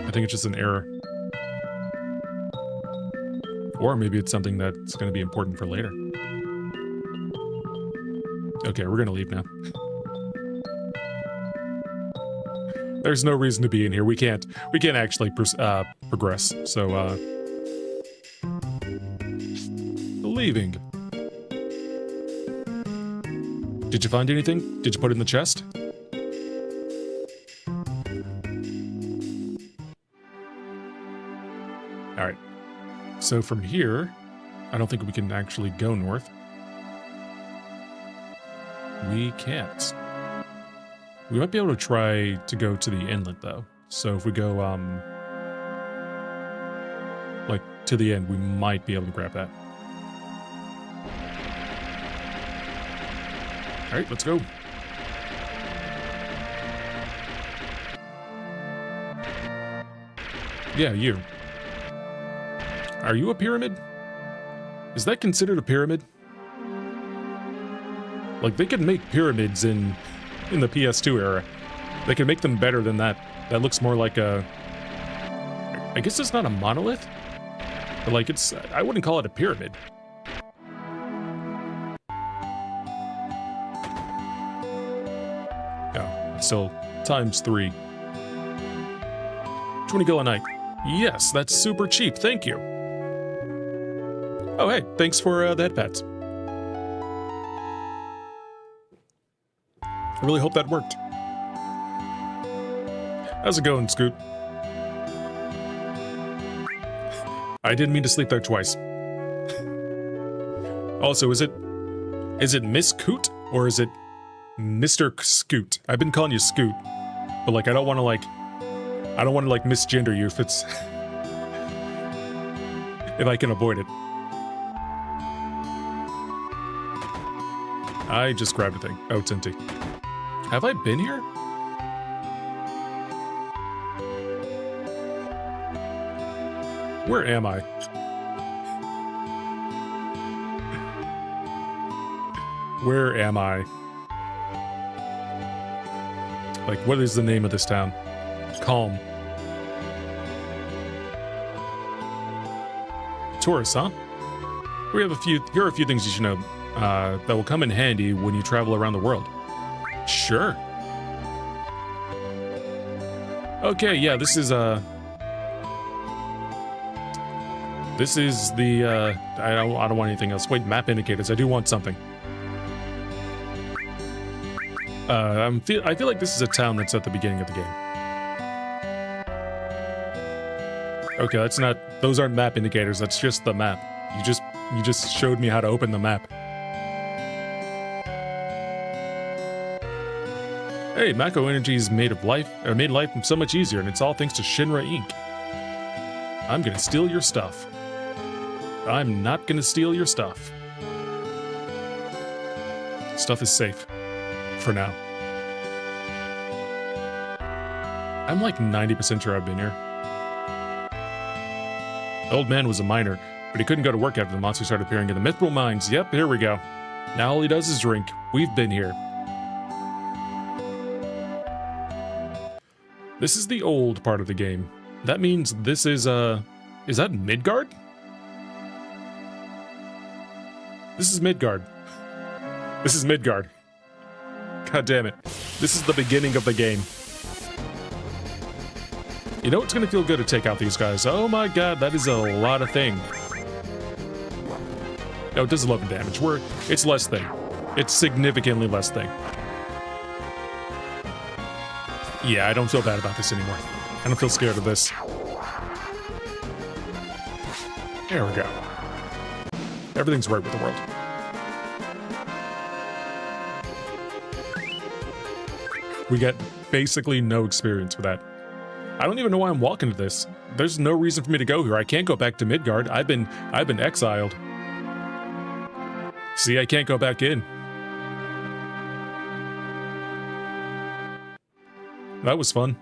I think it's just an error. Or maybe it's something that's going to be important for later. Okay, we're going to leave now. There's no reason to be in here. We can't actually progress. So, leaving. Did you find anything? Did you put it in the chest? Alright. So from here, I don't think we can actually go north. We can't. We might be able to try to go to the inlet, though. So if we go, like, to the end, we might be able to grab that. Alright, let's go. Yeah, you. Are you a pyramid? Is that considered a pyramid? Like, they could make pyramids in the PS2 era. They could make them better than that. That looks more like a... I guess it's not a monolith? But, like, it's... I wouldn't call it a pyramid. So, times 3. 20 gil a night. Yes, that's super cheap, thank you. Oh hey, thanks for the head pats. I really hope that worked. How's it going, Scoot? I didn't mean to sleep there twice. Also, is it Miss Coot or is it Mr. Scoot? I've been calling you Scoot. But like, I don't want to like misgender you if it's if I can avoid it. I just grabbed a thing. Oh, it's empty. Have I been here? Where am I? Where am I? Like, what is the name of this town? Calm. Tourists, huh? Here are a few things you should know that will come in handy when you travel around the world. Sure. Okay, yeah, this is the I don't want anything else. Wait, map indicators. I do want something. I feel like this is a town that's at the beginning of the game. Okay, that's not. Those aren't map indicators. That's just the map. You just showed me how to open the map. Hey, Mako Energy's made life so much easier, and it's all thanks to Shinra Inc. I'm gonna steal your stuff. I'm not gonna steal your stuff. Stuff is safe. For now. I'm like 90% sure I've been here. The old man was a miner, but he couldn't go to work after the monsters started appearing in the mithril mines. Yep, here we go. Now all he does is drink. We've been here. This is the old part of the game. That means this is that Midgard? This is Midgard. This is Midgard. God damn it. This is the beginning of the game. You know it's gonna feel good to take out these guys. Oh my god, that is a lot of thing. No, it does 11 damage. It's less thing. It's significantly less thing. Yeah, I don't feel bad about this anymore. I don't feel scared of this. There we go. Everything's right with the world. We get basically no experience for that. I don't even know why I'm walking to this. There's no reason for me to go here. I can't go back to Midgard. I've been exiled. See, I can't go back in. That was fun.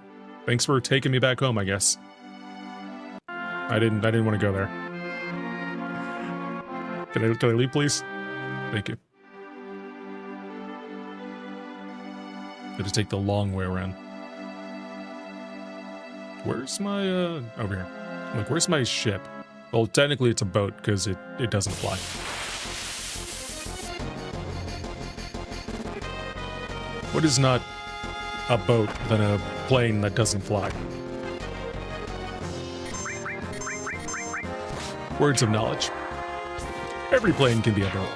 Thanks for taking me back home, I guess. I didn't want to go there. Can I leave, please? Thank you. Got to take the long way around. Where's my, over here. Like, where's my ship? Well, technically it's a boat, because it doesn't fly. What is not a boat than a plane that doesn't fly? Words of knowledge. Every plane can be a boat.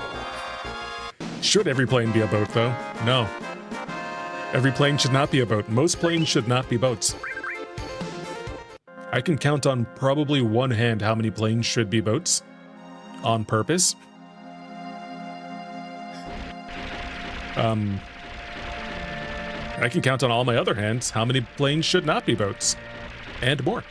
Should every plane be a boat, though? No. Every plane should not be a boat. Most planes should not be boats. I can count on probably one hand how many planes should be boats. On purpose. I can count on all my other hands how many planes should not be boats. And more.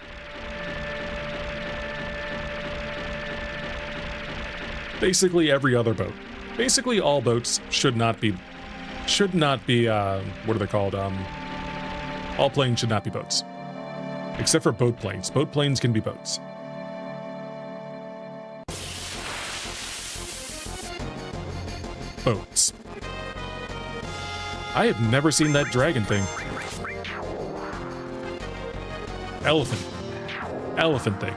Basically every other boat. Basically all boats should not be, what are they called? All planes should not be boats. Except for boat planes. Boat planes can be boats. Boats. I have never seen that dragon thing. Elephant. Elephant thing.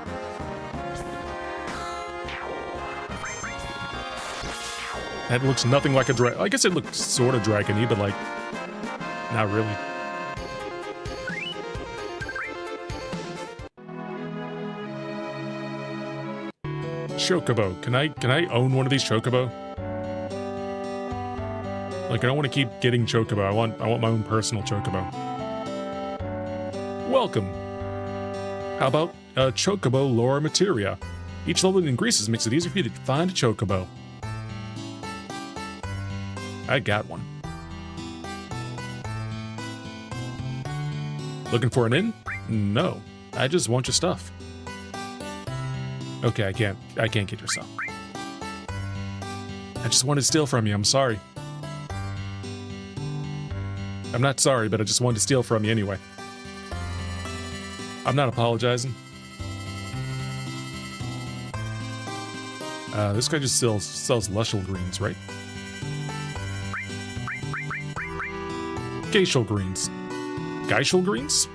That looks nothing like a dragon. I guess it looks sort of dragon-y, but like, not really. Chocobo. Can I own one of these chocobo? Like, I don't want to keep getting chocobo. I want my own personal chocobo. Welcome. How about chocobo lore materia? Each level it increases makes it easier for you to find a chocobo. I got one. Looking for an inn? No. I just want your stuff. Okay, I can't get your stuff. I just wanted to steal from you, I'm sorry. I'm not sorry, but I just wanted to steal from you anyway. I'm not apologizing. This guy just sells Lushel greens, right? Geishel greens. Geishel greens?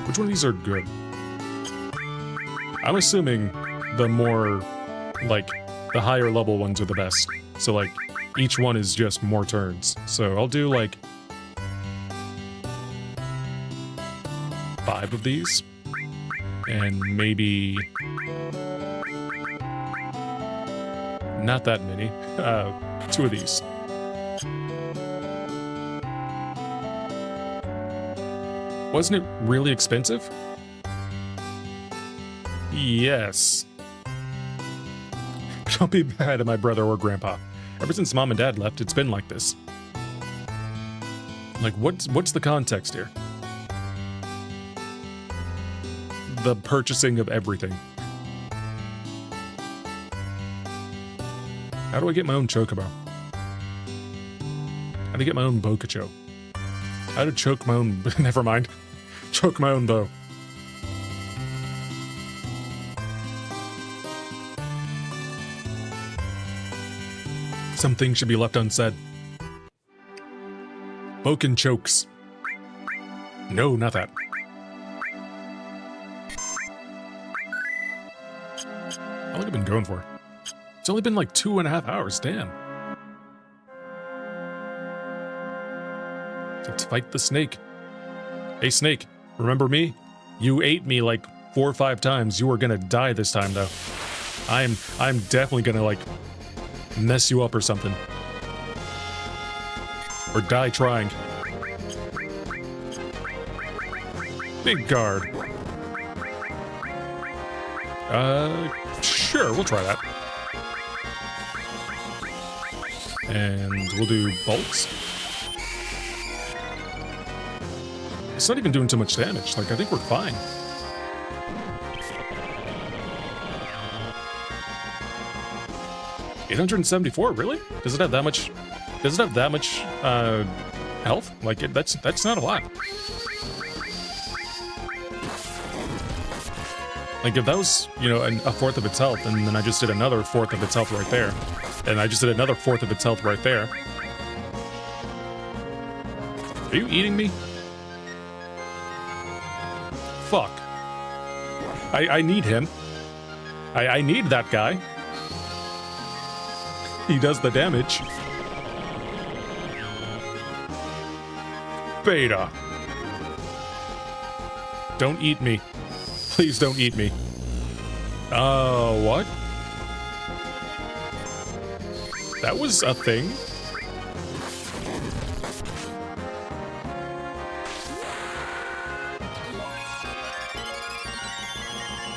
Which one of these are good? I'm assuming the more, like, the higher level ones are the best. So, like, each one is just more turns. So I'll do, like, 5 of these. And maybe... not that many. 2 of these. Wasn't it really expensive? Yes. Don't be mad at my brother or grandpa. Ever since mom and dad left, it's been like this. Like, what's the context here? The purchasing of everything. How do I get my own chocobo? How to get my own bokacho? How to choke my own... never mind. Choke my own bow. Some things should be left unsaid. Boken chokes. No, not that. How long have I been going for? It's only been like 2.5 hours, damn. Let's fight the snake. Hey snake, remember me? You ate me like 4 or 5 times. You are gonna die this time though. I'm definitely gonna like mess you up or something. Or die trying. Big guard. Sure, we'll try that. And we'll do bolts. It's not even doing too much damage. Like, I think we're fine. $874, really? Does it have that much? Does it have that much health? Like, that's not a lot. Like, if that was, you know, a fourth of its health, and then I just did another fourth of its health right there, and I just did another fourth of its health right there. Are you eating me? Fuck. I need him. I need that guy. He does the damage. Beta. Don't eat me. Please don't eat me. What? That was a thing?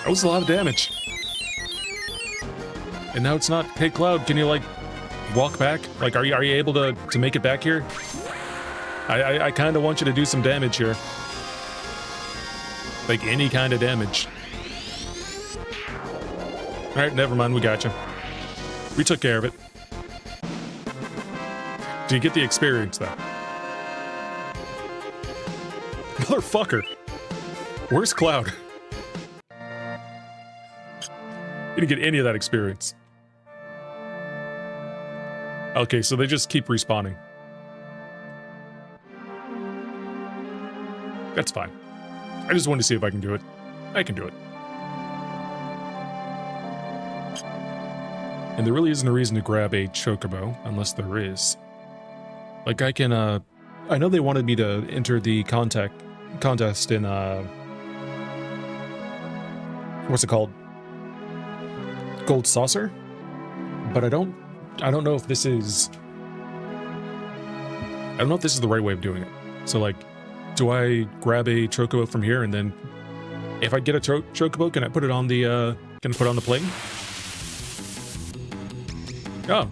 That was a lot of damage. And now it's not. Hey, Cloud, can you, like, walk back? Like, are you able to make it back here? I kind of want you to do some damage here. Like, any kind of damage. Alright, never mind, we got you. We took care of it. Do you get the experience, though? Motherfucker! Where's Cloud? You didn't get any of that experience. Okay, so they just keep respawning. That's fine. I just wanted to see if I can do it. I can do it. And there really isn't a reason to grab a chocobo, unless there is. Like, I can, I know they wanted me to enter the contest in, what's it called? Gold Saucer? But I don't know if this is... I don't know if this is the right way of doing it. So, like, do I grab a chocobo from here, and then if I get a chocobo, can I put it on the, plane? Oh.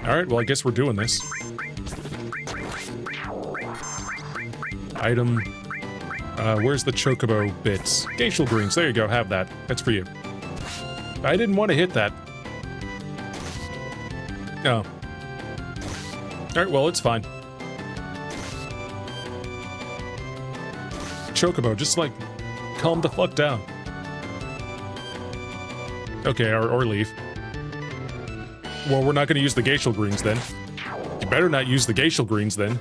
Alright, well, I guess we're doing this. Item. Where's the chocobo bits? Glacial greens, there you go, have that. That's for you. I didn't want to hit that. Oh. Alright, well, it's fine. Chocobo, just, like, calm the fuck down. Okay, or leave. Well, we're not gonna use the glacial greens, then. You better not use the glacial greens, then.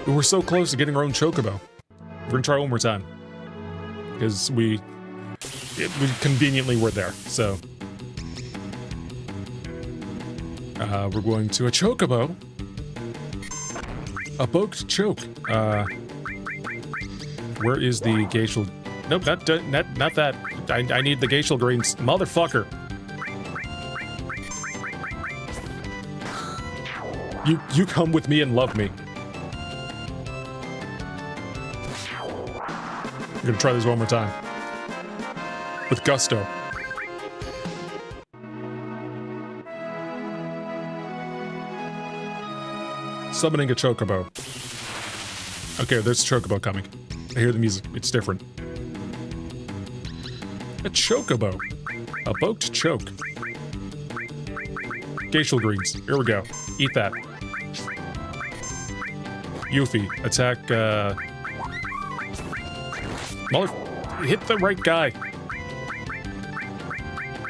We're so close to getting our own chocobo. We're gonna try one more time. Because we conveniently were there, so. We're going to a chocobo. A boaked choke. Where is the glacial? Nope, not that. I need the glacial greens, motherfucker. You come with me and love me. I'm gonna try this one more time. With gusto. Summoning a chocobo. Okay, there's a chocobo coming. I hear the music. It's different. A chocobo. A boaked choke. Glacial greens. Here we go. Eat that. Yuffie. Attack, Mother... Hit the right guy.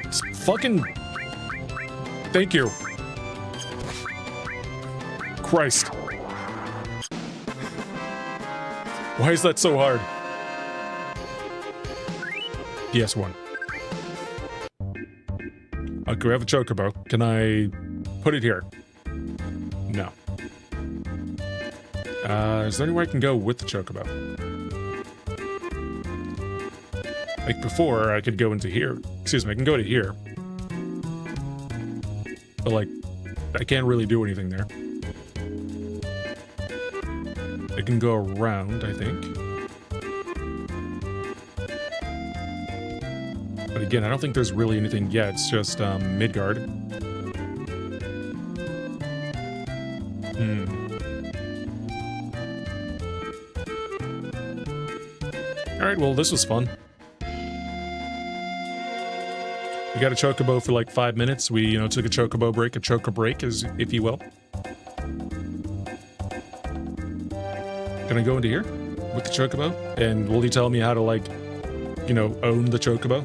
It's fucking... Thank you. Christ. Why is that so hard? PS1. Okay, we have a chocobo. Can I put it here? No. Is there anywhere I can go with the chocobo? Like before, I could go into here. Excuse me, I can go to here. But like, I can't really do anything there. I can go around, I think. But again, I don't think there's really anything yet. It's just, Midgard. Alright, well, this was fun. We got a chocobo for like 5 minutes. We, you know, took a chocobo break, a choco break, as if you will. Can I go into here with the chocobo? And will he tell me how to, like, you know, own the chocobo?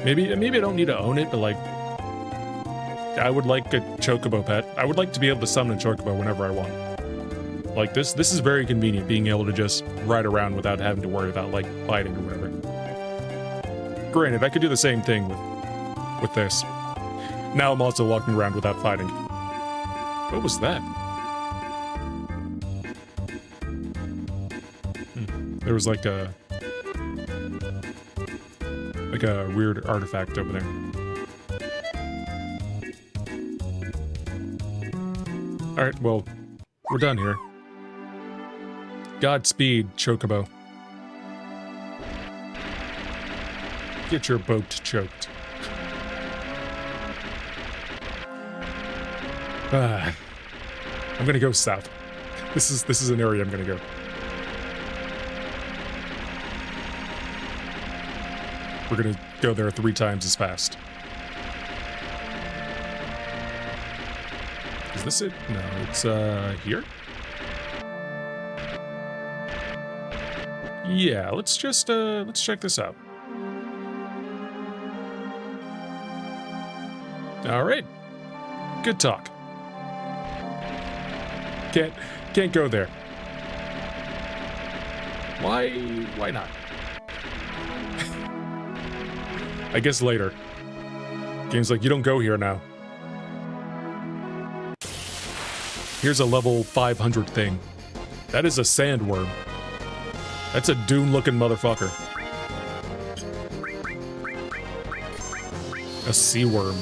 Maybe I don't need to own it, but like, I would like a chocobo pet. I would like to be able to summon a chocobo whenever I want. Like this is very convenient, being able to just ride around without having to worry about like fighting or whatever. Granted, I could do the same thing with this. Now I'm also walking around without fighting. What was that? There was like a weird artifact over there. Alright, well, we're done here. Godspeed, chocobo. Get your boat choked. I'm gonna go south. This is an area I'm gonna go. We're gonna go there 3 times as fast. Is this it? No, it's here? Yeah, let's just let's check this out. All right. Good talk. Can't go there. Why not? I guess later. Game's like, you don't go here now. Here's a level 500 thing. That is a sandworm. That's a dune-looking motherfucker. A sea worm.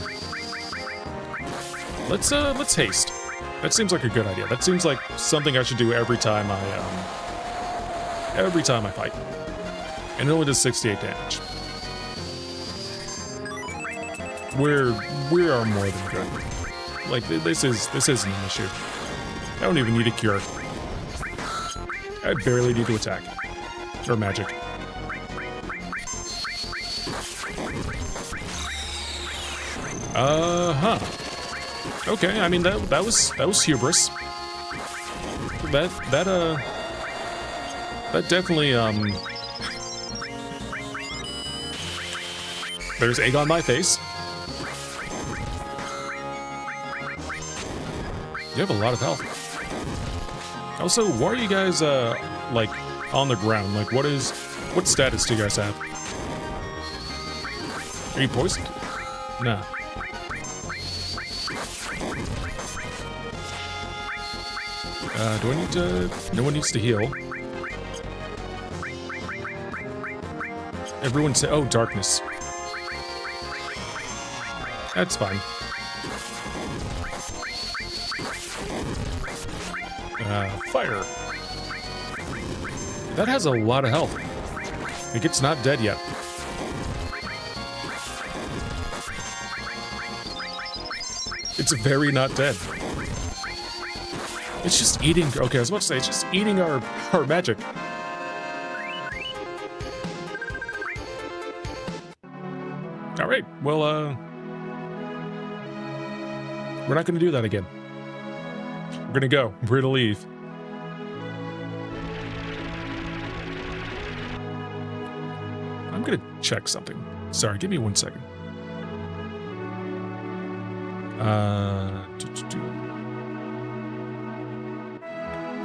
Let's haste. That seems like a good idea. That seems like something I should do every time I fight. And it only does 68 damage. we are more than good. Like, this isn't an issue. I don't even need a cure. I barely need to attack. Or magic. Huh. Okay, I mean that was hubris. That definitely there's egg on my face. You have a lot of health. Also, why are you guys like on the ground? Like, what status do you guys have? Are you poisoned? Nah. Do I need to... No one needs to heal. Everyone say... Oh, darkness. That's fine. Fire. That has a lot of health. Like, it's not dead yet. It's very not dead. It's just eating... Okay, I was about to say, it's just eating our magic. Alright, well, we're not gonna do that again. We're gonna go. We're gonna leave. I'm gonna check something. Sorry, give me 1 second.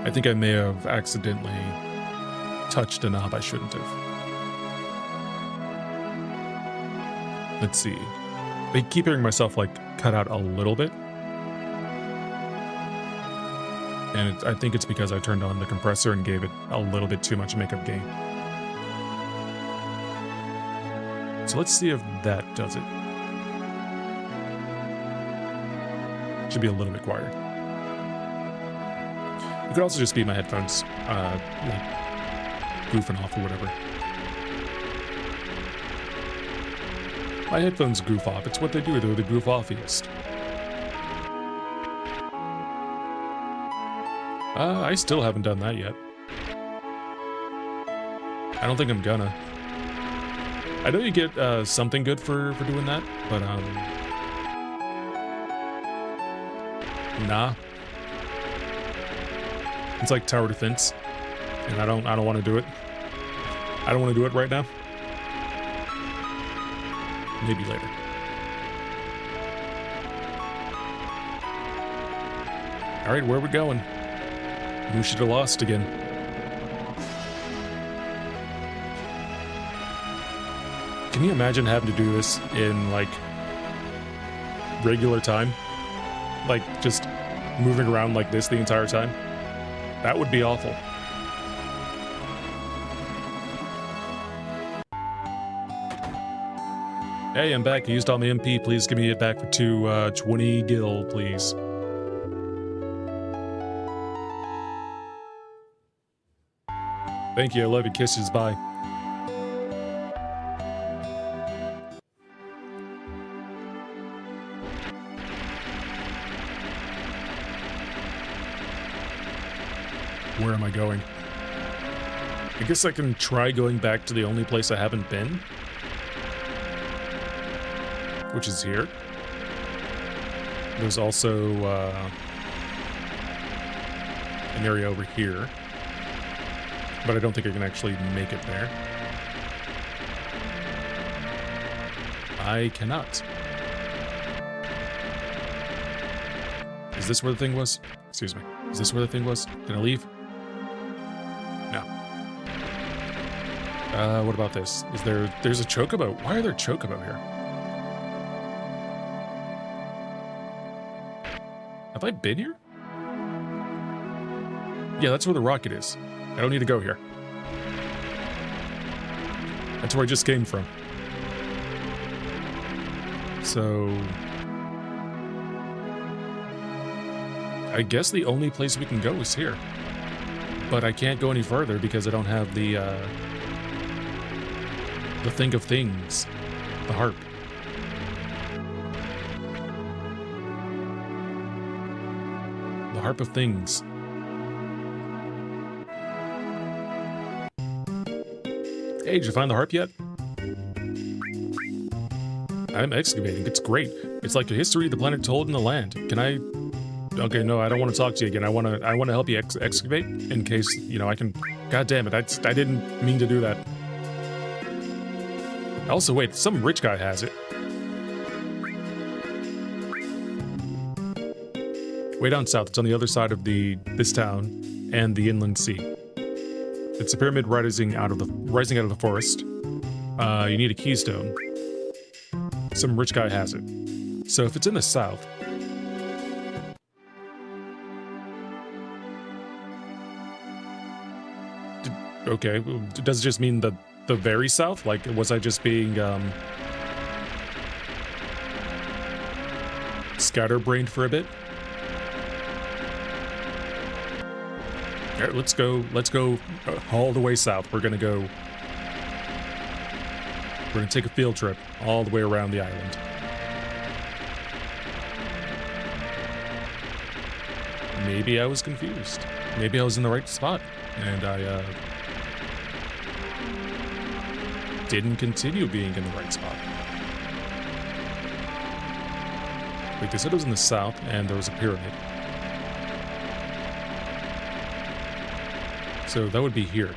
I think I may have accidentally touched a knob I shouldn't have. Let's see. I keep hearing myself, like, cut out a little bit. And I think it's because I turned on the compressor and gave it a little bit too much makeup gain. So let's see if that does it. Should be a little bit quieter. It could also just be my headphones, like, goofing off or whatever. My headphones goof off. It's what they do. They're the goof offiest. I still haven't done that yet. I don't think I'm gonna. I know you get something good for doing that, but nah. It's like tower defense, and I don't want to do it. I don't want to do it right now. Maybe later. All right, where are we going? Who should have lost again? Can you imagine having to do this in, like, regular time? Like, just moving around like this the entire time? That would be awful. Hey, I'm back. I used all my MP. Please give me it back for 20 gil, please. Thank you. I love you. Kisses. Bye. Where am I going? I guess I can try going back to the only place I haven't been. Which is here. There's also an area over here. But I don't think I can actually make it there. I cannot. Is this where the thing was? Excuse me. Is this where the thing was? Can I leave? No. What about this? There's a chocobo. Why are there chocobo here? Have I been here? Yeah, that's where the rocket is. I don't need to go here. That's where I just came from. So... I guess the only place we can go is here. But I can't go any further because I don't have the thing of things. The harp. Harp of Things. Hey, did you find the harp yet? I'm excavating. It's great. It's like the history of the planet told in the land. Can I... Okay, no, I don't want to talk to you again. I want to help you excavate in case, you know, I can... God damn it, I didn't mean to do that. Also, wait, some rich guy has it. Way down south, it's on the other side of this town and the inland sea. It's a pyramid rising out of the forest. You need a keystone. Some rich guy has it. So if it's in the south... Okay, does it just mean the very south? Like, was I just being, scatterbrained for a bit? Alright, let's go all the way south. We're gonna take a field trip all the way around the island. Maybe I was confused. Maybe I was in the right spot, and I, didn't continue being in the right spot. Wait, they said it was in the south, and there was a pyramid. So that would be here.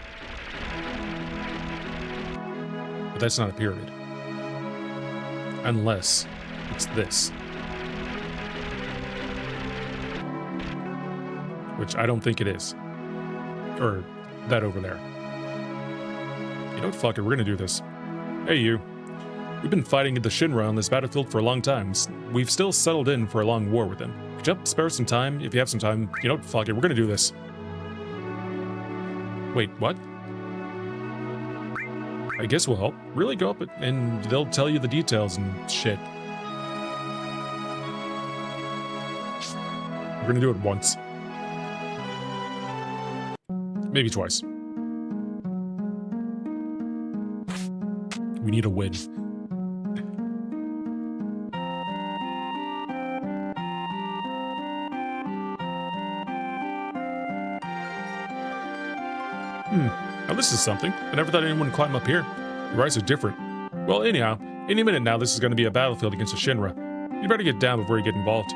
But that's not a pyramid. Unless it's this. Which I don't think it is. Or that over there. You know what, fuck it, we're gonna do this. Hey you. We've been fighting the Shinra on this battlefield for a long time. We've still settled in for a long war with them. Could you spare some time? If you have some time, you know what, fuck it, we're gonna do this. Wait, what? I guess we'll help. Really go up and they'll tell you the details and shit. We're gonna do it once. Maybe twice. We need a win. Now this is something. I never thought anyone would climb up here. Your eyes are different. Well, anyhow, any minute now this is going to be a battlefield against a Shinra. You better get down before you get involved.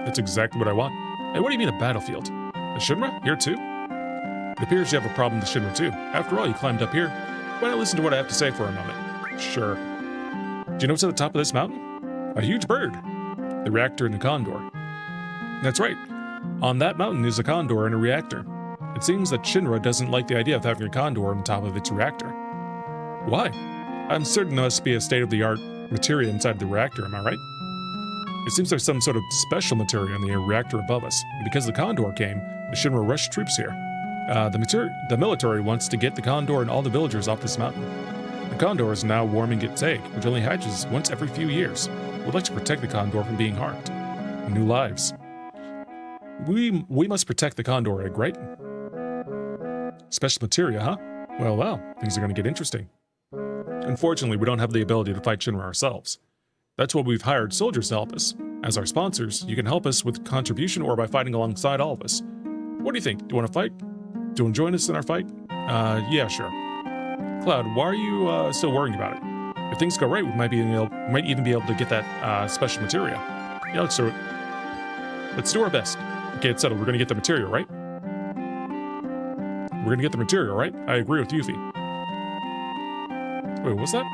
That's exactly what I want. Hey, what do you mean a battlefield? The Shinra? Here too? It appears you have a problem with the Shinra too. After all, you climbed up here. Why not listen to what I have to say for a moment? Sure. Do you know what's at the top of this mountain? A huge bird. The reactor and the condor. That's right. On that mountain is a condor and a reactor. It seems that Shinra doesn't like the idea of having a condor on top of its reactor. Why? I'm certain there must be a state-of-the-art materia inside the reactor, am I right? It seems there's some sort of special materia in the reactor above us, and because the condor came, the Shinra rushed troops here. The military wants to get the condor and all the villagers off this mountain. The condor is now warming its egg, which only hatches once every few years. We'd like to protect the condor from being harmed. New lives. We must protect the condor egg, right? Special materia, huh? Well, things are going to get interesting. Unfortunately, we don't have the ability to fight Shinra ourselves. That's why we've hired soldiers to help us. As our sponsors, you can help us with contribution or by fighting alongside all of us. What do you think? Do you want to fight? Do you want to join us in our fight? Yeah, sure. Cloud, why are you still worrying about it? If things go right, we might even be able to get that special materia. You know, let's do our best. Okay, it's settled. We're going to get the materia, right? We're gonna get the material, right? I agree with Yuffie. Wait, what's that?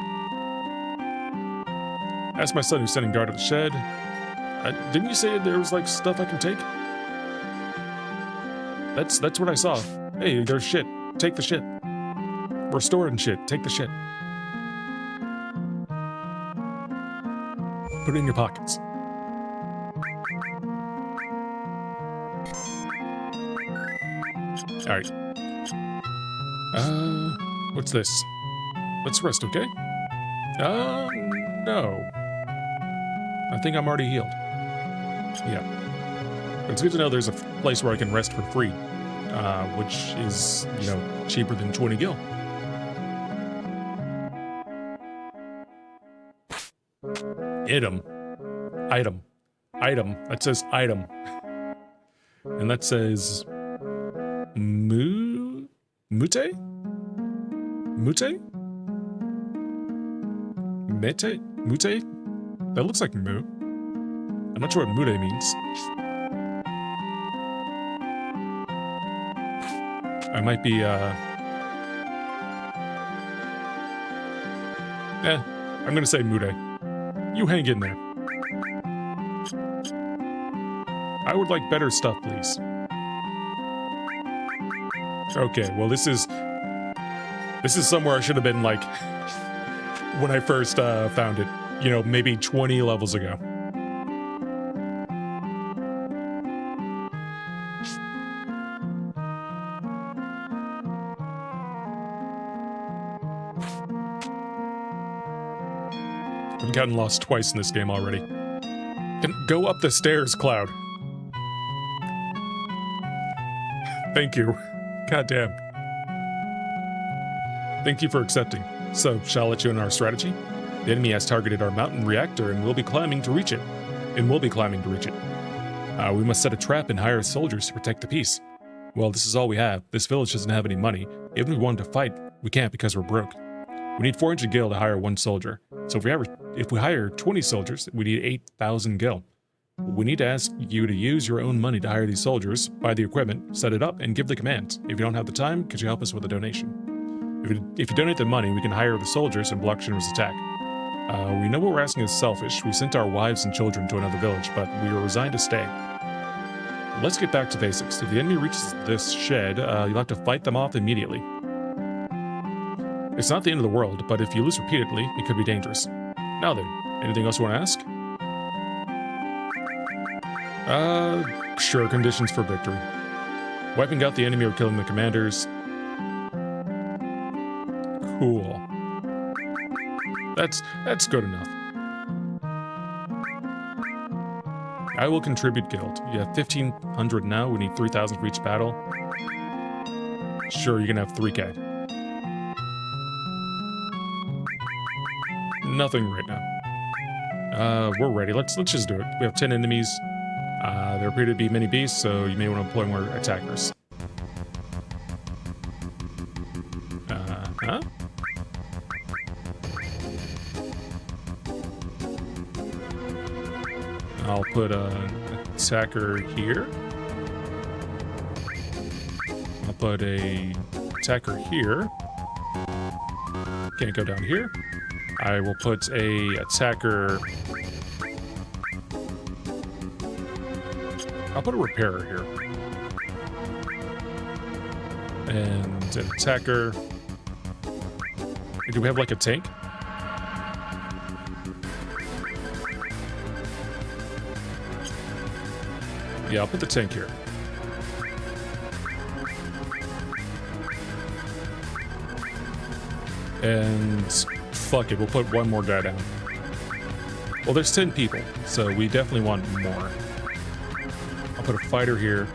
Ask my son who's standing guard at the shed. Didn't you say there was, like, stuff I can take? That's what I saw. Hey, there's shit. Take the shit. We're storing shit. Take the shit. Put it in your pockets. Alright. What's this? Let's rest, okay? No. I think I'm already healed. Yeah. But it's good to know there's a place where I can rest for free, which is, you know, cheaper than 20 gil. Item. That says item. and that says Mute? Mute? Mete? Mute? That looks like Mu. I'm not sure what Mute means. I might be, I'm gonna say Mute. You hang in there. I would like better stuff, please. Okay, well this is somewhere I should have been, like, when I first found it. You know, maybe 20 levels ago. I've gotten lost twice in this game already. Go up the stairs, Cloud. Thank you. Goddamn. Thank you for accepting. So, shall I let you in our strategy? The enemy has targeted our mountain reactor and we'll be climbing to reach it. We must set a trap and hire soldiers to protect the peace. Well, this is all we have. This village doesn't have any money. Even if we wanted to fight, we can't because we're broke. We need 400 gil to hire one soldier. So if we hire 20 soldiers, we need 8,000 gil. We need to ask you to use your own money to hire these soldiers, buy the equipment, set it up, and give the commands. If you don't have the time, could you help us with a donation? If you donate the money, we can hire the soldiers and block Shinra's attack. We know what we're asking is selfish. We sent our wives and children to another village, but we were resigned to stay. Let's get back to basics. If the enemy reaches this shed, you'll have to fight them off immediately. It's not the end of the world, but if you lose repeatedly, it could be dangerous. Now then, anything else you want to ask? Sure, conditions for victory. Wiping out the enemy or killing the commanders. Cool. That's good enough. I will contribute guild. You have 1,500 now, we need 3,000 for each battle. Sure, you can have 3k. Nothing right now. We're ready. Let's just do it. We have 10 enemies. There appear to be many beasts, so you may want to employ more attackers. Huh? I'll put an attacker here. I'll put a attacker here. Can't go down here. I will put a attacker. I'll put a repairer here. And an attacker. Do we have like a tank? Yeah, I'll put the tank here. And fuck it, we'll put one more guy down. Well, there's 10 people, so we definitely want more. I'll put a fighter here,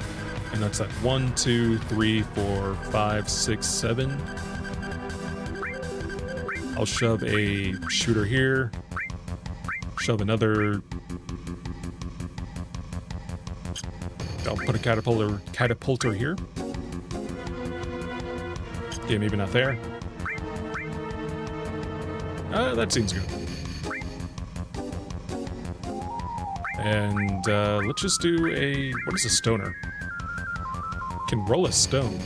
and that's like 1, 2, 3, 4, 5, 6, 7. I'll shove a shooter here. Shove another. I'll put a catapulter here. Okay, maybe not there. That seems good. And let's just do a... What is a stoner? Can roll a stone.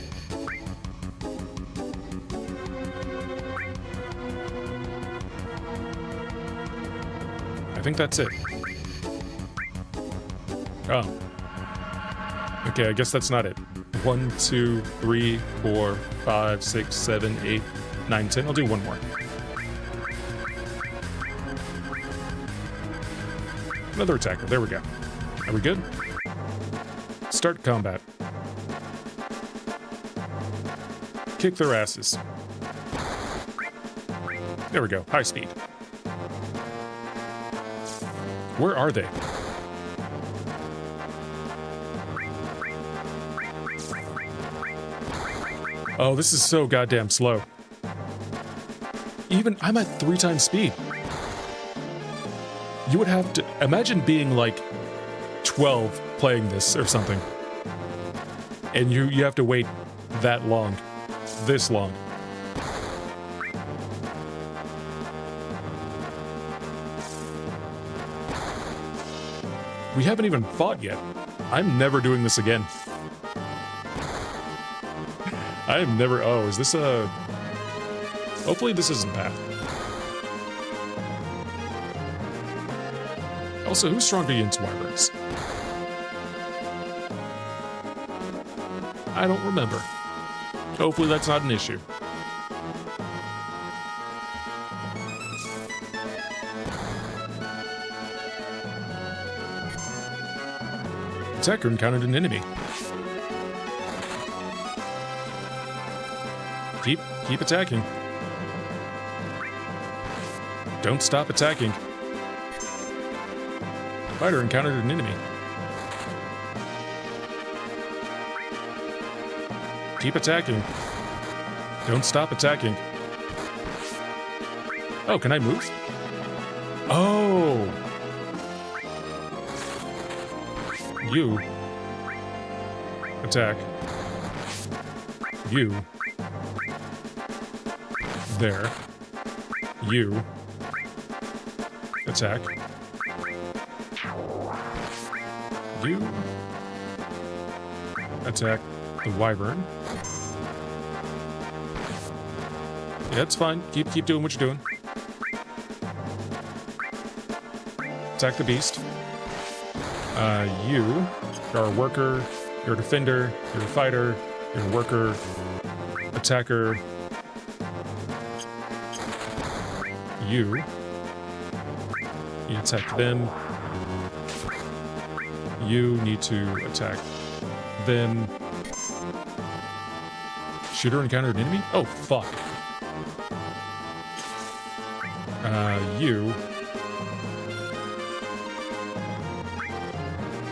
I think that's it. Oh. Okay, I guess that's not it. 1, 2, 3, 4, 5, 6, 7, 8, 9, 10. I'll do one more. Another attacker. There we go. Are we good? Start combat. Kick their asses. There we go. High speed. Where are they? Oh, this is so goddamn slow. Even I'm at 3 times speed. You would have to imagine being like 12 playing this or something. And you have to wait that long. This long. We haven't even fought yet. I'm never doing this again. I am never... Oh, is this a... Hopefully this isn't bad. Also, who's stronger against wyverns? I don't remember. Hopefully that's not an issue. Attacker encountered an enemy. Keep attacking. Don't stop attacking. Fighter encountered an enemy. Keep attacking. Don't stop attacking. Oh, can I move? Oh! You. Attack. You. There. You. Attack. You. Attack the wyvern. Yeah, it's fine. Keep doing what you're doing. Attack the beast. You're a worker, you're a defender, you're a fighter, you're a worker, attacker. You attack them. You need to attack them. Shooter encountered an enemy? Oh, fuck. You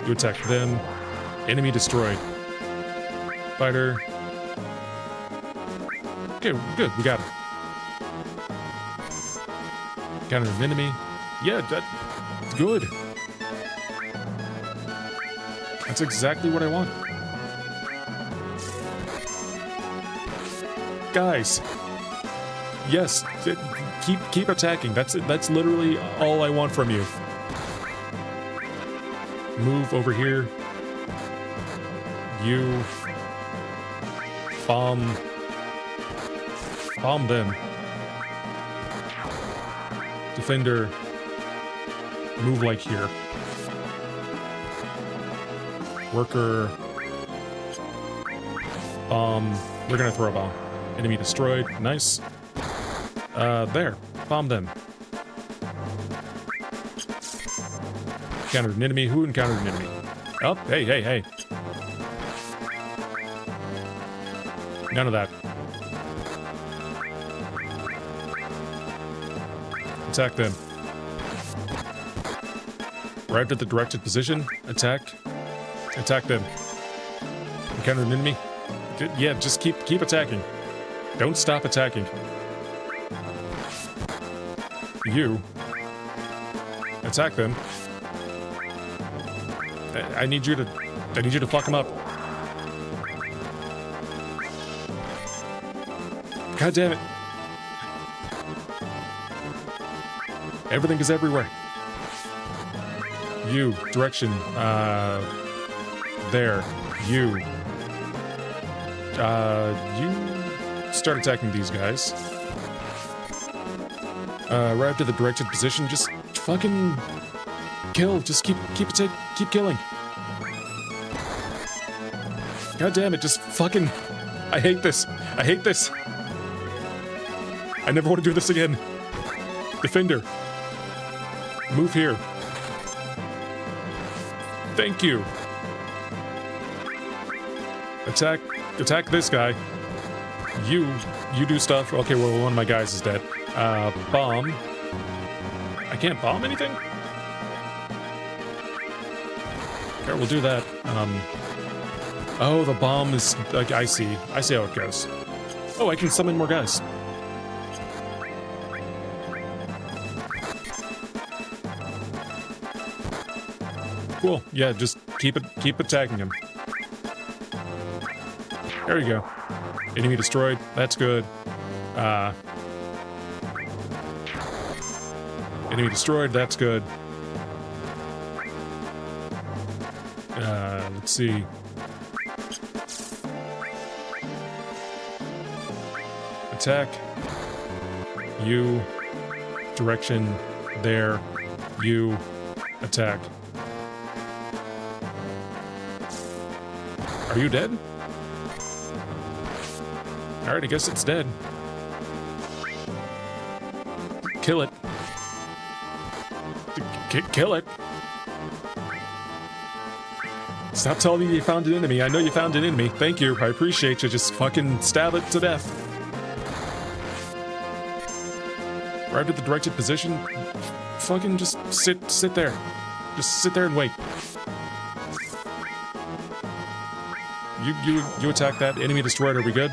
attack them. Enemy destroyed. Fighter. Okay, good, we got it. Encountered an enemy. Yeah, that's good. That's exactly what I want. Guys. Yes, keep attacking. That's literally all I want from you. Move over here. You bomb them. Defender, move like here. Worker, bomb. We're gonna throw a bomb. Enemy destroyed. Nice. There. Bomb them. Encountered an enemy. Who encountered an enemy? Oh, hey. None of that. Attack them. Arrived at the directed position. Attack them. Encountered an enemy. Yeah, just keep attacking. Don't stop attacking. You. Attack them. I need you to fuck them up. God damn it. Everything is everywhere. You. Direction. There. You. You start attacking these guys. Arrived at the directed position. Just fucking kill. Just keep killing. God damn it! Just fucking. I hate this. I hate this. I never want to do this again. Defender. Move here. Thank you. Attack this guy. You do stuff. Okay, well, one of my guys is dead. Bomb. I can't bomb anything? Okay, we'll do that. Oh, the bomb is, like, I see how it goes. Oh, I can summon more guys. Cool. Yeah, just keep attacking him. There you go. Enemy destroyed. That's good. Enemy destroyed. That's good. Let's see. Attack. You. Direction. There. You. Attack. Are you dead? Alright, I guess it's dead. Kill it. Kill it. Stop telling me you found an enemy. I know you found an enemy. Thank you. I appreciate you. Just fucking stab it to death. Arrived at the directed position. Fucking just sit there. Just sit there and wait. You attack that. Enemy destroyed. Are we good?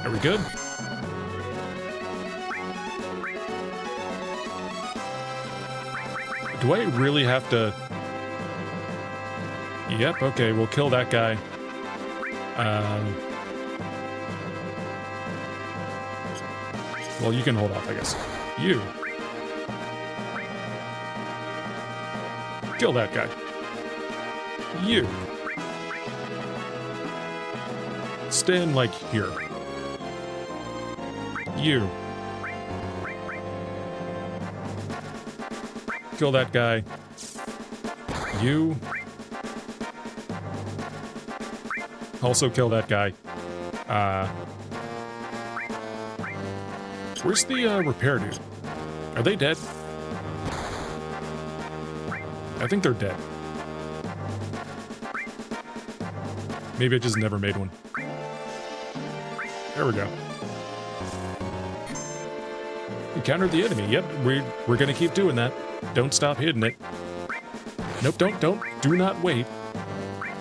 Are we good? Do I really have to... Yep, okay, we'll kill that guy. Well, you can hold off, I guess. You. Kill that guy. You. Stand, like, here. You. Kill that guy. You. Also kill that guy. Where's the repair dude? Are they dead? I think they're dead. Maybe I just never made one. There we go. Encountered the enemy. Yep, we're gonna keep doing that. Don't stop hitting it. Nope, don't. Do not wait.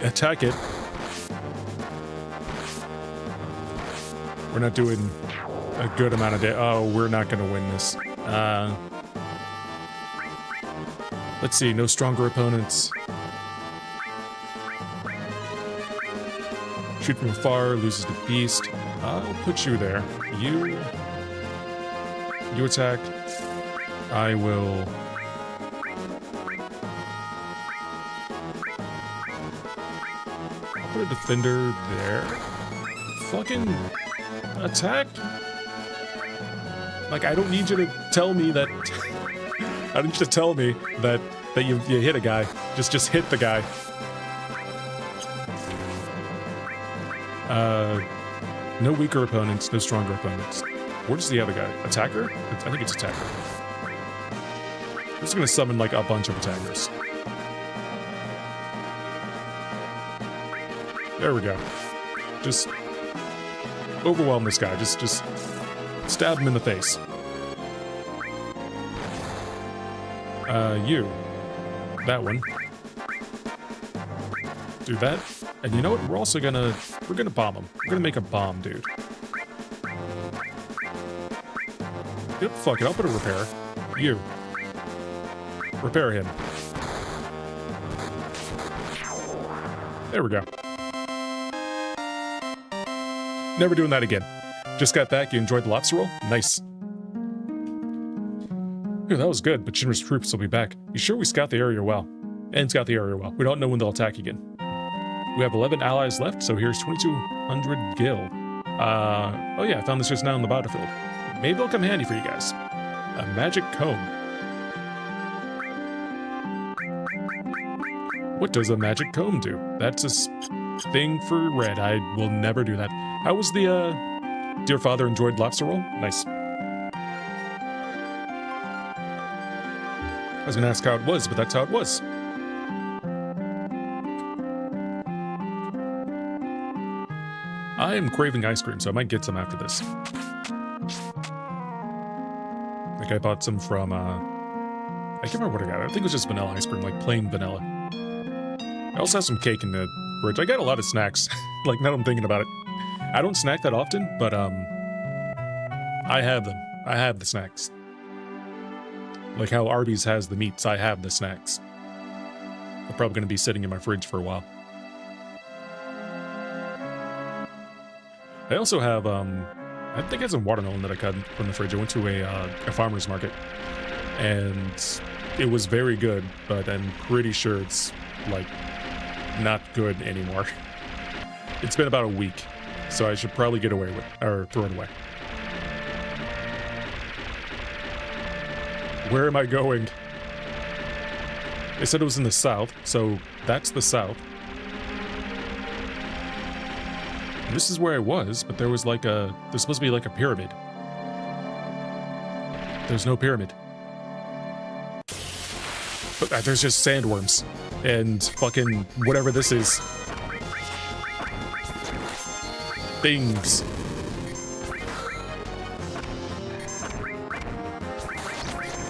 Attack it. We're not doing a good amount of damage. Oh, we're not gonna win this. Let's see, no stronger opponents. Shoot from afar, loses the beast. I'll put you there. You attack. I will... I'll put a defender there. Fucking attack. Like, I don't need you to tell me that... I don't need you to tell me that you hit a guy. Just hit the guy. No weaker opponents, no stronger opponents. Where's the other guy? Attacker? I think it's attacker. I'm just gonna summon like a bunch of attackers. There we go. Just overwhelm this guy. Just stab him in the face. You. That one. Do that. And you know what? We're gonna bomb him. We're gonna make a bomb, dude. Yep, fuck it. I'll put a repair. You. Repair him. There we go. Never doing that again. Just got back. You enjoyed the lobster roll? Nice. Ooh, that was good, but Shinra's troops will be back. You sure we scout the area well? And scout the area well. We don't know when they'll attack again. We have 11 allies left, so here's 2,200 gil. Oh yeah, I found this just now in the battlefield. Maybe it'll come handy for you guys. A magic comb. What does a magic comb do? That's a thing for red. I will never do that. How was the, Dear Father enjoyed lobster roll? Nice. I was gonna ask how it was, but that's how it was. I am craving ice cream, so I might get some after this. Like I bought some from, I can't remember what I got. I think it was just vanilla ice cream, like plain vanilla. I also have some cake in the fridge. I got a lot of snacks, like now I'm thinking about it. I don't snack that often, but I have them. I have the snacks. Like how Arby's has the meats, I have the snacks. They're probably going to be sitting in my fridge for a while. I also have, I think it's a watermelon that I cut from the fridge. I went to a farmer's market, and it was very good, but I'm pretty sure it's, like, not good anymore. It's been about a week, so I should probably get away with, or throw it away. Where am I going? They said it was in the south, so that's the south. And this is where I was, but there was like there's supposed to be like a pyramid. There's no pyramid. But there's just sandworms and fucking whatever this is. Things.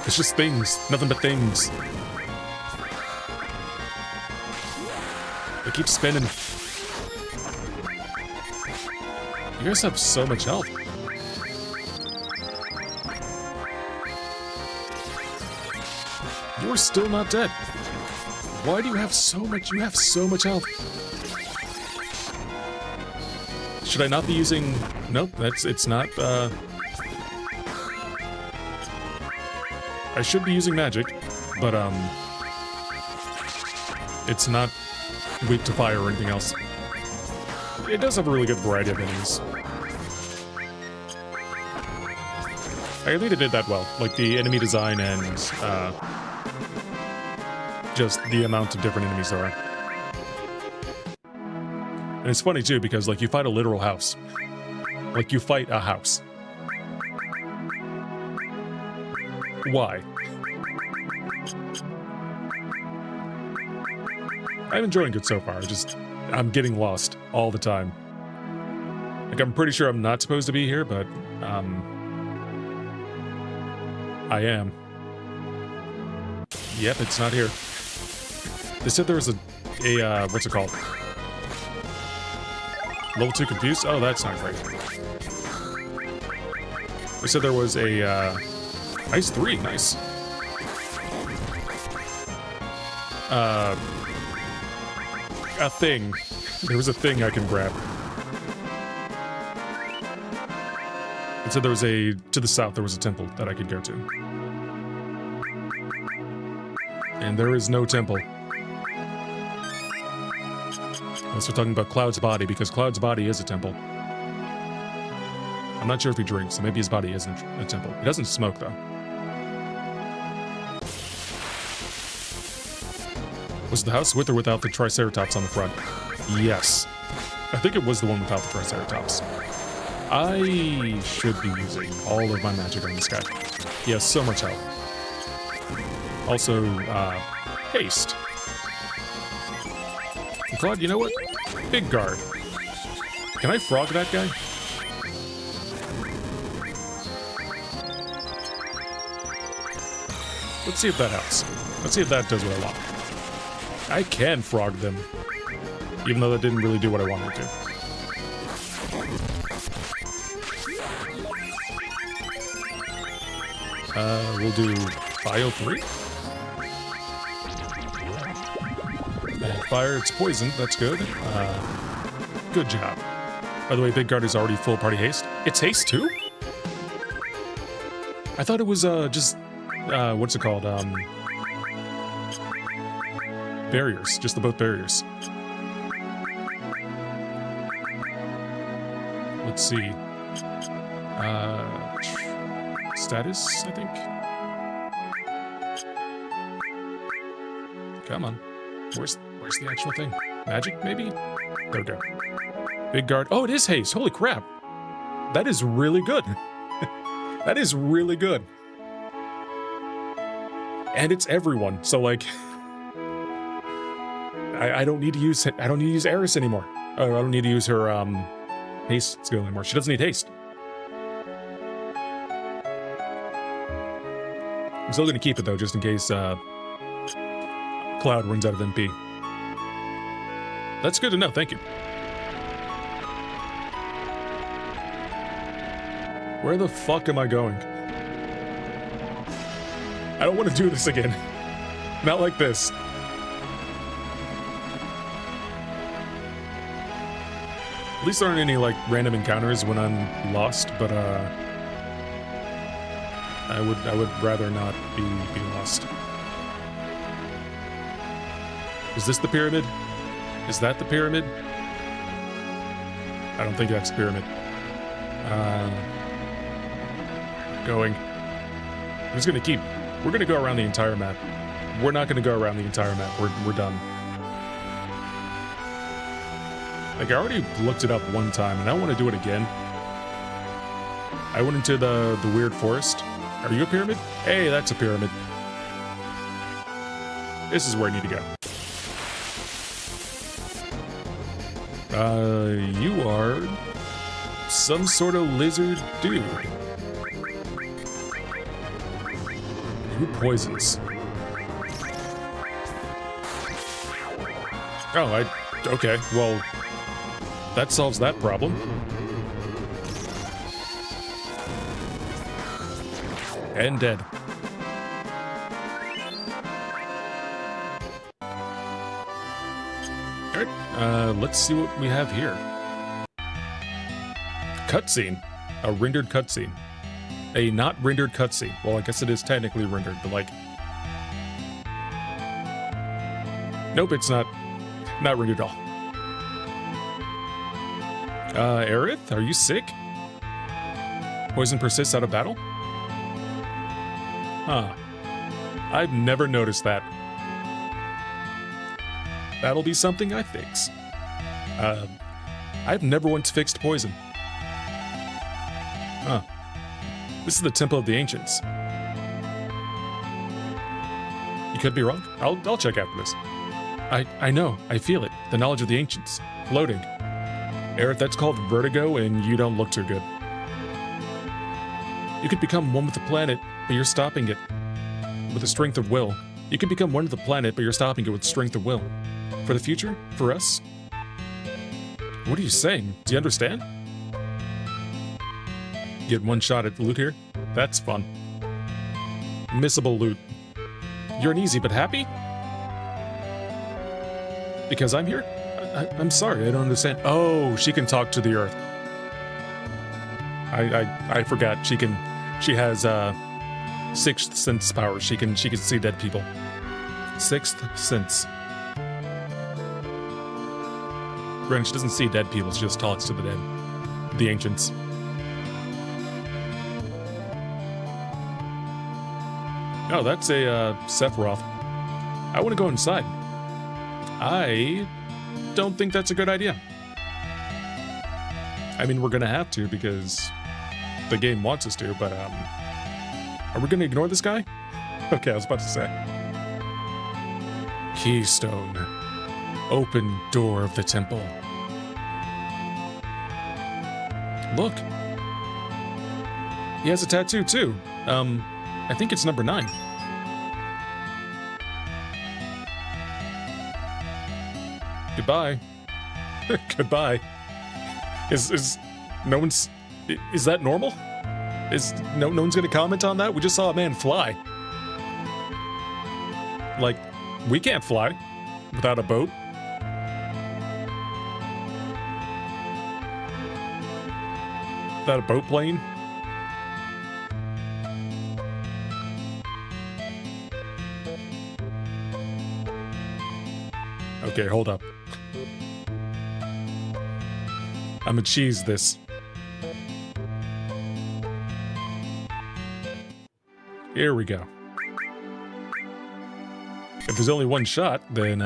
It's just things. Nothing but things. They keep spinning. You guys have so much health. You're still not dead. Why do you have so much? You have so much health. Should I not be using... Nope, it's not, I should be using magic, but, it's not weak to fire or anything else. It does have a really good variety of enemies. I think they did that well, like the enemy design and, just the amount of different enemies there are. And it's funny too, because like you fight a literal house. Like you fight a house. Why? I'm enjoying it so far, I'm getting lost all the time. Like I'm pretty sure I'm not supposed to be here, but, I am. Yep, it's not here. They said there was a what's it called? Level 2 confused? Oh, that's not great. They said there was a, Ice 3, nice. A thing. There was a thing I can grab. It said there was to the south, there was a temple that I could go to. And there is no temple. Unless we're talking about Cloud's body, because Cloud's body is a temple. I'm not sure if he drinks, so maybe his body isn't a temple. He doesn't smoke, though. Was the house with or without the Triceratops on the front? Yes. I think it was the one without the Triceratops. I should be using all of my magic on this guy. He has so much health. Also, haste. And Claude, you know what? Big guard. Can I frog that guy? Let's see if that helps. Let's see if that does what I want. I can frog them, even though that didn't really do what I wanted to. We'll do Bio 3. And fire, it's poisoned, that's good. Good job. By the way, Big Guard is already full party haste. It's haste too? I thought it was, just, what's it called? Barriers, just the both barriers. Let's see. Status, I think. Come on. Where's the actual thing? Magic, maybe? There we go. Big guard. Oh, it is haste. Holy crap. That is really good. That is really good. And it's everyone, so like I don't need to use Eris anymore. Oh, I don't need to use her haste skill anymore. She doesn't need haste. I'm still gonna keep it though, just in case Cloud runs out of MP. That's good to know, thank you. Where the fuck am I going? I don't want to do this again. Not like this. At least there aren't any, like, random encounters when I'm lost, but, I would rather not be lost. Is this the pyramid? Is that the pyramid? I don't think that's the pyramid. Going. I'm just gonna keep... We're gonna go around the entire map. We're not gonna go around the entire map. We're done. Like, I already looked it up one time, and I want to do it again. I went into the weird forest. Are you a pyramid? Hey, that's a pyramid. This is where I need to go. You are some sort of lizard dude. Who poisons? Oh, okay, well, that solves that problem. And dead. Alright, let's see what we have here. Cutscene. A rendered cutscene. A not rendered cutscene. Well, I guess it is technically rendered, but like... Nope, it's not rendered at all. Aerith, are you sick? Poison persists out of battle? Huh. I've never noticed that. That'll be something I fix. I've never once fixed poison. Huh. This is the Temple of the Ancients. You could be wrong. I'll check after this. I know. I feel it. The knowledge of the Ancients. Floating. Aerith, that's called vertigo, and you don't look too good. You could become one with the planet, but you're stopping it with the strength of will. You could become one with the planet, but you're stopping it with strength of will. For the future? For us? What are you saying? Do you understand? Get one shot at the loot here? That's fun. Missable loot. You're uneasy but happy? Because I'm here? I'm sorry, I don't understand. Oh, she can talk to the earth. I forgot. She has sixth sense powers. She can see dead people. Sixth sense. Granted, she doesn't see dead people, she just talks to the dead. The ancients. Oh, that's a Sephiroth. I want to go inside. I don't think that's a good idea. I mean, we're gonna have to because the game wants us to, but are we gonna ignore this guy? Okay, I was about to say. Keystone. Open door of the temple. Look. He has a tattoo too. I think it's number 9. Goodbye. Goodbye. Is no one's... Is that normal? No one's gonna comment on that? We just saw a man fly. Like, we can't fly without a boat. Without a boat plane? Okay, hold up. I'ma cheese this. Here we go. If there's only one shot, then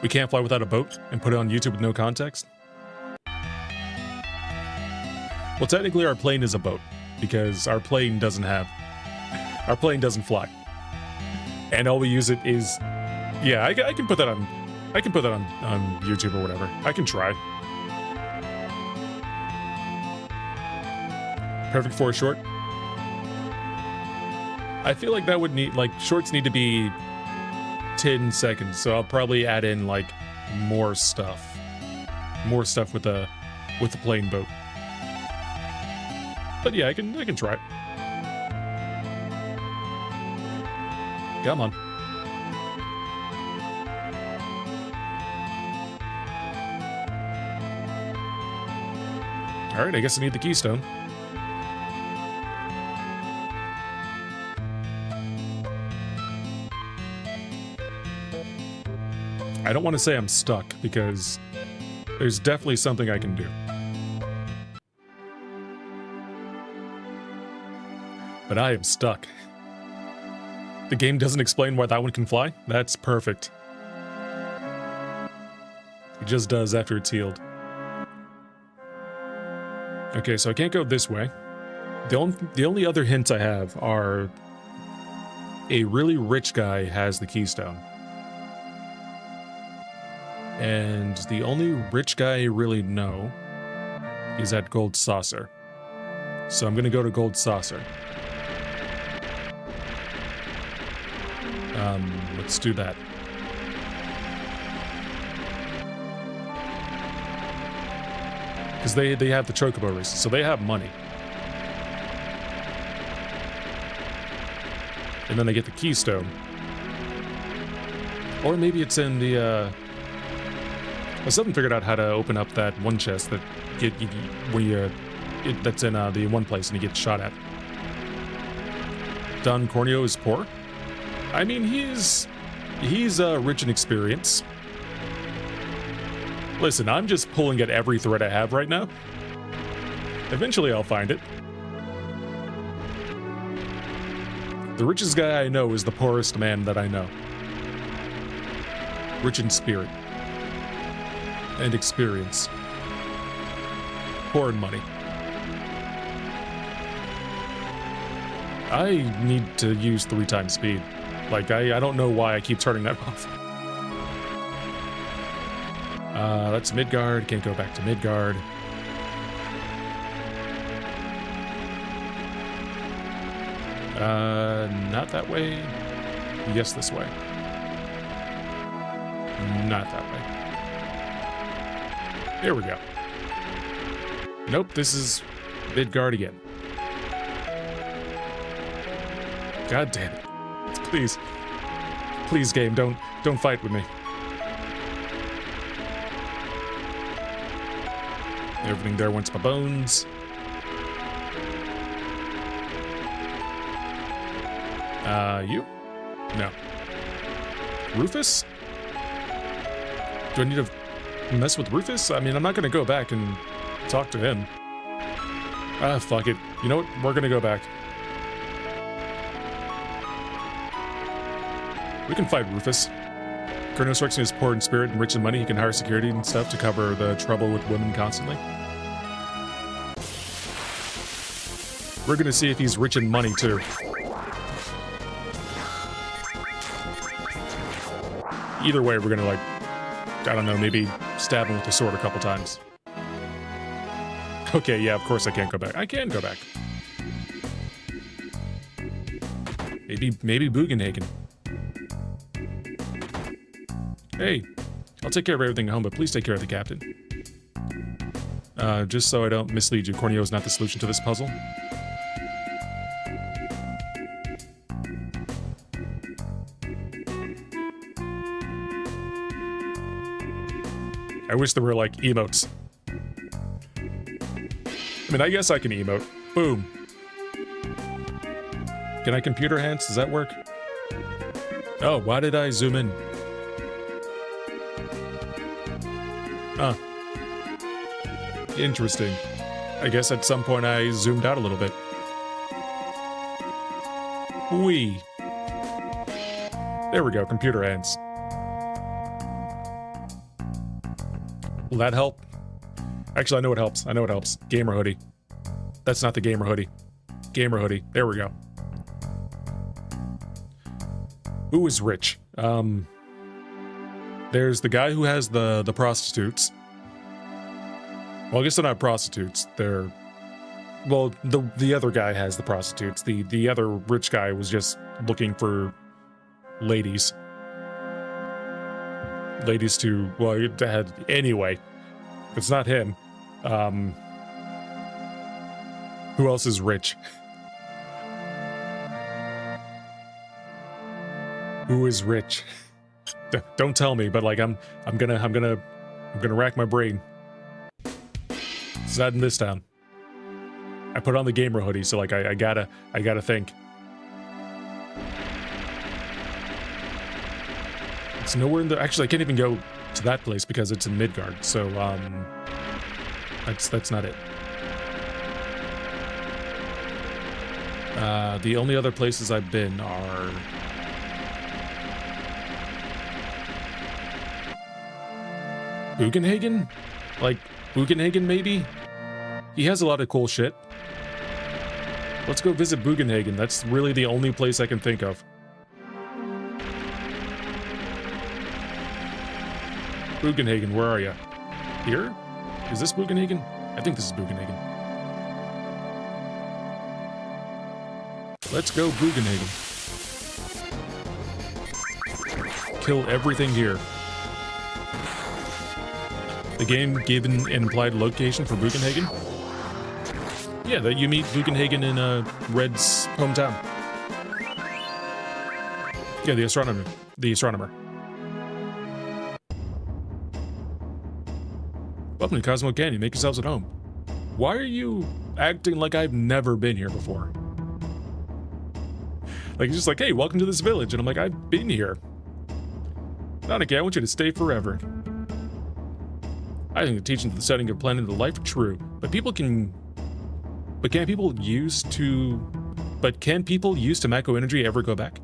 we can't fly without a boat and put it on YouTube with no context? Well, technically our plane is a boat, because our plane doesn't fly. And all we use it is... Yeah, I can put that on... I can put that on YouTube or whatever. I can try. Perfect for a short. I feel like that would need... Like, shorts need to be 10 seconds, so I'll probably add in, like, more stuff. More stuff with the plane boat. But yeah, I can try it. Come on. All right, I guess I need the keystone. I don't want to say I'm stuck because there's definitely something I can do. But I am stuck. The game doesn't explain why that one can fly? That's perfect. It just does after it's healed. Okay, so I can't go this way. The only other hints I have are a really rich guy has the keystone. And the only rich guy I really know is at Gold Saucer. So I'm gonna go to Gold Saucer. Let's do that. Because they have the chocobo races, so they have money. And then they get the keystone. Or maybe it's in the, I still haven't figured out how to open up that one chest that that's in the one place and you get shot at. Don Corneo is poor? I mean, he's rich in experience. Listen, I'm just pulling at every thread I have right now. Eventually I'll find it. The richest guy I know is the poorest man that I know. Rich in spirit. And experience. Poor in money. I need to use 3 times speed. Like, I don't know why I keep turning that off. That's Midgard. Can't go back to Midgard. Not that way. Yes, this way. Not that way. Here we go. Nope, this is Midgard again. God damn it. Please. Please, game, don't fight with me. Everything there wants my bones. You? No. Rufus? Do I need to mess with Rufus? I mean, I'm not gonna go back and talk to him. Ah, fuck it. You know what? We're gonna go back. We can fight Rufus. Kurnos strikes me as poor in spirit and rich in money. He can hire security and stuff to cover the trouble with women constantly. We're gonna see if he's rich in money, too. Either way, we're gonna, like, I don't know, maybe stab him with a sword a couple times. Okay, yeah, of course I can't go back. I can go back. Maybe Bugenhagen. Hey, I'll take care of everything at home, but please take care of the captain. Just so I don't mislead you, Corneo is not the solution to this puzzle. I wish there were, like, emotes. I mean, I guess I can emote. Boom. Can I computer hands? Does that work? Oh, why did I zoom in? Huh. Interesting. I guess at some point I zoomed out a little bit. Whee. There we go, computer hands. Will that help? Actually, I know what helps. I know what helps. Gamer hoodie. That's not the gamer hoodie. Gamer hoodie. There we go. Who is rich? There's the guy who has the prostitutes. Well, I guess they're not prostitutes. They're... Well, the other guy has the prostitutes. The other rich guy was just looking for ladies. Ladies to... Well, anyway. It's not him. Who else is rich? Who is rich? Don't tell me, but like I'm gonna rack my brain. It's not in this town. I put on the gamer hoodie, so like I gotta think. It's nowhere in the. Actually, I can't even go to that place because it's in Midgard. So that's not it. The only other places I've been are Bugenhagen? Like, Bugenhagen, maybe? He has a lot of cool shit. Let's go visit Bugenhagen. That's really the only place I can think of. Bugenhagen, where are you? Here? Is this Bugenhagen? I think this is Bugenhagen. Let's go Bugenhagen. Kill everything here. The game gave an implied location for Bugenhagen? Yeah, that you meet Bugenhagen in Red's hometown. Yeah, the astronomer. Welcome to Cosmo Canyon. Make yourselves at home. Why are you acting like I've never been here before? Like, it's just like, hey, welcome to this village. And I'm like, I've been here. Nanaki, I want you to stay forever. I think the teachings of the setting of planet of life are true, but can people use Mako energy ever go back?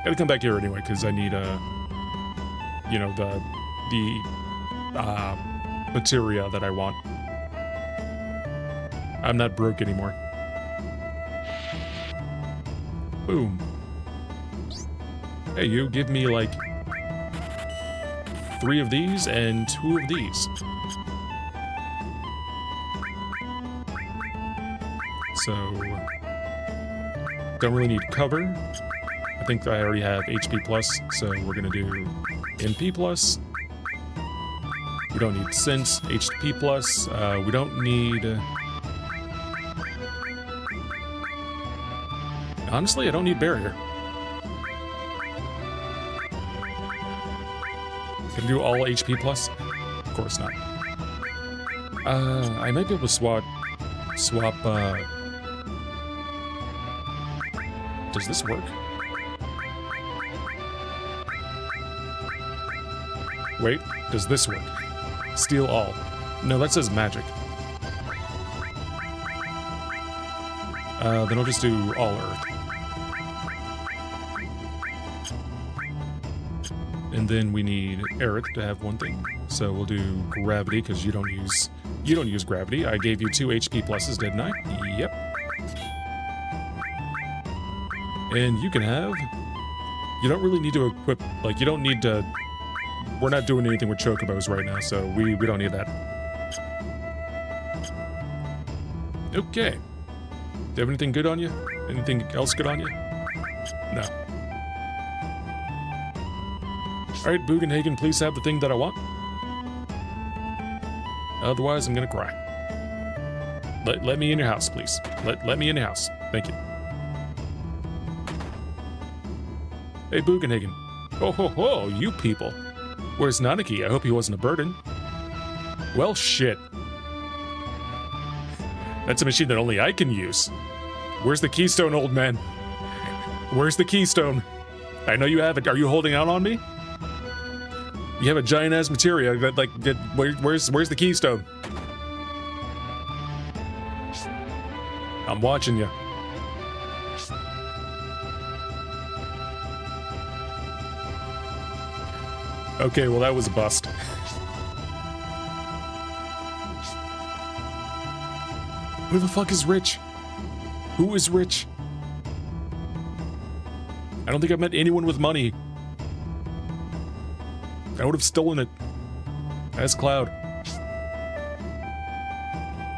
Gotta come back here anyway, because I need you know, the materia that I want. I'm not broke anymore. Boom. Hey, you give me like 3 of these and 2 of these. So, don't really need cover. I think I already have HP plus, so we're gonna do MP plus. We don't need sense, HP plus. We don't need. Honestly, I don't need barrier. Can I do all HP plus? Of course not. I might be able to swap. Does this work? Wait, does this work? Steal all. No, that says magic. Then I'll just do all earth. And then we need Aerith to have one thing. So we'll do gravity, because you don't use gravity. I gave you 2 HP pluses, didn't I? Yep. And you can have. You don't really need to equip, like, you don't need to. We're not doing anything with chocobos right now, so we don't need that. Okay. Do you have anything good on you? Anything else good on you? No. Alright, Bugenhagen, please have the thing that I want. Otherwise, I'm gonna cry. Let me in your house, please. Let me in your house. Thank you. Hey, Bugenhagen. Oh ho ho, you people. Where's Nanaki? I hope he wasn't a burden. Well, shit. That's a machine that only I can use. Where's the keystone, old man? Where's the keystone? I know you have it. Are you holding out on me? You have a giant-ass materia that, like, where's the keystone? I'm watching you. Okay, well, that was a bust. Who the fuck is rich? Who is rich? I don't think I've met anyone with money. I would have stolen it. As Cloud.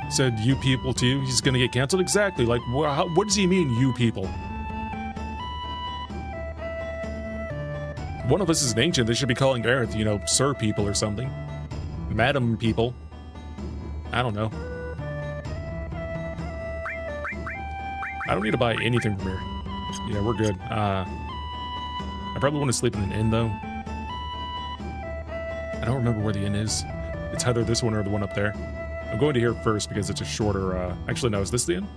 Said you people to you, he's gonna get canceled? Exactly, like, what does he mean, you people? One of us is an ancient, they should be calling Aerith, you know, sir people or something. Madam people. I don't know. I don't need to buy anything from here. Yeah, we're good. I probably want to sleep in an inn, though. I don't remember where the inn is. It's either this one or the one up there. I'm going to here first because it's a shorter, actually, no, is this the end?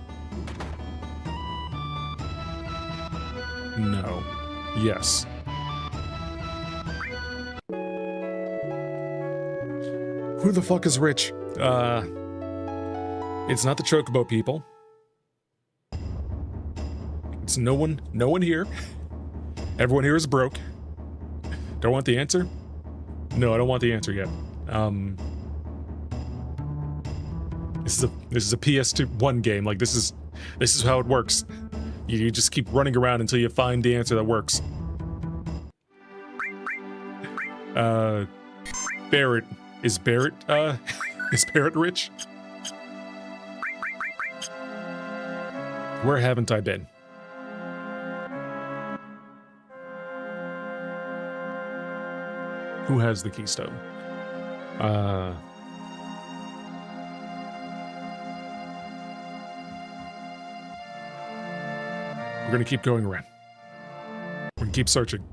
No. Yes. Who the fuck is rich? It's not the Chocobo people. It's no one here. Everyone here is broke. Do I want the answer? No, I don't want the answer yet. This is a PS1 game. Like, this is how it works. You just keep running around until you find the answer that works. Barrett. Is Barrett rich? Where haven't I been? Who has the keystone? We're gonna keep going around. We're gonna keep searching.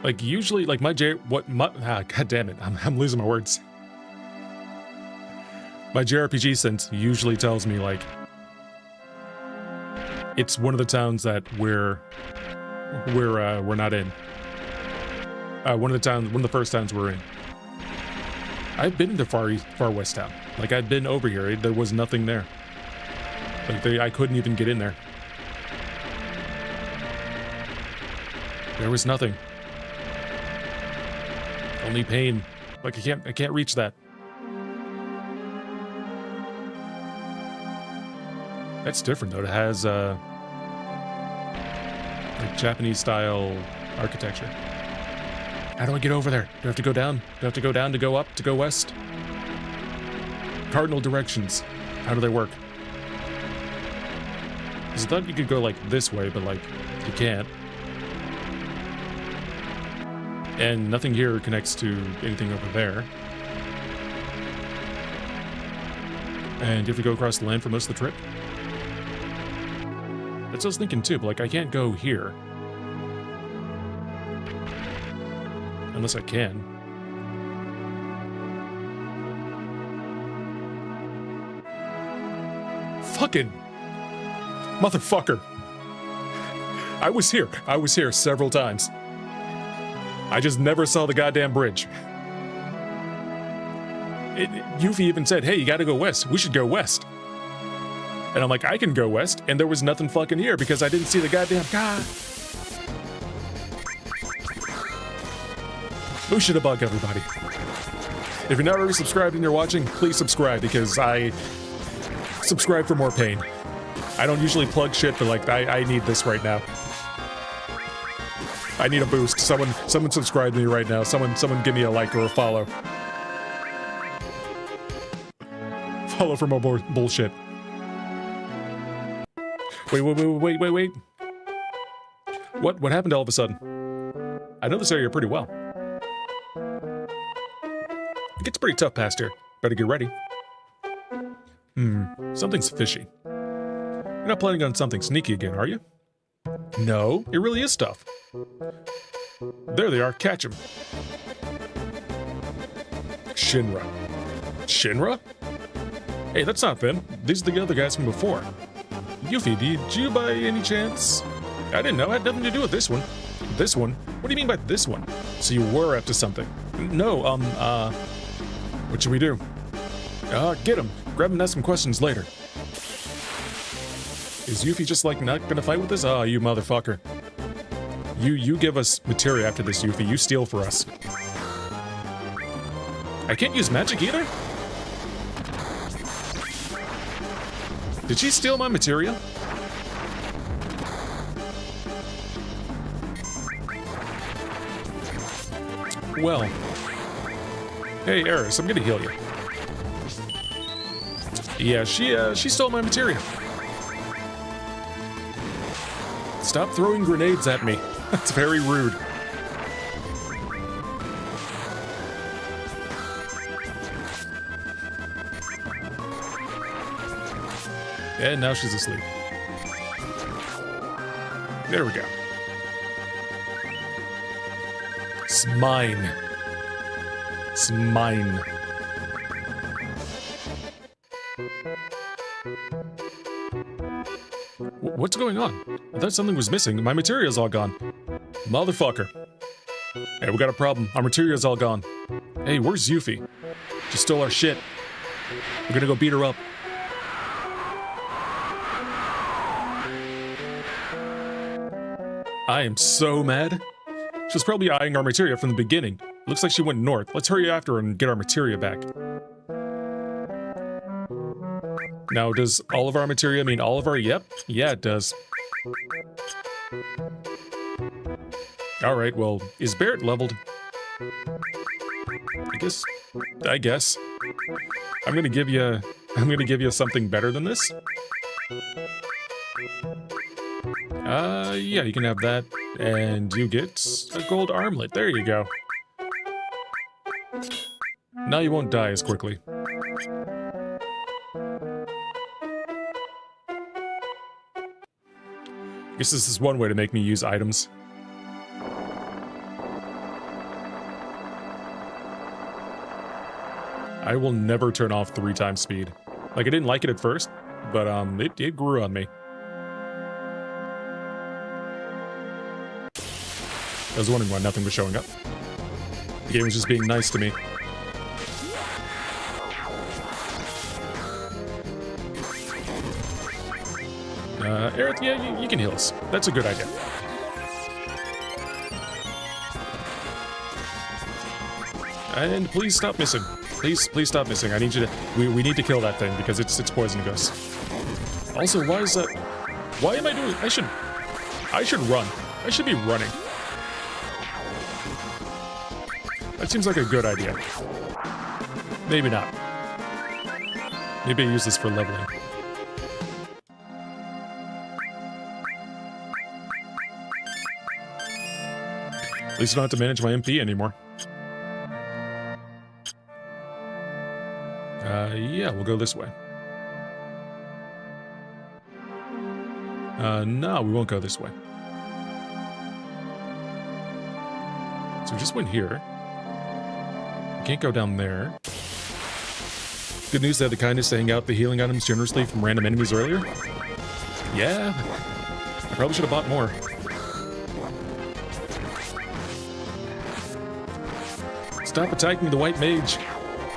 Like, usually, like, god damn it, I'm losing my words. My JRPG sense usually tells me, like, it's one of the towns that we're not in. One of the first towns we're in. I've been to far west town. Like, I've been over here. There was nothing there. Like, I couldn't even get in there. There was nothing. Only pain. Like, I can't reach that. That's different though. It has like Japanese style architecture. How do I get over there? Do I have to go down? Do I have to go down to go up, to go west? Cardinal directions. How do they work? Because I thought you could go like this way, but like you can't. And nothing here connects to anything over there. And you have to go across the land for most of the trip. That's what I was thinking too, but like I can't go here. Unless I can. Fucking motherfucker. I was here several times. I just never saw the goddamn bridge. Yuffie even said, hey, you gotta go west. We should go west. And I'm like, I can go west, and there was nothing fucking here because I didn't see the goddamn car. Bug, everybody. If you're not already subscribed and you're watching, please subscribe because I subscribe for more pain. I don't usually plug shit, but like, I need this right now. I need a boost. Someone subscribe to me right now. Someone give me a like or a follow. Follow for more bullshit. Wait. What happened all of a sudden? I know this area pretty well. It gets pretty tough past here. Better get ready. Something's fishy. You're not planning on something sneaky again, are you? No, it really is tough. There they are, catch them. Shinra. Shinra? Hey, that's not them. These are the other guys from before. Yuffie, did you by any chance? I didn't know, it had nothing to do with this one. This one? What do you mean by this one? So you were up to something. No, what should we do? Get him. Grab him and ask some questions later. Is Yuffie just like not gonna fight with us? Oh, you motherfucker. You give us materia after this, Yuffie. You steal for us. I can't use magic either? Did she steal my materia? Well. Hey, Eris, I'm gonna heal you. Yeah, she stole my materia. Stop throwing grenades at me. That's very rude. And now she's asleep. There we go. It's mine. It's mine. What's going on? I thought something was missing. My material's all gone. Motherfucker. Hey, we got a problem. Our material's all gone. Hey, where's Yuffie? She stole our shit. We're gonna go beat her up. I am so mad. She was probably eyeing our materia from the beginning. Looks like she went north. Let's hurry after her and get our materia back. Now, does all of our materia mean all of our? Yep. Yeah, it does. Alright, well, is Barrett leveled? I guess. I'm gonna give you something better than this. Yeah, you can have that, and you get a gold armlet. There you go. Now you won't die as quickly. Guess this is one way to make me use items. I will never turn off 3 times speed. Like, I didn't like it at first, but it grew on me. I was wondering why nothing was showing up. The game was just being nice to me. Aerith, yeah, you can heal us. That's a good idea. And please stop missing. Please stop missing. I need you to... We need to kill that thing because it's poisoning us. Also, why is that... Why am I doing... I should run. I should be running. That seems like a good idea. Maybe not. Maybe I use this for leveling. At least I don't have to manage my MP anymore. Yeah, we'll go this way. No, we won't go this way. So we just went here. We can't go down there. Good news, they had the kindness to hang out the healing items generously from random enemies earlier. Yeah, I probably should have bought more. Stop attacking the white mage.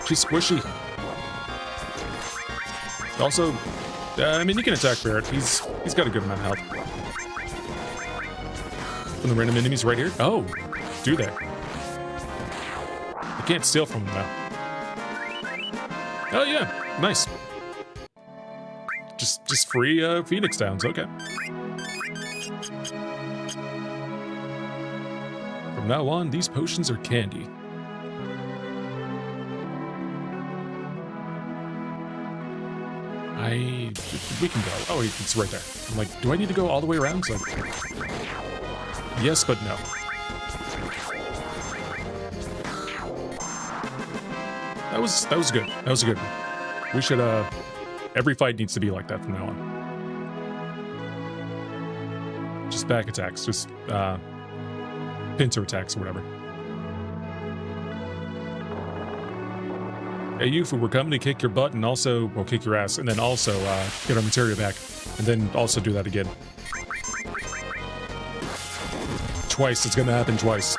She's squishy. Also, I mean, you can attack Barrett. He's got a good amount of health. From the random enemies right here? Oh, do they? I can't steal from them now. Oh yeah, nice. Just free Phoenix Downs, okay. From now on, these potions are candy. We can go. Oh, it's right there. I'm like, do I need to go all the way around? It's like, yes, but no. That was good. That was a good one. We should, every fight needs to be like that from now on. Just back attacks, just, pincer attacks or whatever. Hey, Yuffie, we're coming to kick your butt and also, well, kick your ass, and then also, get our materia back. And then also do that again. Twice, it's gonna happen twice.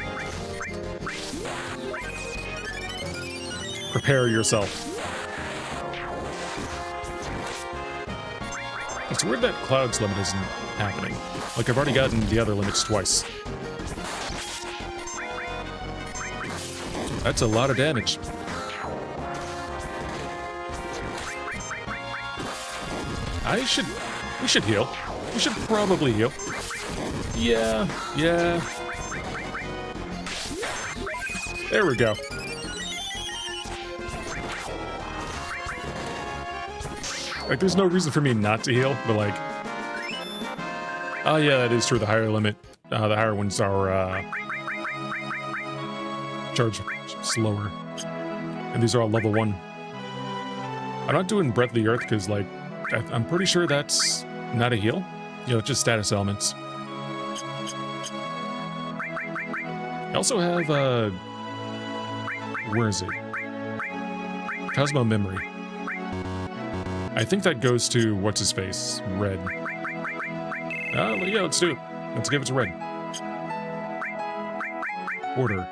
Prepare yourself. It's weird that Cloud's limit isn't happening. Like, I've already gotten the other limits twice. That's a lot of damage. We should heal. We should probably heal. Yeah. There we go. Like, there's no reason for me not to heal, but like... Oh yeah, that is true, the higher limit. The higher ones are, charge slower. And these are all level 1. I'm not doing Breath of the Earth, because, like, I'm pretty sure that's not a heal. You know, it's just status elements. I also have, Where is it? Cosmo memory. I think that goes to what's his face? Red. Yeah, let's do it. Let's give it to Red. Order.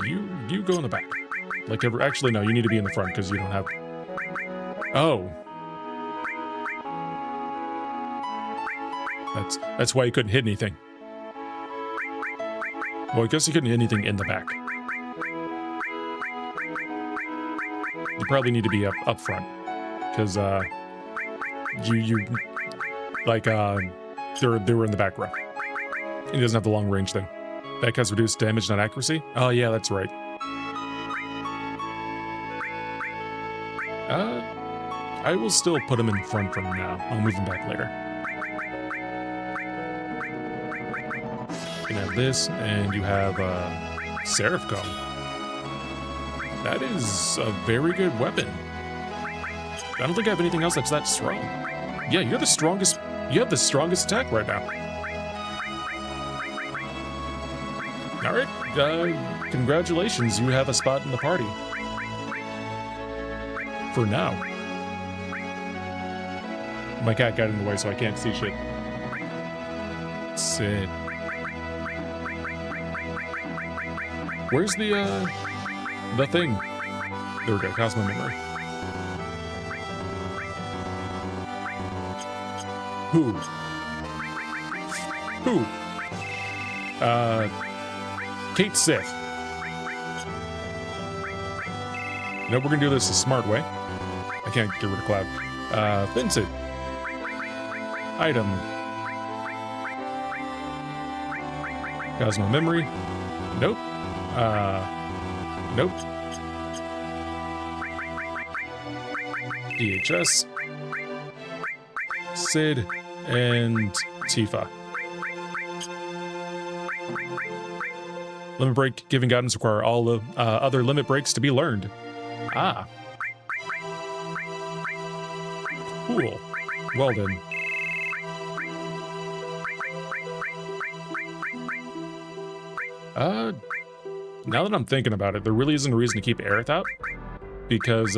You go in the back. Like actually no, you need to be in the front because you don't have. Oh. That's why you couldn't hit anything. Well, I guess you couldn't hit anything in the back. You probably need to be up front, because you like they were in the back row. He doesn't have the long range thing. That has reduced damage, not accuracy. Oh yeah, that's right. I will still put him in front from now. I'll move him back later. You can have this, and you have Seraph Cone. That is a very good weapon. I don't think I have anything else that's that strong. Yeah, you're the strongest. You have the strongest attack right now. All right, congratulations. You have a spot in the party. For now. My cat got in the way, so I can't see shit. Sit. Where's the thing? There we go, Cosmo memory. Who? Kate Sith. Nope, we're gonna do this a smart way. I can't get rid of Cloud. Vincent. Item. Cosmo memory. Nope. Nope. DHS. Sid. And Tifa. Limit break giving guidance require all the other limit breaks to be learned. Ah. Cool. Well then. Now that I'm thinking about it, there really isn't a reason to keep Aerith out. Because,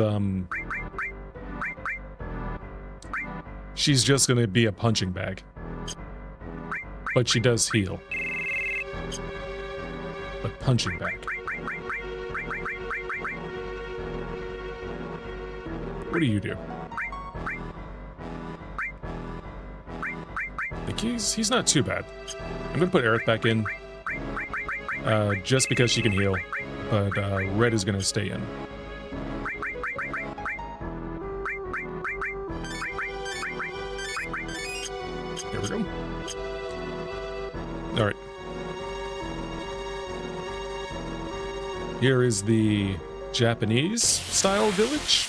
she's just gonna be a punching bag. But she does heal. But punching bag. What do you do? Like he's not too bad. I'm gonna put Aerith back in. Just because she can heal. But Red is gonna stay in. There we go. Alright. Here is the Japanese style village.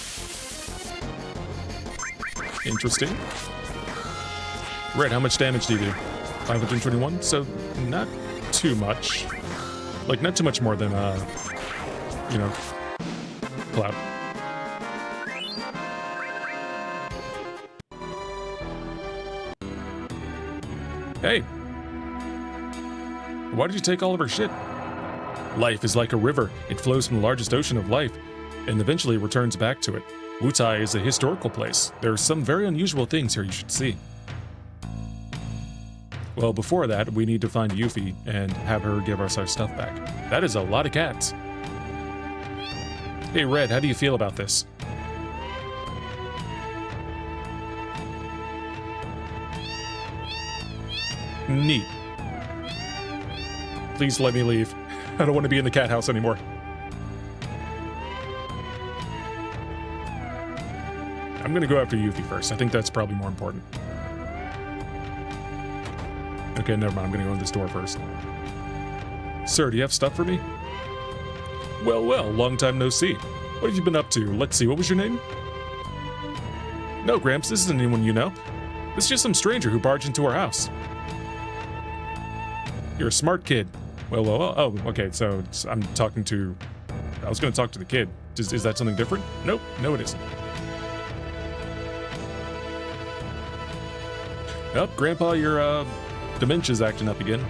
Interesting. Red, how much damage do you do? 521, so not too much. Like, not too much more than, you know, Cloud. Hey! Why did you take all of her shit? Life is like a river. It flows from the largest ocean of life, and eventually returns back to it. Wutai is a historical place. There are some very unusual things here you should see. Well, before that, we need to find Yuffie and have her give us our stuff back. That is a lot of cats. Hey, Red, how do you feel about this? Neat. Please let me leave. I don't want to be in the cat house anymore. I'm gonna go after Yuffie first. I think that's probably more important. Okay, never mind. I'm gonna go in this door first. Sir, do you have stuff for me? Well, long time no see. What have you been up to? Let's see, what was your name? No, Gramps, this isn't anyone you know. This is just some stranger who barged into our house. You're a smart kid. Well, oh, okay, so I'm talking to... I was gonna talk to the kid. Is that something different? Nope, no it isn't. Oh, Grandpa, your, dementia's acting up again.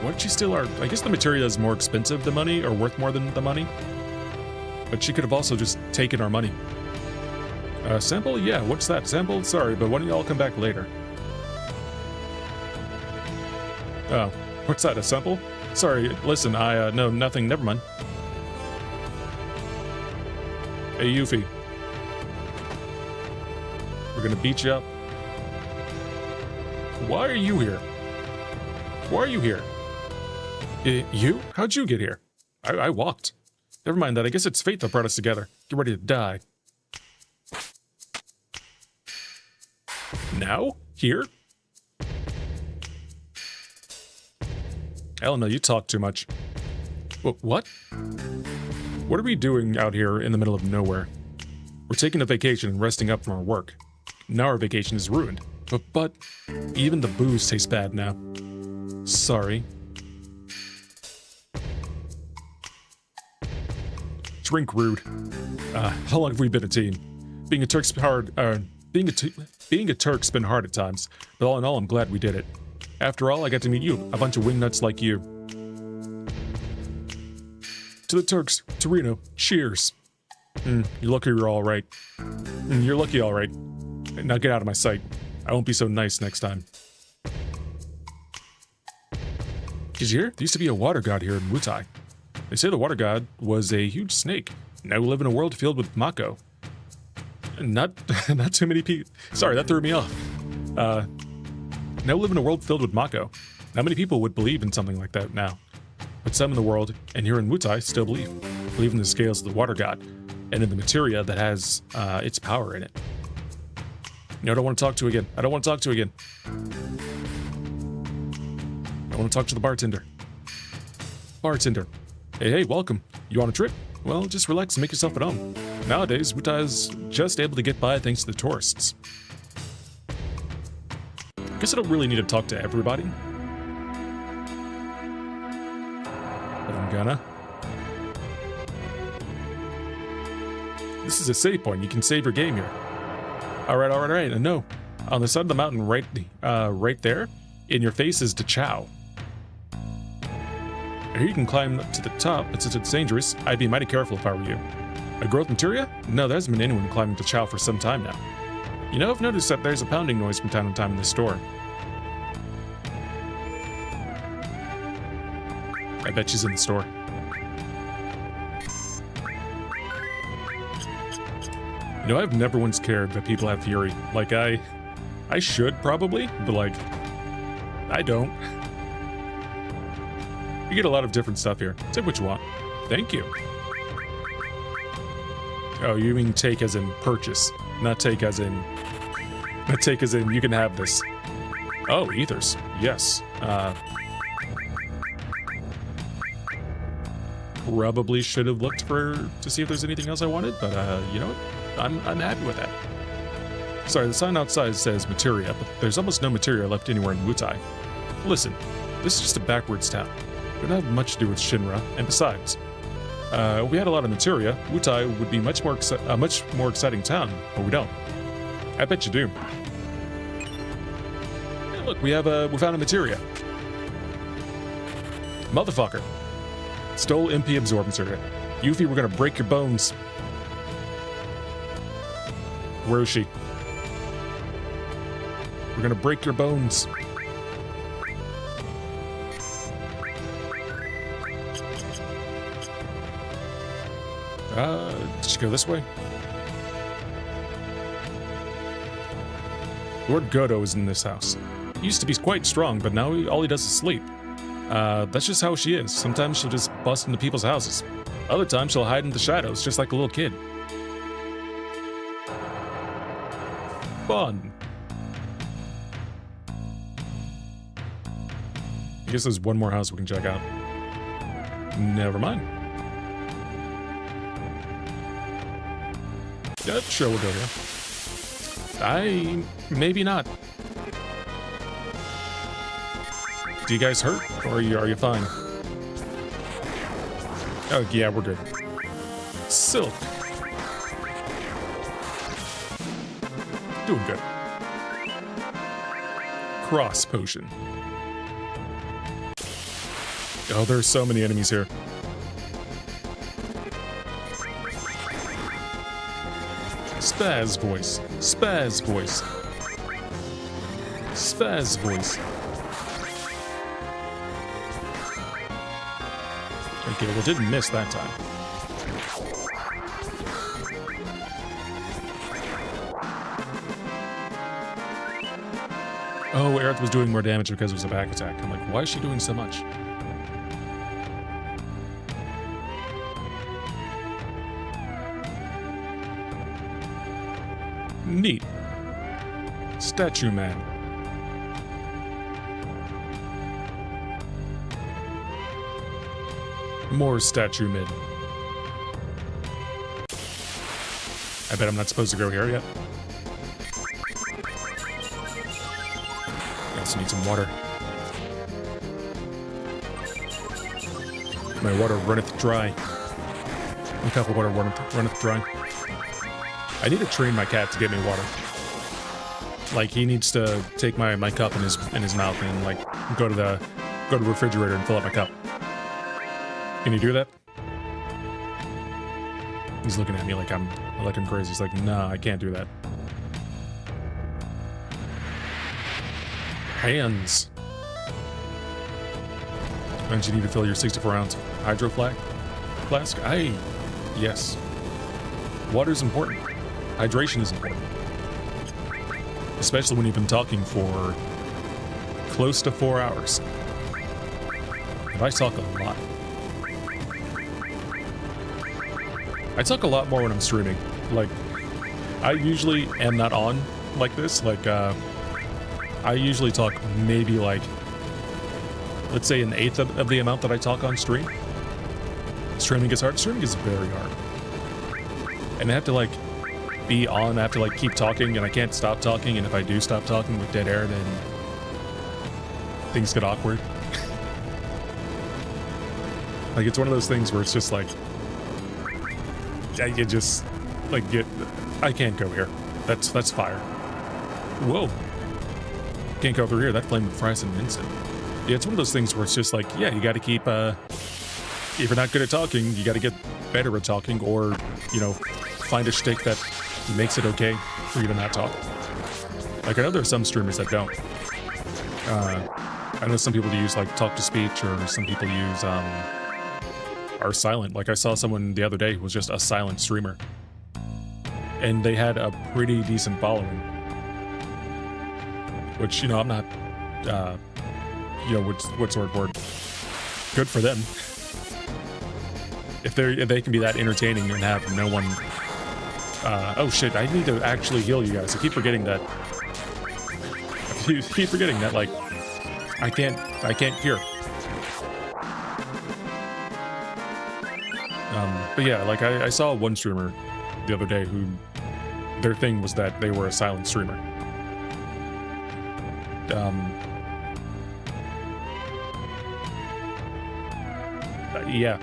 What did she steal our... I guess the materia is more expensive than money, or worth more than the money. But she could have also just taken our money. Sample? Yeah, what's that? Sample? Sorry, but why don't y'all come back later? Oh, what's that? A sample? Sorry, listen, no, nothing, never mind. Hey, Yuffie. We're gonna beat you up. Why are you here? Why are you here? You? How'd you get here? I walked. Never mind that, I guess it's fate that brought us together. Get ready to die. Now? Here? Hell no, you talk too much. What? What are we doing out here in the middle of nowhere? We're taking a vacation and resting up from our work. Now our vacation is ruined. But even the booze tastes bad now. Sorry. Drink rude. How long have we been a team? Being a Turk's hard. Being a Turk's been hard at times, but all in all, I'm glad we did it. After all, I got to meet you, a bunch of wingnuts like you. To the Turks, to Reno, cheers. You're lucky you're all right. You're lucky, all right. Now get out of my sight. I won't be so nice next time. Did you hear? There used to be a water god here in Wutai. They say the water god was a huge snake. Now we live in a world filled with Mako. Not too many people. Sorry, that threw me off. Now we live in a world filled with Mako. Not many people would believe in something like that now. But some in the world, and here in Wutai, still believe in the scales of the water god, and in the materia that has its power in it. No, I don't want to talk to you again. I don't want to talk to you again. I want to talk to the bartender. Bartender. Hey, welcome. You on a trip? Well, just relax and make yourself at home. Nowadays, Wutai is just able to get by thanks to the tourists. I guess I don't really need to talk to everybody. But I'm gonna. This is a save point. You can save your game here. Alright. No. On the side of the mountain right there, in your face is Dachau. Here you can climb up to the top, but since it's dangerous, I'd be mighty careful if I were you. A growth materia? No, there hasn't been anyone climbing Dachau for some time now. You know, I've noticed that there's a pounding noise from time to time in this store. I bet she's in the store. You know, I've never once cared that people have fury. Like, I should probably, but like, I don't. You get a lot of different stuff here. Take what you want. Thank you. Oh, you mean take as in purchase, not take as in you can have this. Oh, ethers. Yes. Probably should have looked to see if there's anything else I wanted, but you know what? I'm happy with that. Sorry, the sign outside says materia, but there's almost no materia left anywhere in Wutai. Listen, this is just a backwards town. We don't have much to do with Shinra, and besides, if we had a lot of materia, Wutai would be a much more exciting town, but we don't. I bet you do. Hey, look, we found a materia. Motherfucker. Stole MP absorb materia. Yuffie, we're gonna break your bones. Where is she? We're gonna break your bones. Did she go this way? Lord Godo is in this house. He used to be quite strong, but now all he does is sleep. That's just how she is. Sometimes she'll just bust into people's houses. Other times she'll hide in the shadows, just like a little kid. Fun. I guess there's one more house we can check out. Never mind. Yeah, sure, we'll go here. Maybe not. Do you guys hurt, or are you fine? Oh, yeah, we're good. Silk. Doing good. Oh, there's so many enemies here. Spaz voice. Spaz voice. Spaz voice. Okay, well, didn't miss that time. Oh, Aerith was doing more damage because it was a back attack. I'm like, why is she doing so much? Neat. Statue man. More statue mid. I bet I'm not supposed to go here yet. I also need some water. My water runneth dry. My cup of water runneth dry. I need to train my cat to get me water. Like, he needs to take my cup in his mouth and like go to the refrigerator and fill up my cup. Can you do that? He's looking at me like I'm crazy. He's like, nah, I can't do that. Hands. And you need to fill your 64-ounce hydro flask? Yes. Water's important. Hydration is important. Especially when you've been talking for close to 4 hours. And I talk a lot. I talk a lot more when I'm streaming. Like, I usually am not on like this. Like, I usually talk maybe like, let's say an eighth of the amount that I talk on stream. Streaming is hard. Streaming is very hard. And I have to like be on, I have to like keep talking and I can't stop talking, and if I do stop talking with dead air, then things get awkward. Like, it's one of those things where it's just like, you just like I can't go here. That's fire. Whoa. Can't go through here. That flame would fry us in an instant. Yeah, it's one of those things where it's just like, yeah, you gotta keep if you're not good at talking, you gotta get better at talking, or, you know, find a shtick that makes it okay for you to not talk. Like, I know there's some streamers that don't. I know some people use like talk to speech, or some people use are silent. Like, I saw someone the other day who was just a silent streamer, and they had a pretty decent following. Which, you know, I'm not, you know, what's the word? Good for them. If they can be that entertaining and have no one. Oh shit! I need to actually heal you guys. I keep forgetting that. I keep forgetting that. Like, I can't hear. But yeah, like I saw one streamer the other day who their thing was that they were a silent streamer. Yeah.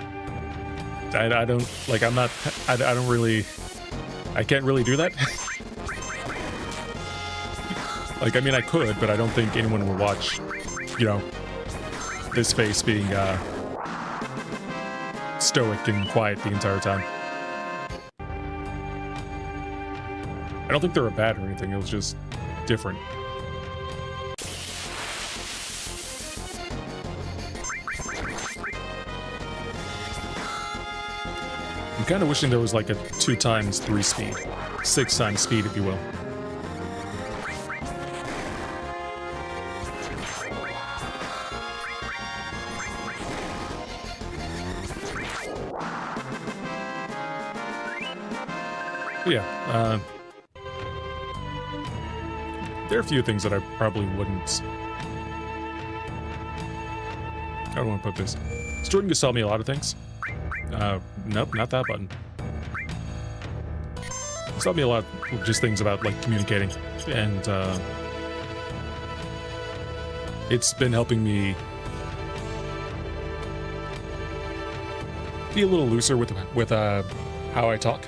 I don't, like, I'm not, I don't really, I can't really do that. Like, I mean, I could, but I don't think anyone will watch, you know, this face being, stoic and quiet the entire time. I don't think they were bad or anything, it was just different. I'm kind of wishing there was like a 2x3 speed. 6x speed, if you will. But yeah, there are a few things that I probably wouldn't. I don't want to put this. Streaming has taught me a lot of things. Nope, not that button. It's taught me a lot of just things about, like, communicating, and, it's been helping me be a little looser with how I talk.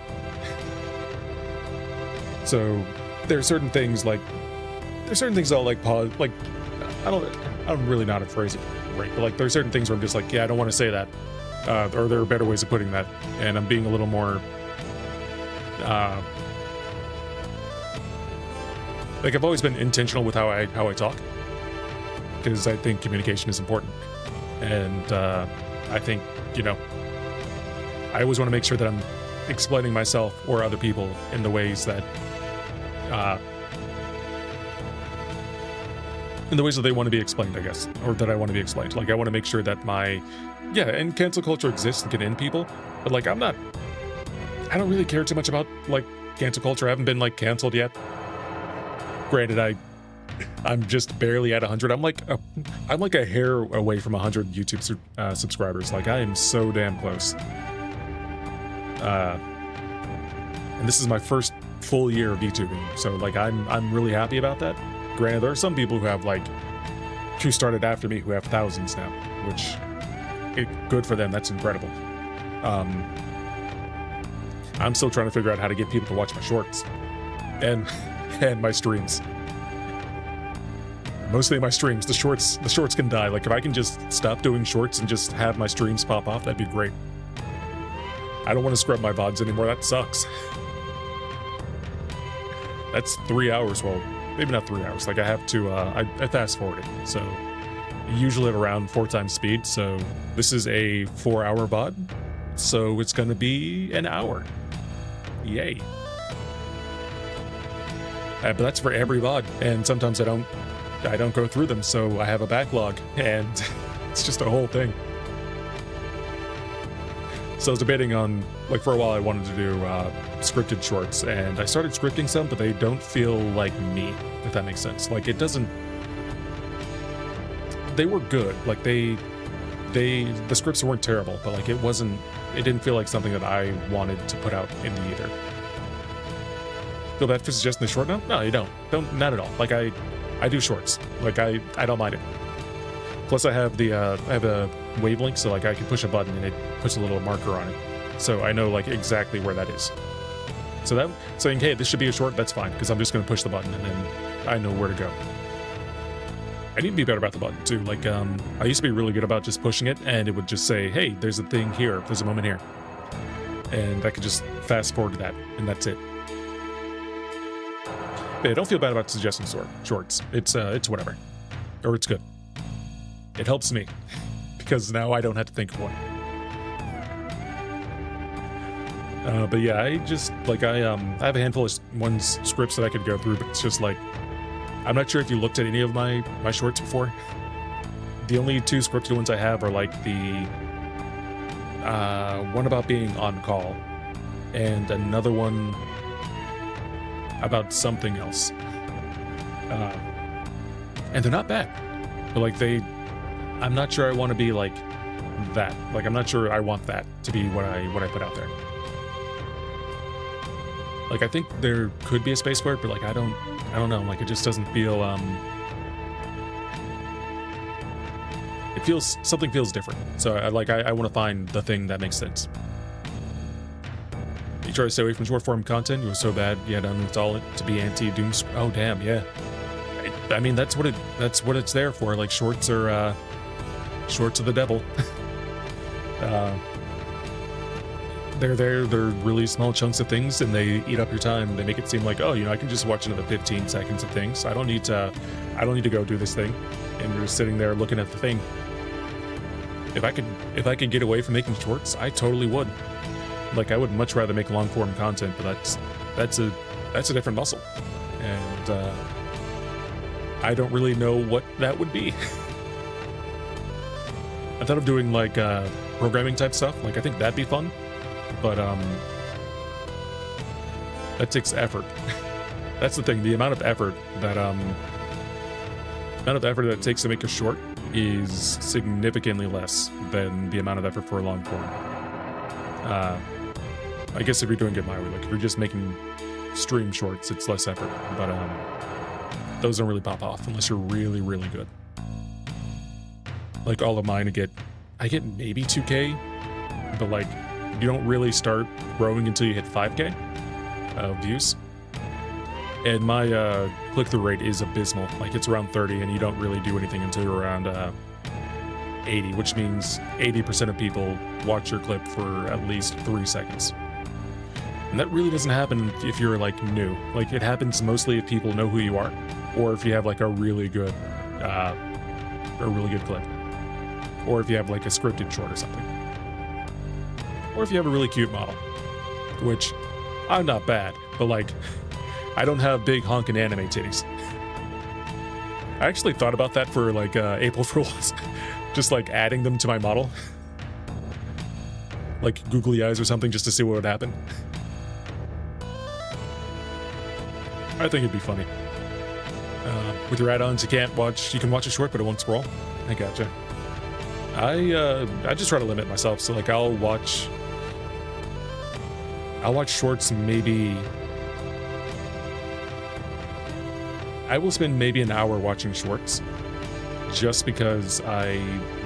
So, there are certain things, like, I'll, like, pause, like, I don't really know how to phrase it. great. But like, there are certain things where I'm just like, yeah, I don't want to say that, or there are better ways of putting that, and I'm being a little more. Like, I've always been intentional with how I talk, because I think communication is important, and I think, you know, I always want to make sure that I'm explaining myself or other people in the ways that they want to be explained, I guess, or that I want to be explained. Like, I want to make sure that and cancel culture exists and can end people, but like, I don't really care too much about like cancel culture. I haven't been like canceled yet. Granted, I'm just barely at 100. I'm like a hair away from 100 YouTube subscribers. Like, I am so damn close. And this is my first full year of VTubing, so like I'm really happy about that. Granted, there are some people who started after me who have thousands now, which good for them. That's incredible. I'm still trying to figure out how to get people to watch my shorts and my streams. Mostly my streams. The shorts can die. Like, if I can just stop doing shorts and just have my streams pop off, that'd be great. I don't want to scrub my VODs anymore. That sucks. That's 3 hours. Well, maybe not 3 hours. Like, I have to, I fast forward it. So, usually at around 4 times speed. So, this is a 4-hour VOD. So, it's going to be an hour. Yay. But that's for every VOD. And sometimes I don't go through them. So, I have a backlog. And it's just a whole thing. So I was debating on, like, for a while I wanted to do scripted shorts, and I started scripting some, but they don't feel like me, if that makes sense. Like, it doesn't... They were good. Like, the scripts weren't terrible, but like, it didn't feel like something that I wanted to put out in the ether. Feel bad for suggesting the short now? No, you don't. Not at all. Like, I do shorts. Like, I don't mind it. Plus, I have a wavelength, so like I can push a button and it puts a little marker on it, so I know like exactly where that is. So saying, hey, this should be a short, that's fine, because I'm just going to push the button and then I know where to go. I need to be better about the button too. Like, I used to be really good about just pushing it, and it would just say, hey, there's a thing here, there's a moment here, and I could just fast forward to that, and that's it. But yeah, don't feel bad about suggesting shorts. It's whatever, or it's good. It helps me, because now I don't have to think of one. But yeah, I just, like, I have a handful of scripts that I could go through, but it's just like, I'm not sure if you looked at any of my shorts before. The only 2 scripted ones I have are like the one about being on call, and another one about something else. And they're not bad, but like I'm not sure I want to be like that. Like, I'm not sure I want that to be what I put out there. Like, I think there could be a space for it, but like, I don't know. Like, it just doesn't feel, something feels different. So I want to find the thing that makes sense. You try to stay away from short form content. You were so bad you had to uninstall it to be anti-doom. Oh damn, yeah. I mean, that's what it's there for. Like, shorts are the devil. They're really small chunks of things, and they eat up your time. They make it seem like, oh, you know, I can just watch another 15 seconds of things. I don't need to go do this thing. And you're just sitting there looking at the thing. If I could get away from making shorts, I totally would. Like, I would much rather make long form content, but that's a different muscle. And I don't really know what that would be. I thought of doing like programming type stuff. Like, I think that'd be fun, but that takes effort. That's the thing. The amount of effort that it takes to make a short is significantly less than the amount of effort for a long form. I guess if you're doing it my way, like if you're just making stream shorts, it's less effort, but those don't really pop off unless you're really, really good. Like, all of mine, I get maybe 2K, but like, you don't really start growing until you hit 5K views. And my click-through rate is abysmal. Like, it's around 30, and you don't really do anything until you're around 80, which means 80% of people watch your clip for at least 3 seconds. And that really doesn't happen if you're like new. Like it happens mostly if people know who you are, or if you have like a really good clip, or if you have like a scripted short or something, or if you have a really cute model, which I'm not bad, but like I don't have big honking anime titties. I actually thought about that for like April Fools, just like adding them to my model, like googly eyes or something, just to see what would happen. I think it'd be funny. With your add-ons, you can watch a short, but it won't scroll. I gotcha. I just try to limit myself, so like I'll watch shorts maybe. I will spend maybe an hour watching shorts, just because I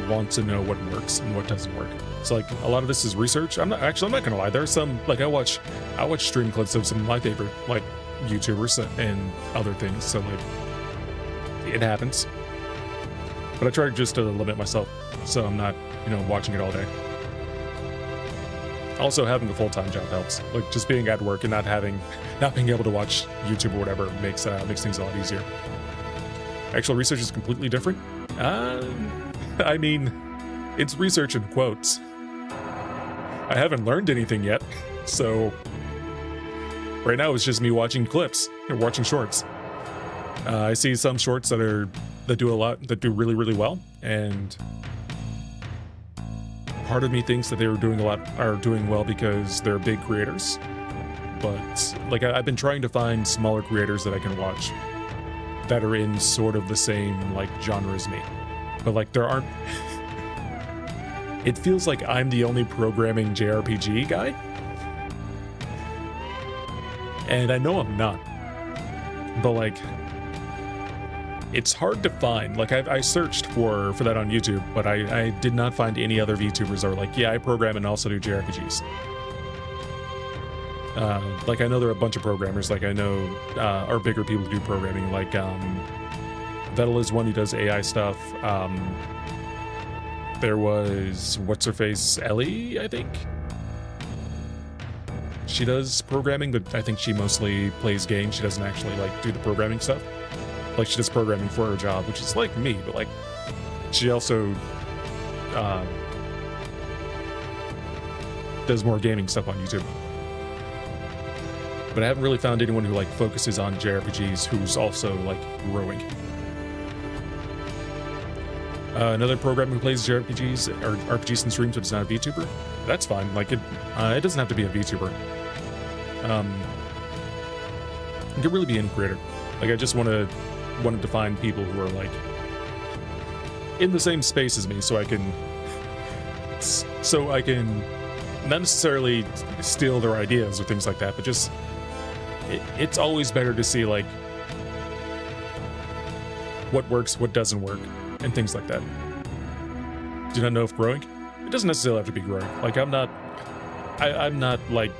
want to know what works and what doesn't work. So like a lot of this is research. I'm not gonna lie. There's some like I watch stream clips of some of my favorite like YouTubers and other things, so like it happens, but I try just to limit myself so I'm not, you know, watching it all day. Also, having a full-time job helps. Like just being at work and not being able to watch YouTube or whatever makes things a lot easier. Actual research is completely different. I mean, it's research in quotes. I haven't learned anything yet, so right now it's just me watching clips or watching shorts. I see some shorts that do really, really well, and part of me thinks that are doing well because they're big creators. But like I've been trying to find smaller creators that I can watch that are in sort of the same like genre as me. But like there aren't. It feels like I'm the only programming JRPG guy. And I know I'm not. But like it's hard to find. Like I searched for that on YouTube, but I did not find any other VTubers that are like, yeah, I program and also do JRPGs. Like I know there are a bunch of programmers, like I know are bigger people who do programming, like Vettel is one who does AI stuff. There was what's her face, Ellie, I think. She does programming, but I think she mostly plays games. She doesn't actually like do the programming stuff. Like she does programming for her job, which is like me, but like she also does more gaming stuff on YouTube. But I haven't really found anyone who like focuses on JRPGs who's also like growing. Another programmer who plays JRPGs or RPGs and streams but is not a VTuber, that's fine. Like it doesn't have to be a VTuber. It could really be any creator. Like I just wanted to find people who are like in the same space as me, so I can not necessarily steal their ideas or things like that, but just it's always better to see like what works, what doesn't work, and things like that. Do not know if growing? It doesn't necessarily have to be growing. Like I'm not like,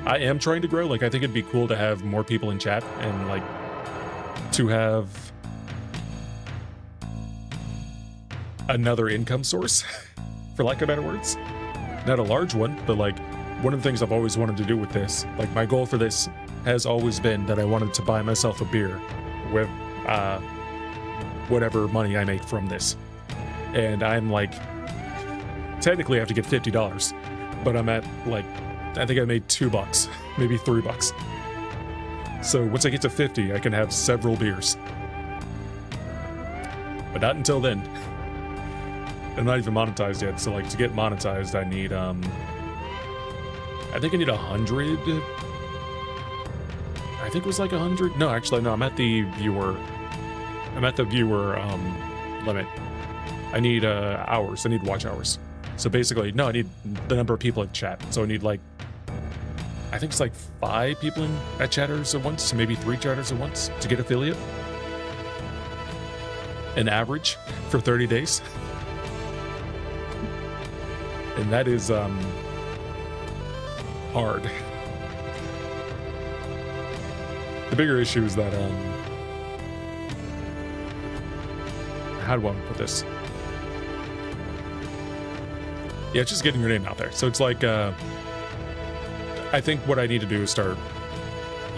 I am trying to grow. Like I think it'd be cool to have more people in chat and like to have another income source, for lack of better words. Not a large one, but like one of the things I've always wanted to do with this, like my goal for this has always been that I wanted to buy myself a beer with whatever money I make from this. And I'm like, technically I have to get $50, but I'm at like, I think I made $2, maybe $3. So once I get to 50, I can have several beers. But not until then. I'm not even monetized yet, so like to get monetized I need I think I need 100. I think it was like 100. No, actually no, I'm at the viewer limit. I need hours. I need watch hours. So basically, no, I need the number of people in chat. So I need like, I think it's like 5 people at chatters at once, so maybe 3 chatters at once to get affiliate. An average for 30 days. And that is hard. The bigger issue is that how do I put this? Yeah, it's just getting your name out there. So it's like, I think what I need to do is start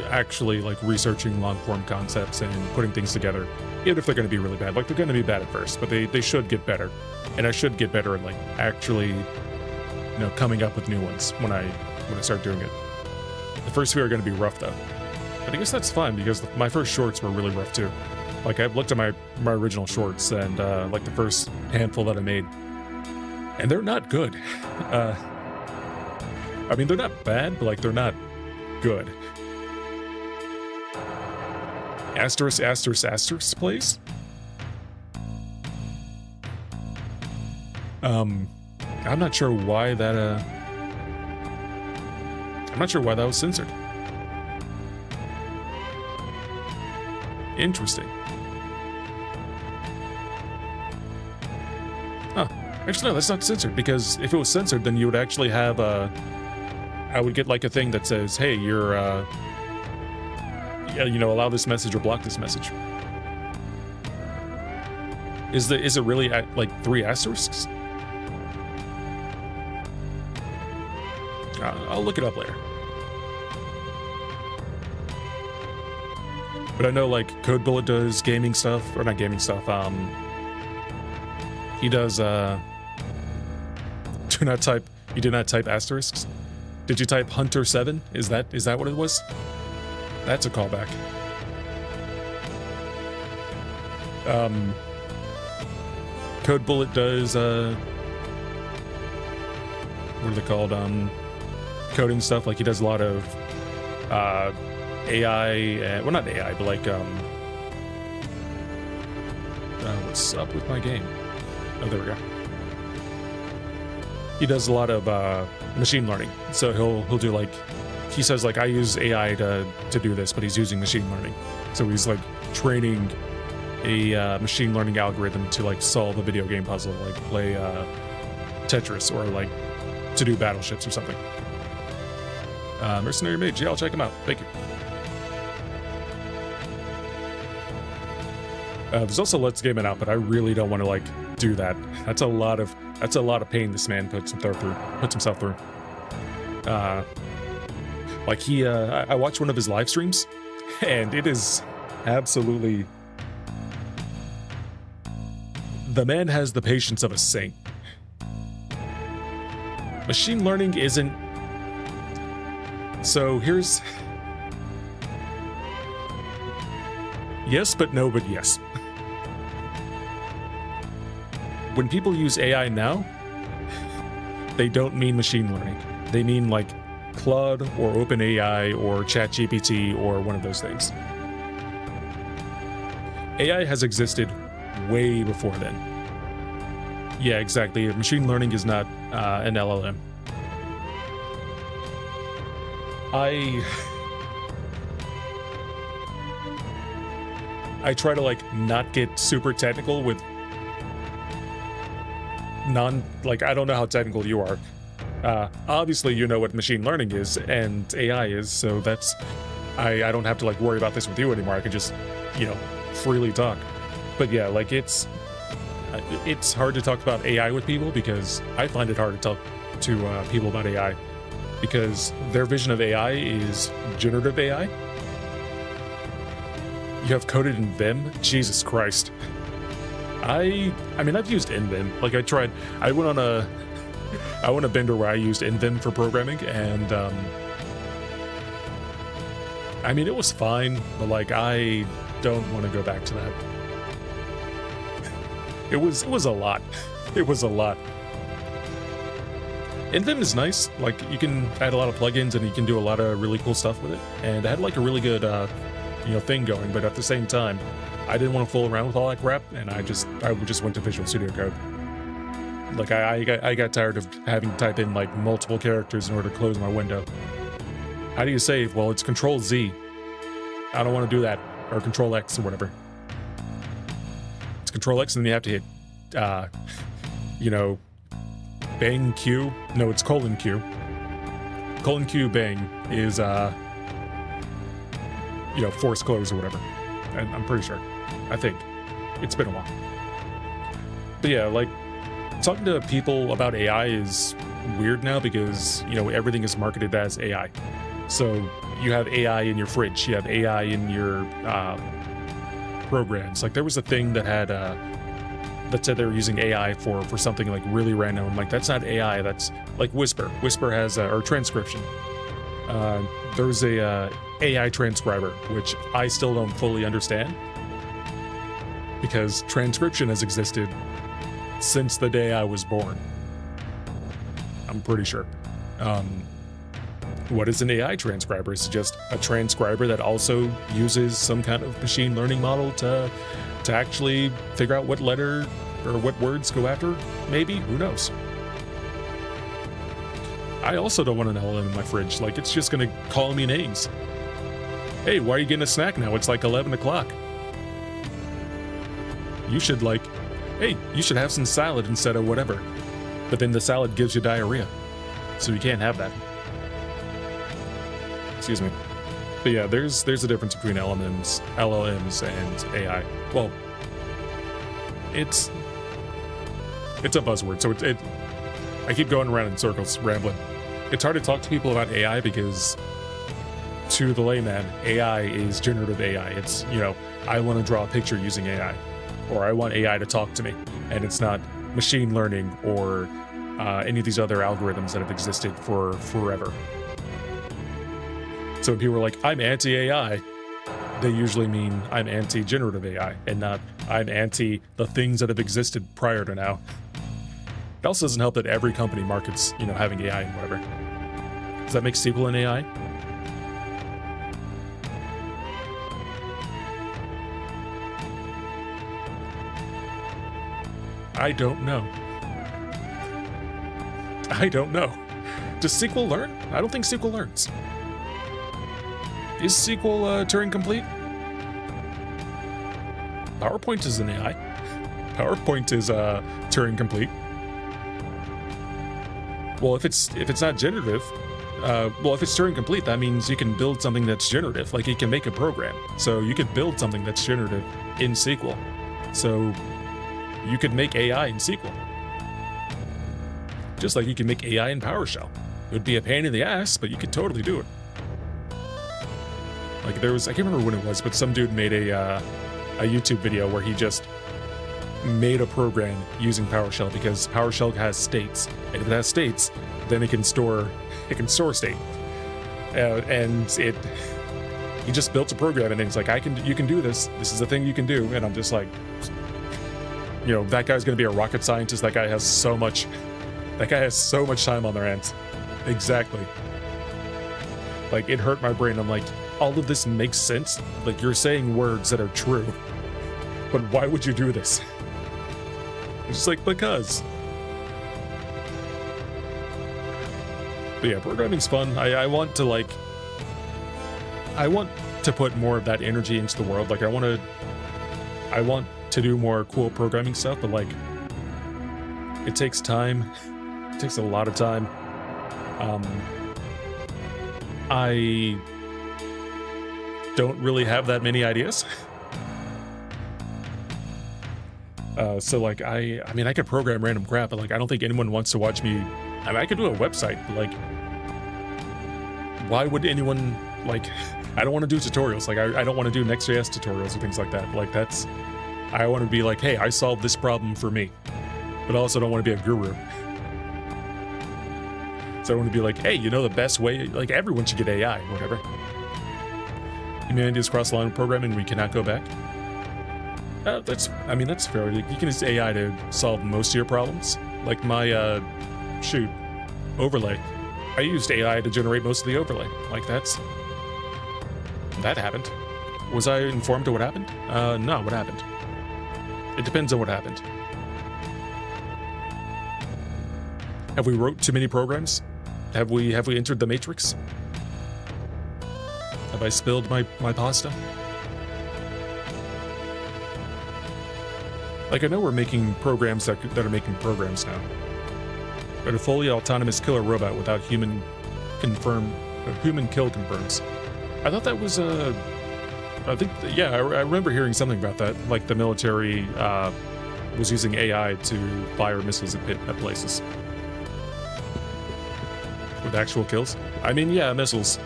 actually like researching long form concepts and putting things together, even if they're going to be really bad. Like they're going to be bad at first, but they should get better, and I should get better at like actually, you know, coming up with new ones when I start doing it. The first few are going to be rough though, but I guess that's fine because my first shorts were really rough too. Like I've looked at my original shorts and like the first handful that I made, and they're not good. I mean, they're not bad, but like they're not good. Asterisk, asterisk, asterisk, please. I'm not sure why that I'm not sure why that was censored. Interesting. Huh. Actually, no, that's not censored, because if it was censored, then you would actually have I would get like a thing that says, hey, you're yeah, you know, allow this message or block this message. Is it really at like 3 asterisks? I'll look it up later. But I know like Code Bullet does gaming stuff, or not gaming stuff. He does. You did not type asterisks. Did you type Hunter 7? Is that what it was? That's a callback. Code Bullet does what are they called? Coding stuff. Like he does a lot of AI. Well, not AI, but like what's up with my game? Oh, there we go. He does a lot of machine learning. So he'll do like, he says like, I use AI to do this, but he's using machine learning. So he's like training a machine learning algorithm to like solve a video game puzzle, like play Tetris, or like to do battleships or something. Mercenary Mage, yeah, I'll check him out. Thank you. There's also Let's Game It Out, but I really don't want to like do that. That's a lot of pain this man puts himself through. Like he, I watched one of his live streams, and it is absolutely. The man has the patience of a saint. Machine learning isn't. So here's. Yes, but no, but yes. When people use AI now, they don't mean machine learning. They mean like Claude or OpenAI or ChatGPT or one of those things. AI has existed way before then. Yeah, exactly. Machine learning is not an LLM. I try to like not get super technical with I don't know how technical you are. Obviously you know what machine learning is and AI is, so that's I don't have to like worry about this with you anymore. I can just, you know, freely talk. But yeah, like it's hard to talk about AI with people, because I find it hard to talk to people about AI, because their vision of AI is generative AI. You have coded in Vim? Jesus Christ. I mean, I've used NVim. Like I went on a bender where I used NVim for programming, and I mean, it was fine, but like I don't want to go back to that. It was a lot. It was a lot. NVim is nice. Like you can add a lot of plugins and you can do a lot of really cool stuff with it. And it had like a really good thing going, but at the same time, I didn't want to fool around with all that crap, and I just went to Visual Studio Code. Like I got tired of having to type in like multiple characters in order to close my window. How do you save? Well, it's Control Z. I don't want to do that, or Control X or whatever. It's Control X, and then you have to hit, bang Q. No, it's colon Q. Colon Q bang is force close or whatever. I'm pretty sure. I think. It's been a while. But yeah, like, talking to people about AI is weird now because, you know, everything is marketed as AI. So you have AI in your fridge, you have AI in your programs. Like there was a thing that had that said they were using AI for something like really random. I'm like, that's not AI. That's like Whisper. Whisper has or transcription. There's a AI transcriber, which I still don't fully understand because transcription has existed since the day I was born. I'm pretty sure. What is an AI transcriber? It's just a transcriber that also uses some kind of machine learning model to actually figure out what letter or what words go after, maybe? Who knows? I also don't want an LLM in my fridge. Like, it's just gonna call me names. Hey, why are you getting a snack now? It's like 11 o'clock. You should hey, you should have some salad instead of whatever. But then the salad gives you diarrhea. So you can't have that. Excuse me. But yeah, there's a difference between LLMs and AI. Well, it's a buzzword, so I keep going around in circles, rambling. It's hard to talk to people about AI because, to the layman, AI is generative AI. It's, you know, I want to draw a picture using AI, or I want AI to talk to me, and it's not machine learning or any of these other algorithms that have existed for forever. So when people are like, I'm anti-AI, they usually mean I'm anti-generative AI, and not I'm anti the things that have existed prior to now. It also doesn't help that every company markets, you know, having AI and whatever. Does that make SQL an AI? I don't know. I don't know. Does SQL learn? I don't think SQL learns. Is SQL Turing complete? PowerPoint is an AI. PowerPoint is Turing complete. Well, if it's not generative, well, if it's Turing complete, that means you can build something that's generative. Like you can make a program, so you could build something that's generative in SQL. So you could make AI in SQL, just like you can make AI in PowerShell. It would be a pain in the ass, but you could totally do it. Like there was, I can't remember when it was, but some dude made a YouTube video where he just made a program using PowerShell because PowerShell has states, and if it has states, then it can store state. And he just built a program, and then he's like, you can do this. This is a thing you can do. And I'm just like, you know, that guy's gonna be a rocket scientist. That guy has so much time on their hands. Exactly. Like it hurt my brain. I'm like, all of this makes sense. Like you're saying words that are true, but why would you do this? It's just like, because. But yeah, programming's fun. I want to put more of that energy into the world. Like I want to do more cool programming stuff, but like it takes time. It takes a lot of time. I don't really have that many ideas. So like I mean I could program random crap, but like I don't think anyone wants to watch me. I mean I could do a website, but like why would anyone, like, I don't want to do tutorials. Like I don't want to do Next.js tutorials or things like that. Like I want to be like, hey, I solved this problem for me, but I also don't want to be a guru. So I want to be like, hey, you know the best way, like everyone should get AI, whatever. Humanity is cross the line of programming, we cannot go back. That's fair. You can use AI to solve most of your problems. Like my, overlay. I used AI to generate most of the overlay. Like that happened. Was I informed of what happened? No, what happened? It depends on what happened. Have we wrote too many programs? Have we entered the matrix? Have I spilled my pasta? Like I know we're making programs that are making programs now. But a fully autonomous killer robot without human kill confirms. I thought that was I remember hearing something about that, like the military was using AI to fire missiles at places. With actual kills? I mean, yeah, missiles.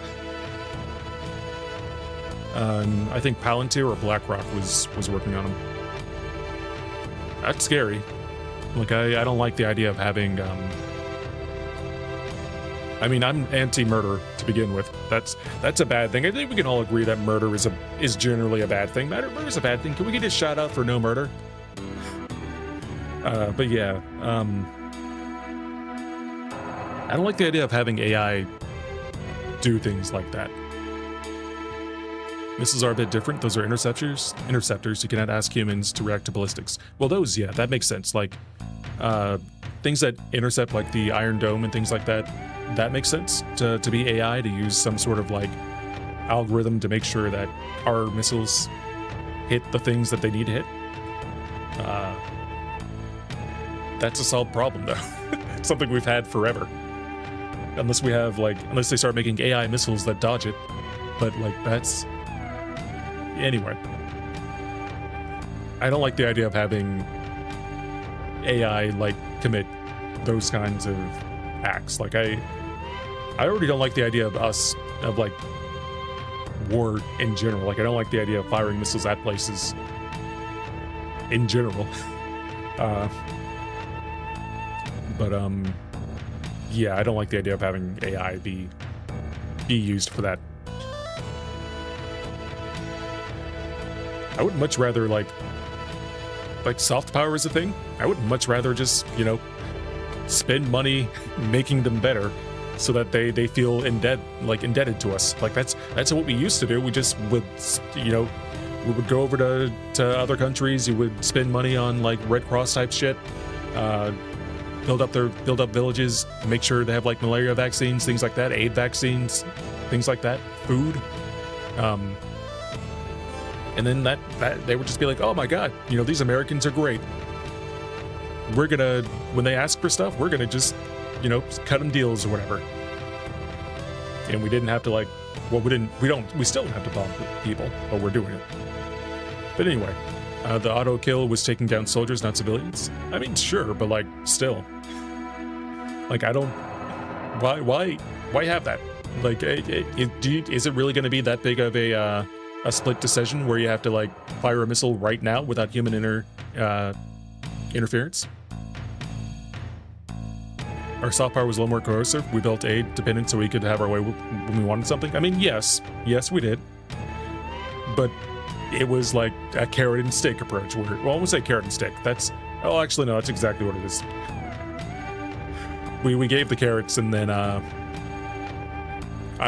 I think Palantir or BlackRock was working on them. That's scary. Like, I don't like the idea of having, I mean, I'm anti-murder to begin with. That's a bad thing. I think we can all agree that murder is generally a bad thing. Murder is a bad thing. Can we get a shout out for no murder? But yeah, I don't like the idea of having AI do things like that. Missiles are a bit different. Those are interceptors. You cannot ask humans to react to ballistics. Well, those, yeah, that makes sense. Like, things that intercept, like the Iron Dome and things like that, that makes sense to be AI, to use some sort of, like, algorithm to make sure that our missiles hit the things that they need to hit. That's a solved problem, though. It's something we've had forever. Unless we have, like, unless they start making AI missiles that dodge it. But, like, that's... Anyway. I don't like the idea of having AI, like, commit those kinds of acts. Like, I already don't like the idea of like, war in general. Like, I don't like the idea of firing missiles at places in general. Yeah, I don't like the idea of having AI be used for that. I would much rather, like soft power is a thing. I would much rather just, you know, spend money making them better so that they feel indebted to us. Like, that's what we used to do. We just would, you know, we would go over to other countries. You would spend money on, like, Red Cross type shit, build up villages, make sure they have, like, malaria vaccines, things like that, aid vaccines, things like that, food. And then that they would just be like, oh my god, you know, these Americans are great. We're gonna, when they ask for stuff, we're gonna just, you know, cut them deals or whatever. And we didn't have to, like, well, we still don't have to bomb people, but we're doing it. But anyway, the auto kill was taking down soldiers, not civilians. I mean, sure, but, like, still. Like, I don't, why have that? Like, is it really gonna be that big of a split decision where you have to, like, fire a missile right now without human interference? Our soft power was a little more coercive. We built aid dependent so we could have our way when we wanted something. I mean, yes, we did. But it was like a carrot and stick approach. Well, I won't say carrot and stick. That's, oh, actually, no, that's exactly what it is. We gave the carrots, and then, I'm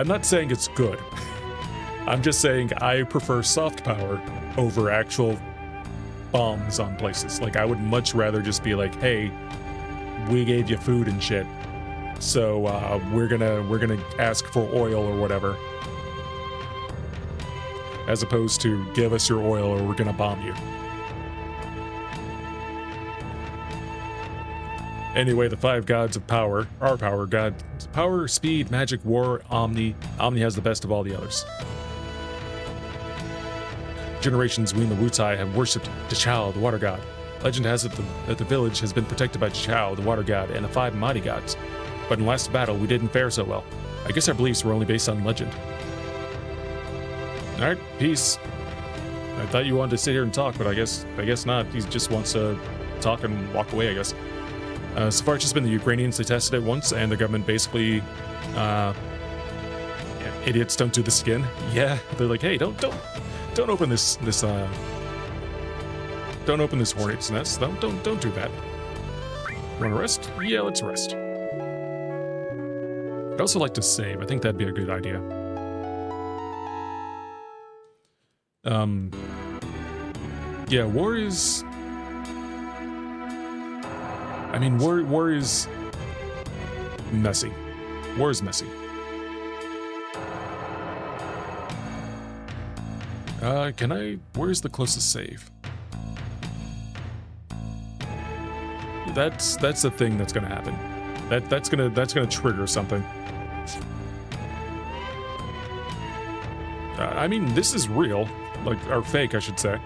not saying it's good. I'm just saying I prefer soft power over actual bombs on places. Like, I would much rather just be like, hey, we gave you food and shit, so we're gonna ask for oil or whatever, as opposed to give us your oil or we're gonna bomb you. Anyway, the 5 gods of power, our power god, power, speed, magic, war, Omni. Omni has the best of all the others. Generations we in the Wutai have worshipped T'Chau, the water god. Legend has it that the village has been protected by T'Chau, the water god, and the 5 mighty gods. But in the last battle, we didn't fare so well. I guess our beliefs were only based on legend. Alright, peace. I thought you wanted to sit here and talk, but I guess not. He just wants to talk and walk away, I guess. So far, it's just been the Ukrainians. They tested it once, and the government basically, idiots don't do this again. Yeah, they're like, hey, don't open this don't open this hornet's nest. Don't do that. Wanna rest? Yeah, let's rest. I'd also like to save. I think that'd be a good idea. Yeah, war is... I mean, war is messy. War is messy. Where's the closest save? That's the thing that's gonna happen. That's gonna trigger something. I mean, this is real, like, or fake, I should say.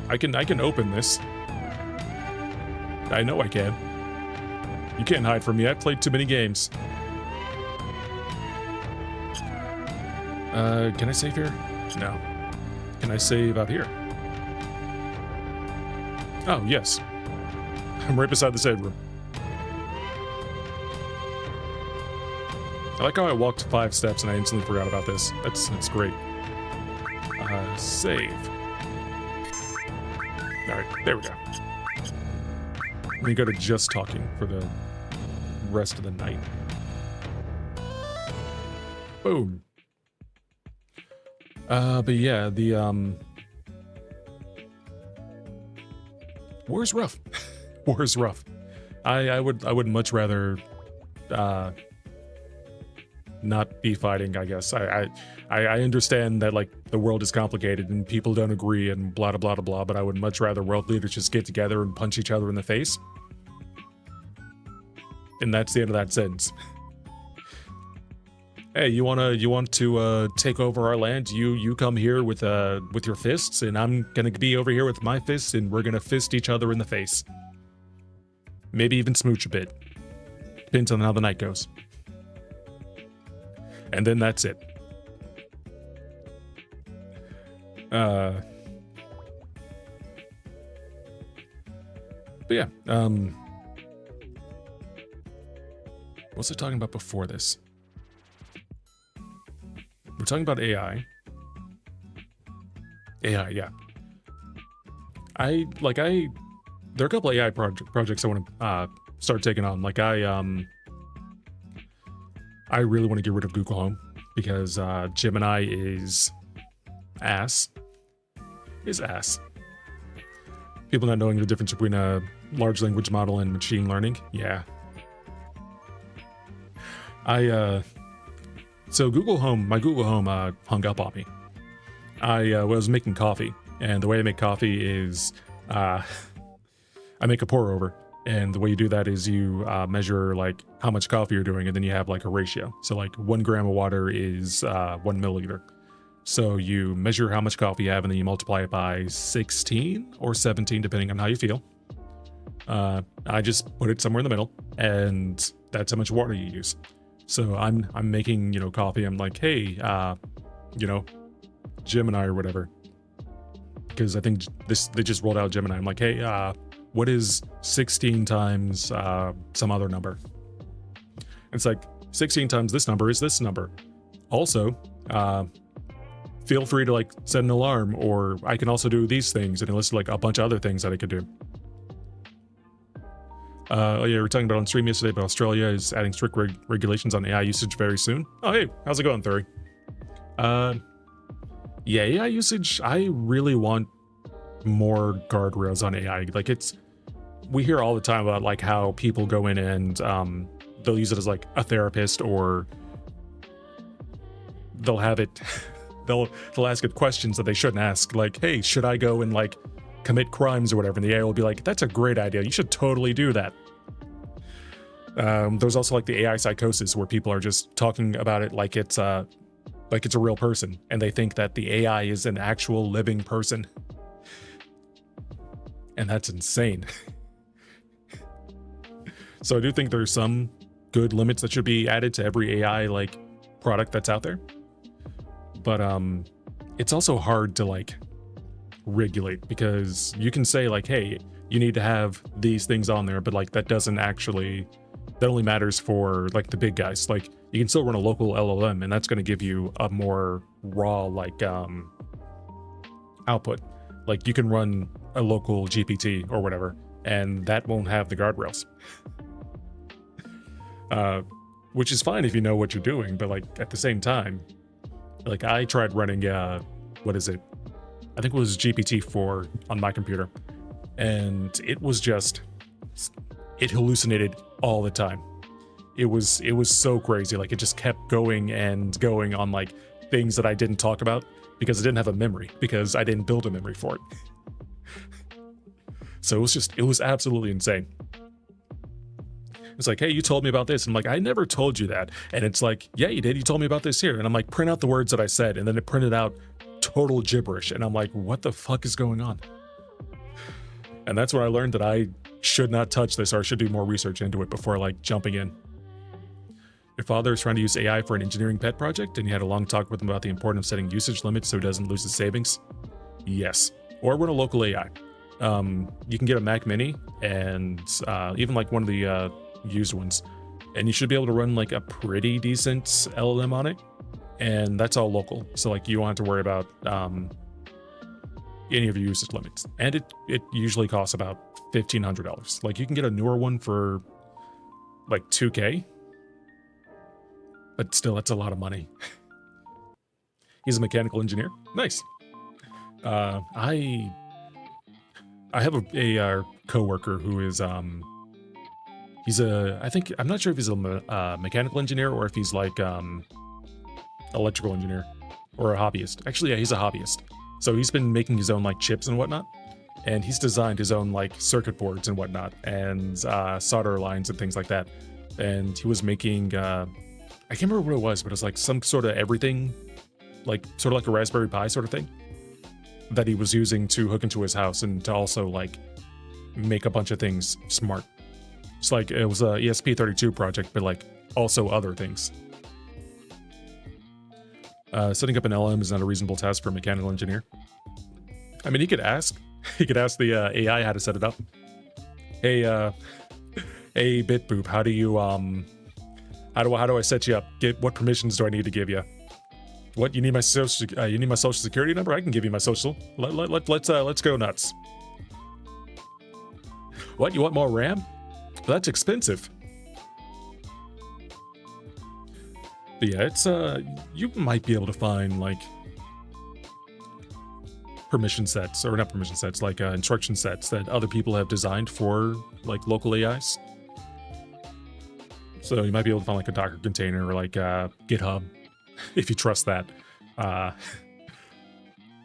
I can open this. I know I can. You can't hide from me. I've played too many games. Can I save here? No. Can I save out here? Oh, yes. I'm right beside the save room. I like how I walked 5 steps and I instantly forgot about this. That's great. Save. Alright, there we go. We go to just talking for the rest of the night. Boom. But yeah, the, war is rough. War is rough. I would much rather, not be fighting, I guess. I understand that, like, the world is complicated and people don't agree and blah, blah, blah, blah, but I would much rather world leaders just get together and punch each other in the face. And that's the end of that sentence. Hey, you want to take over our land? You come here with your fists, and I'm gonna be over here with my fists, and we're gonna fist each other in the face. Maybe even smooch a bit. Depends on how the night goes. And then that's it. But yeah, what was I talking about before this? We're talking about AI. AI, yeah. There are a couple AI projects I want to start taking on. Like I really want to get rid of Google Home because Gemini is ass. People not knowing the difference between a large language model and machine learning. Yeah. So Google Home, my Google Home hung up on me. I was making coffee, and the way I make coffee is I make a pour over. And the way you do that is you measure like how much coffee you're doing, and then you have like a ratio. So like 1 gram of water is 1 milliliter. So you measure how much coffee you have, and then you multiply it by 16 or 17, depending on how you feel. I just put it somewhere in the middle, and that's how much water you use. So I'm making, coffee. I'm like, hey, Gemini or whatever. Because I think they just rolled out Gemini. I'm like, hey, what is 16 times some other number? It's like 16 times this number is this number. Also, feel free to like set an alarm, or I can also do these things, and it lists like a bunch of other things that I could do. Oh yeah, we were talking about on stream yesterday, but Australia is adding strict regulations on AI usage very soon. Oh hey, how's it going, Thuri? Yeah, AI usage, I really want more guardrails on AI. Like we hear all the time about like how people go in and they'll use it as like a therapist, or they'll have it, they'll ask it questions that they shouldn't ask. Like, hey, should I go and like commit crimes or whatever? And the AI will be like, that's a great idea. You should totally do that. There's also like the AI psychosis where people are just talking about it like it's a real person, and they think that the AI is an actual living person. And that's insane. So I do think there's some good limits that should be added to every AI like product that's out there. But it's also hard to like regulate, because you can say like, hey, you need to have these things on there, but like that only matters for like the big guys. Like you can still run a local LLM, and that's going to give you a more raw like output. Like you can run a local GPT or whatever, and that won't have the guardrails. Which is fine if you know what you're doing, but like at the same time, like I tried running what is it? I think it was GPT-4 on my computer, and it hallucinated all the time. It was so crazy. Like it just kept going and going on like things that I didn't talk about, because it didn't have a memory, because I didn't build a memory for it. So it was absolutely insane. It's like, hey, you told me about this. And I'm like, I never told you that. And it's like, yeah, you did. You told me about this here. And I'm like, print out the words that I said. And then it printed out total gibberish. And I'm like, what the fuck is going on? And that's when I learned that I should not touch this, or I should do more research into it before like jumping in. Your father is trying to use AI for an engineering pet project, and you had a long talk with him about the importance of setting usage limits so he doesn't lose his savings. Yes. Or run a local AI. You can get a Mac Mini and even like one of the used ones, and you should be able to run like a pretty decent LLM on it, and that's all local. So like you don't have to worry about any of your usage limits, and it usually costs about $1,500. Like you can get a newer one for like $2K, but still that's a lot of money. He's a mechanical engineer. Nice. I have a coworker who is I'm not sure if he's a mechanical engineer or if he's like electrical engineer or a hobbyist. Actually, yeah, he's a hobbyist. So he's been making his own like chips and whatnot, and he's designed his own like circuit boards and whatnot, and solder lines and things like that. And he was making I can't remember what it was, but it was like some sort of everything, like sort of like a Raspberry Pi sort of thing, that he was using to hook into his house and to also like make a bunch of things smart. It's like it was a ESP32 project, but like also other things. Setting up an LM is not a reasonable task for a mechanical engineer. I mean, he could ask the AI how to set it up. Hey, hey, BitBoop, how do you how do I set you up? What permissions do I need to give you? What, you need my social security number? I can give you my social. Let's go nuts. What, you want more RAM? That's expensive. But yeah, it's you might be able to find like permission sets, or not permission sets, like instruction sets that other people have designed for like local AIs. So you might be able to find like a Docker container or like GitHub, if you trust that.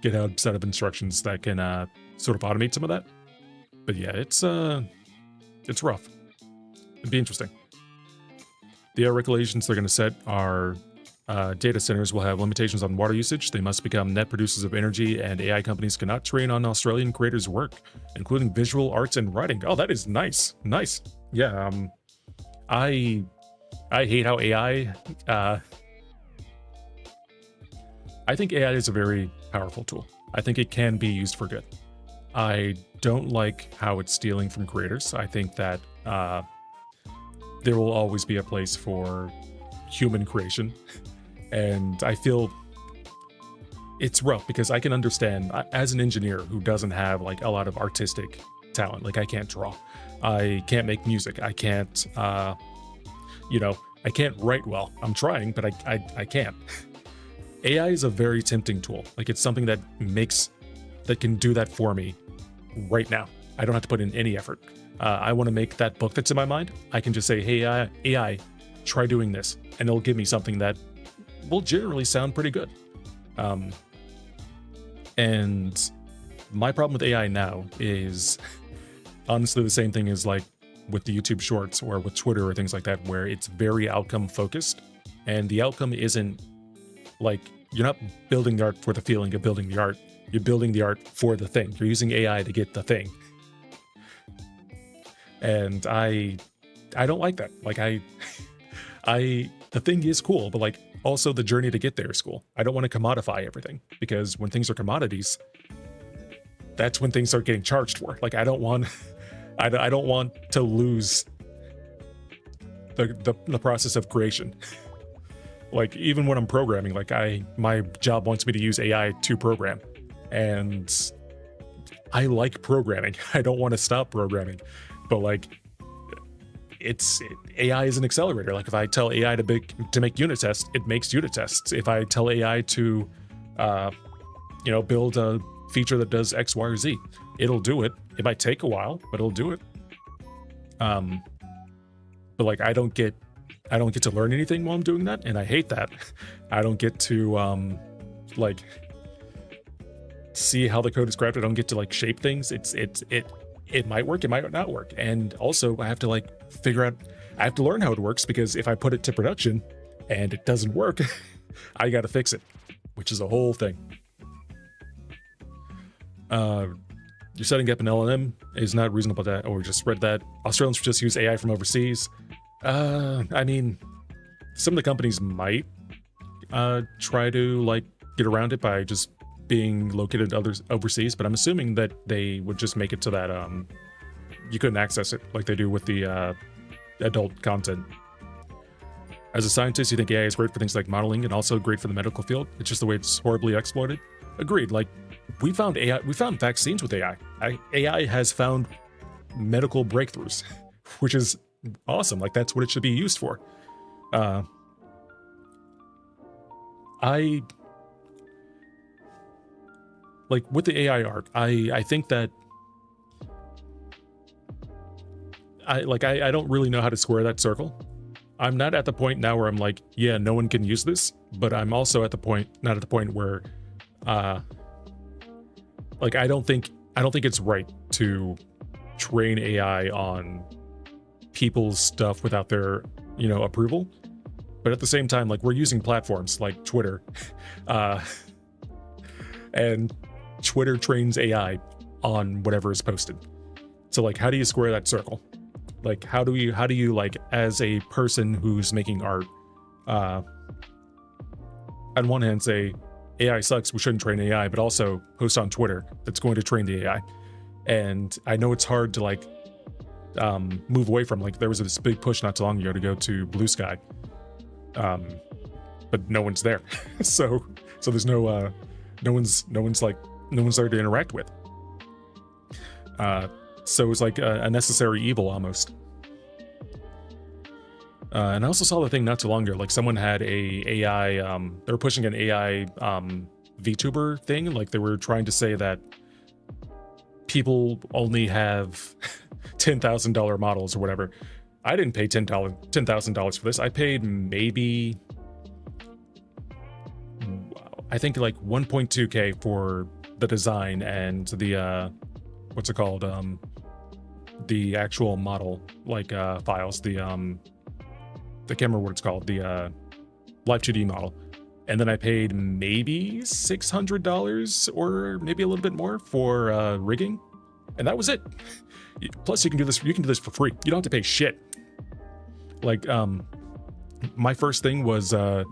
GitHub set of instructions that can sort of automate some of that. But yeah, it's rough. It'd be interesting. The regulations they're going to set are data centers will have limitations on water usage. They must become net producers of energy, and AI companies cannot train on Australian creators' work, including visual arts and writing. Oh, that is nice. Nice. Yeah, I hate how AI... I think AI is a very powerful tool. I think it can be used for good. I don't like how it's stealing from creators. I think that there will always be a place for human creation. And I feel it's rough because I can understand, as an engineer who doesn't have like a lot of artistic talent, like I can't draw, I can't make music, I can't, I can't write well. I'm trying, but I can't. AI is a very tempting tool. Like it's something that can do that for me right now. I don't have to put in any effort. I want to make that book that's in my mind. I can just say, hey, AI, try doing this. And it'll give me something that will generally sound pretty good. And my problem with AI now is honestly the same thing as like with the YouTube shorts or with Twitter or things like that, where it's very outcome focused. And the outcome isn't like, you're not building the art for the feeling of building the art. You're building the art for the thing. You're using AI to get the thing. And I don't like that. Like the thing is cool, but like also the journey to get there is cool. I don't want to commodify everything, because when things are commodities, that's when things start getting charged for. Like I don't want to lose the process of creation. Like even when I'm programming, like my job wants me to use AI to program, and I like programming. I don't want to stop programming. But like, AI is an accelerator. Like if I tell AI to make unit tests, it makes unit tests. If I tell AI to, build a feature that does X, Y, or Z, it'll do it. It might take a while, but it'll do it. But like, I don't get to learn anything while I'm doing that, and I hate that. I don't get to like see how the code is crafted. I don't get to like shape things. It might work, it might not work. And also I have to like figure out, I have to learn how it works, because if I put it to production and it doesn't work, I got to fix it, which is a whole thing. You're setting up an LLM is not reasonable to, or just read that Australians should just use AI from overseas. I mean, some of the companies might try to like get around it by just being located overseas, but I'm assuming that they would just make it so that you couldn't access it like they do with the adult content. As a scientist, you think AI is great for things like modeling and also great for the medical field. It's just the way it's horribly exploited. Agreed. Like, we found vaccines with AI. AI has found medical breakthroughs, which is awesome. Like, that's what it should be used for. Like, with the AI art, I think that I don't really know how to square that circle. I'm not at the point now where I'm like, yeah, no one can use this, but I'm also not at the point where like I don't think it's right to train AI on people's stuff without their, approval. But at the same time, like, we're using platforms like Twitter, and Twitter trains AI on whatever is posted. So like, how do you square that circle? Like, how do you like, as a person who's making art, on one hand say AI sucks, we shouldn't train AI, but also post on Twitter that's going to train the AI. And I know it's hard to like move away from, like, there was this big push not too long ago to go to Blue Sky, but no one's there. so there's no one's there to interact with. So it's like a necessary evil almost. And I also saw the thing not too long ago, like someone had a AI, they were pushing an AI VTuber thing. Like, they were trying to say that people only have $10,000 models or whatever. I didn't pay $10,000 for this. I paid maybe, I think like 1.2K for the design and the, what's it called? The actual model, like files, I can't remember what it's called, the Live 2D model. And then I paid maybe $600 or maybe a little bit more for rigging, and that was it. Plus, you can do this for free. You don't have to pay shit. Like, my first thing was, I'll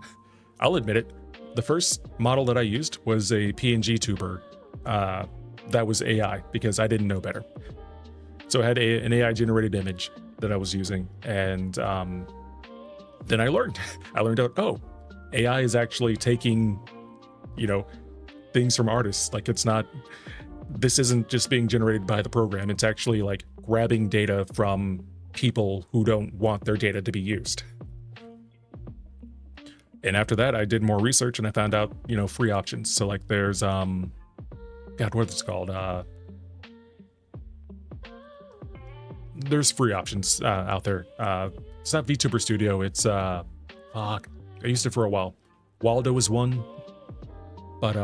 admit it, the first model that I used was a PNG tuber that was AI, because I didn't know better. So I had an AI generated image that I was using, and then I learned out, oh, AI is actually taking, things from artists. Like, this isn't just being generated by the program. It's actually like grabbing data from people who don't want their data to be used. And after that, I did more research and I found out, free options. So like, there's, God, what is it called? There's free options out there. It's not VTuber Studio. It's fuck. I used it for a while. Waldo is one, but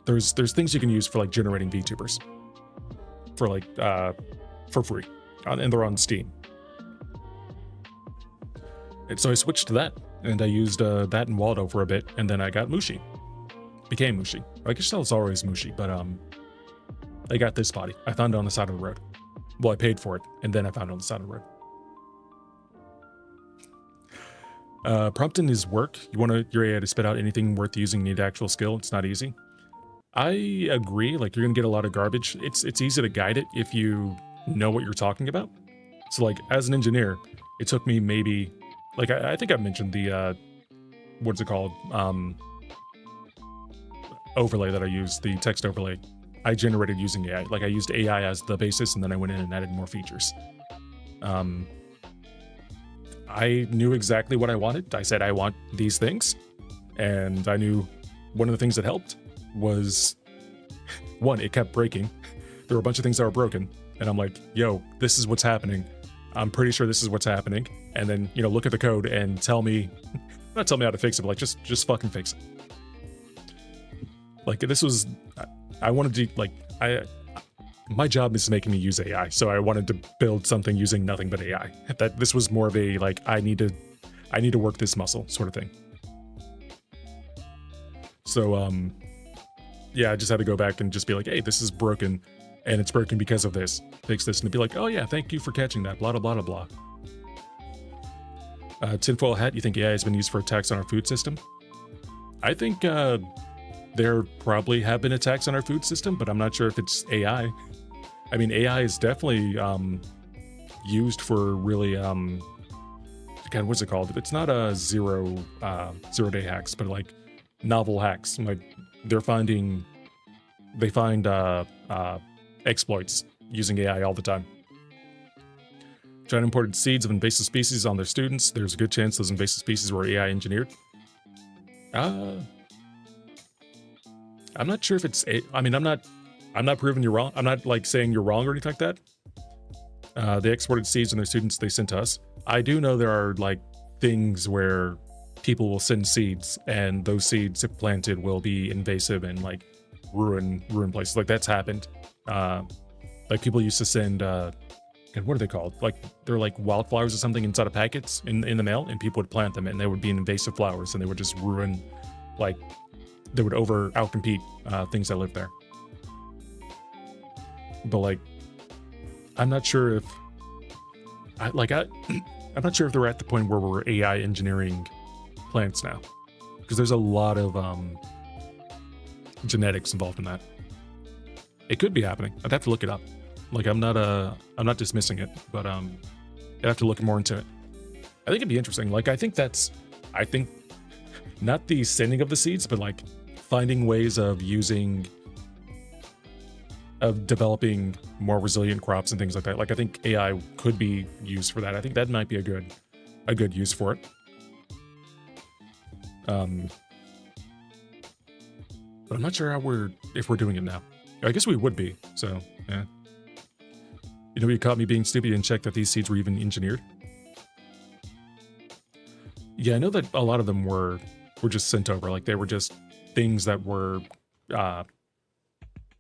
there's things you can use for like generating VTubers for like for free, and they're on Steam. And so I switched to that, and I used that and Waldo for a bit, and then I got Mushi. Became Mushi. I guess I was always Mushi, but I got this body. I found it on the side of the road. Well, I paid for it, and then I found it on the side of the road. Prompting is work. You want your AI to spit out anything worth using, you need actual skill. It's not easy. I agree. Like, you're gonna get a lot of garbage. It's easy to guide it if you know what you're talking about. So like, as an engineer, it took me maybe, like, I think I mentioned the what's it called, overlay that I used, the text overlay I generated using AI. Like, I used AI as the basis, and then I went in and added more features. I knew exactly what I wanted. I said, I want these things. And I knew one of the things that helped was, one, it kept breaking. There were a bunch of things that were broken. And I'm like, yo, this is what's happening. I'm pretty sure this is what's happening. And then, look at the code and tell me, not tell me how to fix it, but like, just fucking fix it. Like, this was, I wanted to, like, my job is making me use AI, so I wanted to build something using nothing but AI. That this was more of a, like, I need to work this muscle sort of thing. So, yeah, I just had to go back and just be like, hey, this is broken. and it's broken because of this. Fix this, and it'd be like, oh yeah, thank you for catching that. Blah blah blah blah blah. Tinfoil hat. You think AI has been used for attacks on our food system? I think there probably have been attacks on our food system, but I'm not sure if it's AI. I mean, AI is definitely used for really God, what's it called? It's not a zero-day hacks, but like novel hacks. Like they find exploits using AI all the time. China imported seeds of invasive species on their students. There's a good chance those invasive species were AI engineered. I'm not sure if it's I mean, I'm not proving you're wrong. I'm not like saying you're wrong or anything like that. They exported seeds on their students they sent to us. I do know there are like things where people will send seeds and those seeds if planted will be invasive and like ruin places. Like that's happened. Like people used to send and what are they called? Like they're like wildflowers or something inside of packets in the mail, and people would plant them and they would be invasive flowers and they would just ruin, like they would outcompete things that live there. But like I'm not sure if I'm not sure if they're at the point where we're AI engineering plants now, because there's a lot of genetics involved in that. It could be happening. I'd have to look it up. Like I'm not dismissing it, but I'd have to look more into it. I think it'd be interesting. Like I think not the sending of the seeds, but like finding ways of developing more resilient crops and things like that. Like I think AI could be used for that. I think that might be a good use for it. But I'm not sure if we're doing it now. I guess we would be. So yeah. You know, you caught me being stupid and checked that these seeds were even engineered. Yeah, I know that a lot of them were just sent over. Like they were just things that were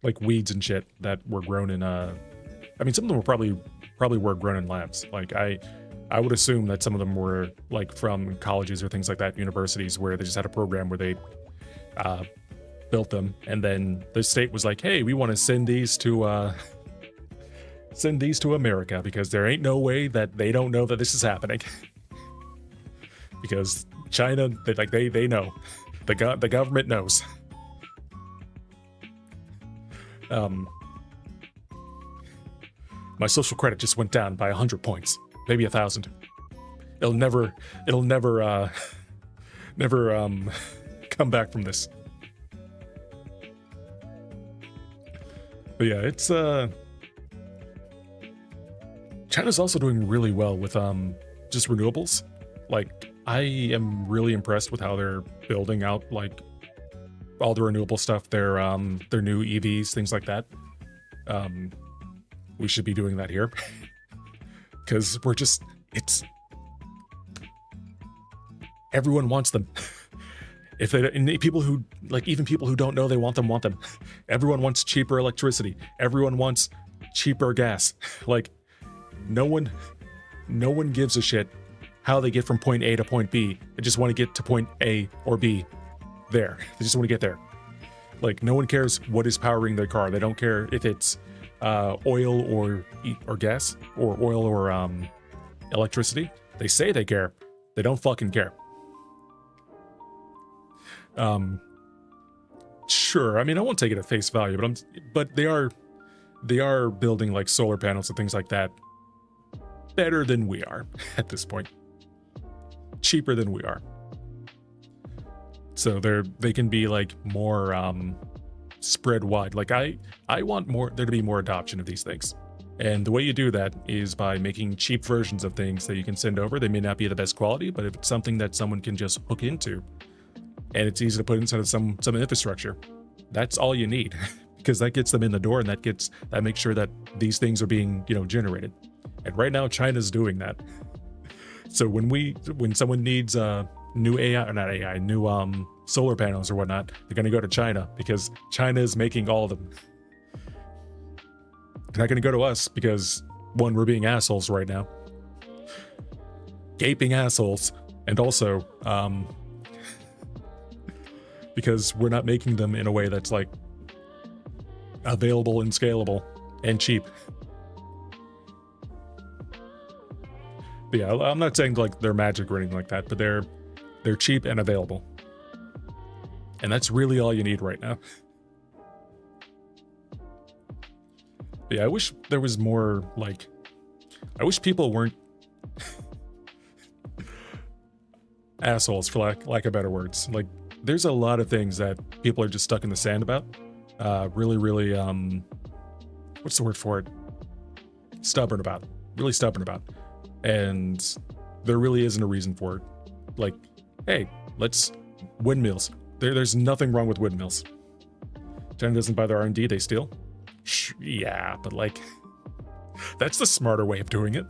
like weeds and shit that were grown in I mean, some of them were probably were grown in labs. Like I would assume that some of them were like from colleges or things like that, universities, where they just had a program where they built them, and then the state was like, hey, we want to send these to America because there ain't no way that they don't know that this is happening. Because China, they know. The government knows. My social credit just went down by 100 points, maybe 1,000. It'll never come back from this. But yeah, it's China's also doing really well with just renewables. Like I am really impressed with how they're building out like all the renewable stuff, their new EVs, things like that. We should be doing that here because everyone wants them. If they, and people who like, even people who don't know they want them. Everyone wants cheaper electricity. Everyone wants cheaper gas. Like no one gives a shit how they get from point A to point B. They just want to get to point A or B. There, they just want to get there. Like no one cares what is powering their car. They don't care if it's oil or gas or oil or electricity. They say they care. They don't fucking care. Sure. I mean, I won't take it at face value, but they are building like solar panels and things like that better than we are at this point. Cheaper than we are. So they can be like more spread wide. Like I want there to be more adoption of these things. And the way you do that is by making cheap versions of things that you can send over. They may not be the best quality, but if it's something that someone can just hook into and it's easy to put inside of some infrastructure, that's all you need. Because that gets them in the door, and that makes sure that these things are being, generated. And right now China's doing that. So when someone needs new new solar panels or whatnot, they're going to go to China because China is making all of them. They're not going to go to us because, one, we're being assholes right now. Gaping assholes. And also, because we're not making them in a way that's like available and scalable and cheap. But yeah, I'm not saying like they're magic or anything like that, but they're cheap and available. And that's really all you need right now. But yeah, I wish there was more, like, I wish people weren't assholes, for lack of better words. Like, there's a lot of things that people are just stuck in the sand about. Really, what's the word for it? Stubborn about. Really stubborn about. And there really isn't a reason for it. Like, hey, windmills. There's nothing wrong with windmills. China doesn't buy their R&D, they steal. Yeah, but like, that's the smarter way of doing it.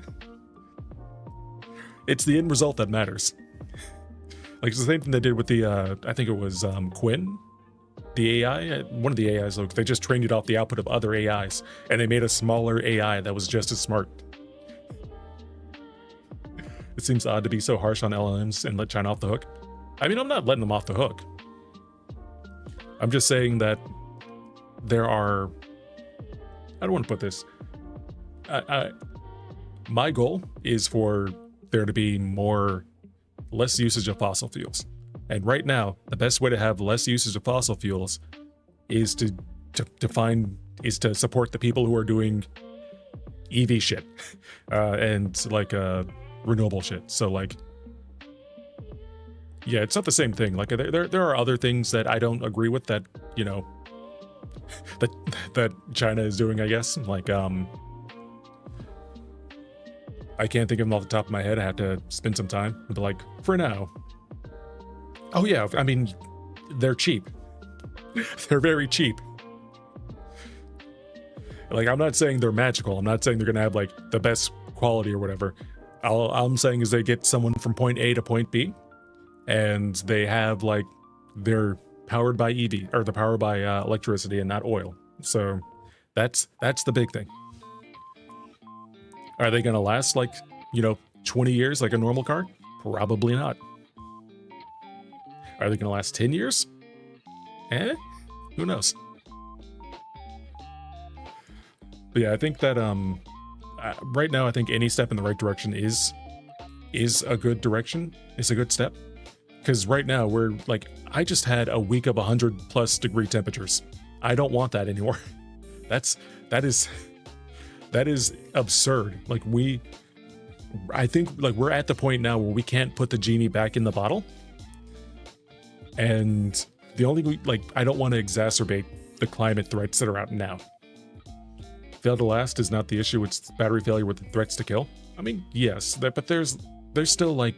It's the end result that matters. Like, it's the same thing they did with the, I think it was Quinn, the AI, one of the AIs. Look, they just trained it off the output of other AIs, and they made a smaller AI that was just as smart. It seems odd to be so harsh on LLMs and let China off the hook. I mean, I'm not letting them off the hook. I'm just saying that there are... I don't want to put this. My goal is for there to be less usage of fossil fuels. And right now, the best way to have less usage of fossil fuels is to support the people who are doing EV shit and like renewable shit. So like, yeah, it's not the same thing. Like there are other things that I don't agree with that, you know, that China is doing, I guess. Like I can't think of them off the top of my head. I have to spend some time. But like, for now, oh yeah, I mean, they're cheap. They're very cheap. Like, I'm not saying they're magical. I'm not saying they're gonna have like the best quality or whatever. All I'm saying is they get someone from point A to point B, and they have like, they're powered by EV, or they're powered by electricity and not oil. So that's the big thing. Are they gonna last like, you know, 20 years like a normal car? Probably not. Are they gonna last 10 years? Who knows? But yeah, I think that right now, I think any step in the right direction is a good direction. It's a good step. Because right now we're like, I just had a week of 100+ degree temperatures. I don't want that anymore. That is absurd. Like I think like we're at the point now where we can't put the genie back in the bottle. And the only, like, I don't want to exacerbate the climate threats that are out now. Fail to last is not the issue, it's battery failure with the threats to kill. I mean, yes, but there's still like,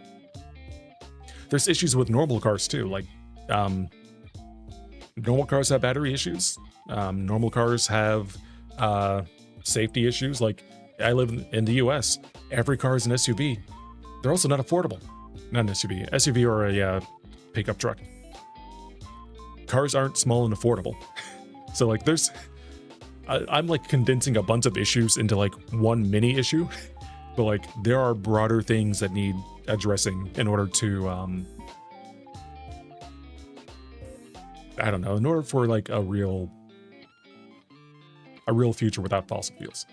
there's issues with normal cars too. Like, normal cars have battery issues. Normal cars have safety issues. Like, I live in the US. Every car is an SUV. They're also not affordable. Not an SUV or a pickup truck. Cars aren't small and affordable. So like, I'm like condensing a bunch of issues into like one mini issue, but like there are broader things that need addressing in order to, I don't know, in order for like a real future without fossil fuels.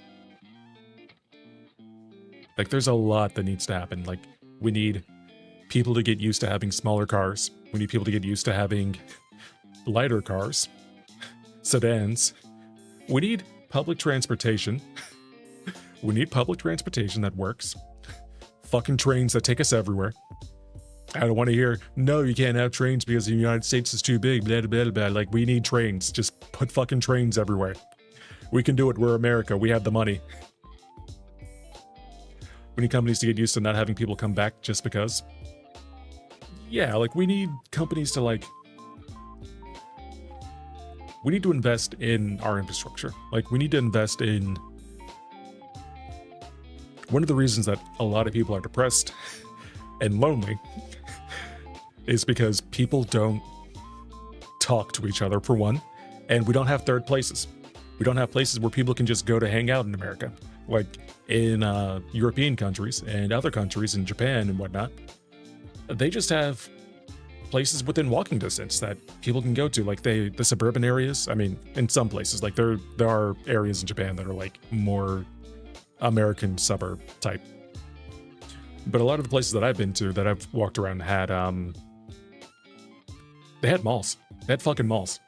Like, there's a lot that needs to happen. Like, we need people to get used to having smaller cars. We need people to get used to having lighter cars, sedans. We need public transportation. We need public transportation that works. Fucking trains that take us everywhere. I don't want to hear, no, you can't have trains because the United States is too big, blah, blah, blah, blah. Like, we need trains. Just put fucking trains everywhere. We can do it. We're America. We have the money. We need companies to get used to not having people come back just because. Yeah, like, we need companies to, like... We need to invest in our infrastructure. Like, we need to invest in... One of the reasons that a lot of people are depressed and lonely is because people don't talk to each other, for one, and we don't have third places. We don't have places where people can just go to hang out in America. Like in European countries and other countries in Japan and whatnot, they just have places within walking distance that people can go to, like the suburban areas. I mean, in some places, like there are areas in Japan that are like more American suburb type. But a lot of the places that I've been to, that I've walked around, had they had malls. They had fucking malls.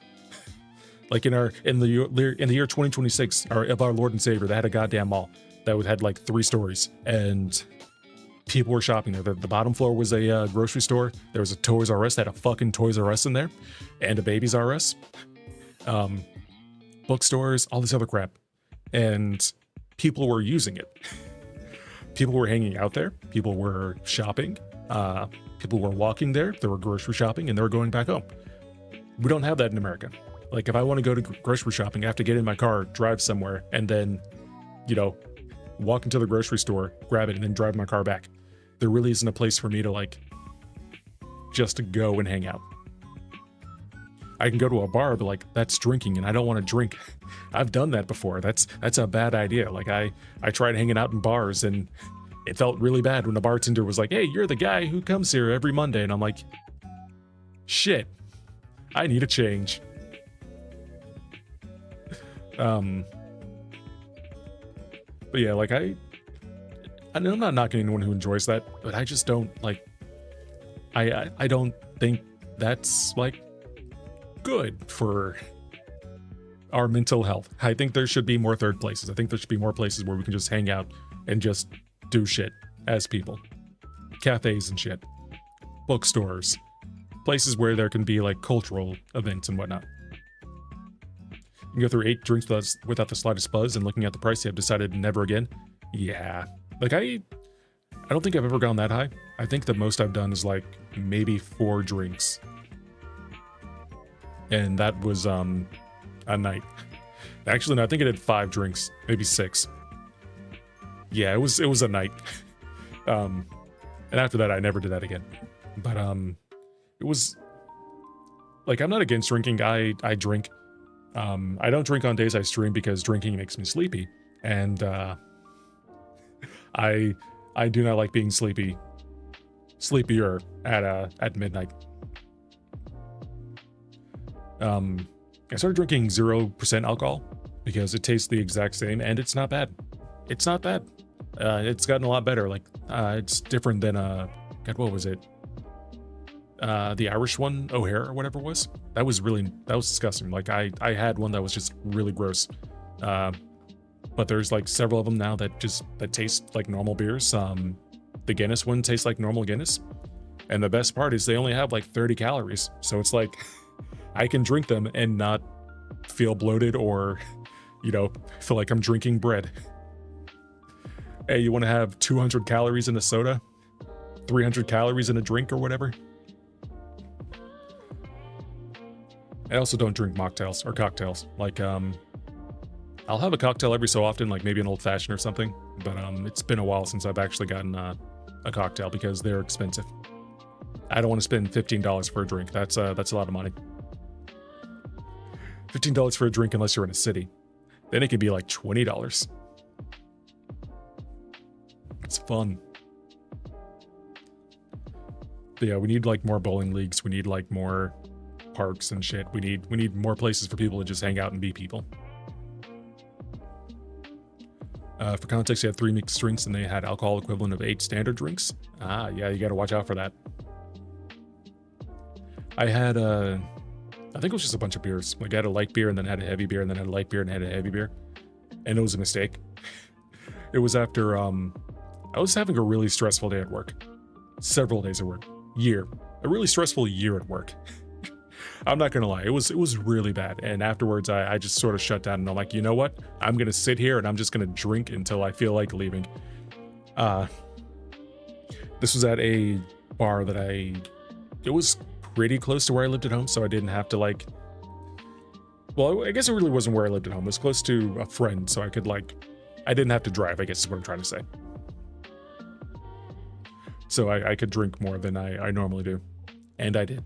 Like in the year 2026, of our Lord and Savior, they had a goddamn mall that had like 3 stories, and people were shopping there. The bottom floor was a grocery store. There was a Toys R Us. They had a fucking Toys R Us in there, and a Babies R Us, bookstores, all this other crap, and people were using it. People were hanging out there. People were shopping. People were walking there. They were grocery shopping, and they were going back home. We don't have that in America. Like, if I want to go to grocery shopping, I have to get in my car, drive somewhere, and then, walk into the grocery store, grab it, and then drive my car back. There really isn't a place for me to, like, just to go and hang out. I can go to a bar, but, like, that's drinking, and I don't want to drink. I've done that before. That's a bad idea. Like, I tried hanging out in bars, and it felt really bad when the bartender was like, hey, you're the guy who comes here every Monday. And I'm like, shit, I need a change. But yeah, like I'm not knocking anyone who enjoys that, but I just don't like, I don't think that's like good for our mental health. I think there should be more third places. I think there should be more places where we can just hang out and just do shit as people. Cafes and shit. Bookstores. Places where there can be like cultural events and whatnot. You can go through 8 drinks without the slightest buzz, and looking at the price, I've decided never again. Yeah. Like I don't think I've ever gone that high. I think the most I've done is like maybe 4 drinks. And that was a night. Actually, no, I think I did 5 drinks, maybe 6. Yeah, it was a night. And after that, I never did that again. But it was like, I'm not against drinking. I drink. I don't drink on days I stream because drinking makes me sleepy, and I do not like being sleepier at midnight. I started drinking 0% alcohol because it tastes the exact same, and it's not bad. It's not bad. It's gotten a lot better. Like it's different than God, what was it? The Irish one, O'Hare or whatever it was. That was disgusting. Like I had one that was just really gross. But there's like several of them now that taste like normal beers. The Guinness one tastes like normal Guinness. And the best part is they only have like 30 calories. So it's like I can drink them and not feel bloated or, feel like I'm drinking bread. Hey, you want to have 200 calories in a soda? 300 calories in a drink or whatever? I also don't drink mocktails or cocktails. Like, I'll have a cocktail every so often, like maybe an old fashioned or something. But it's been a while since I've actually gotten a cocktail because they're expensive. I don't want to spend $15 for a drink. That's a lot of money. $15 for a drink unless you're in a city. Then it could be like $20. It's fun. But yeah, we need like more bowling leagues. We need like more parks and shit. We need more places for people to just hang out and be people. For context, you had 3 mixed drinks and they had alcohol equivalent of 8 standard drinks. Ah, yeah, you gotta watch out for that. I had I think it was just a bunch of beers. Like I had a light beer and then had a heavy beer and then had a light beer and had a heavy beer. And it was a mistake. It was after I was having a really stressful day at work. Several days at work. A really stressful year at work. I'm not gonna lie, it was really bad. And afterwards, I just sort of shut down and I'm like, you know what? I'm gonna sit here and I'm just gonna drink until I feel like leaving. This was at a bar that it was pretty close to where I lived at home, so I didn't have to like, well, I guess it really wasn't where I lived at home. It was close to a friend, so I could like, I didn't have to drive, I guess is what I'm trying to say. So I could drink more than I normally do. And I did.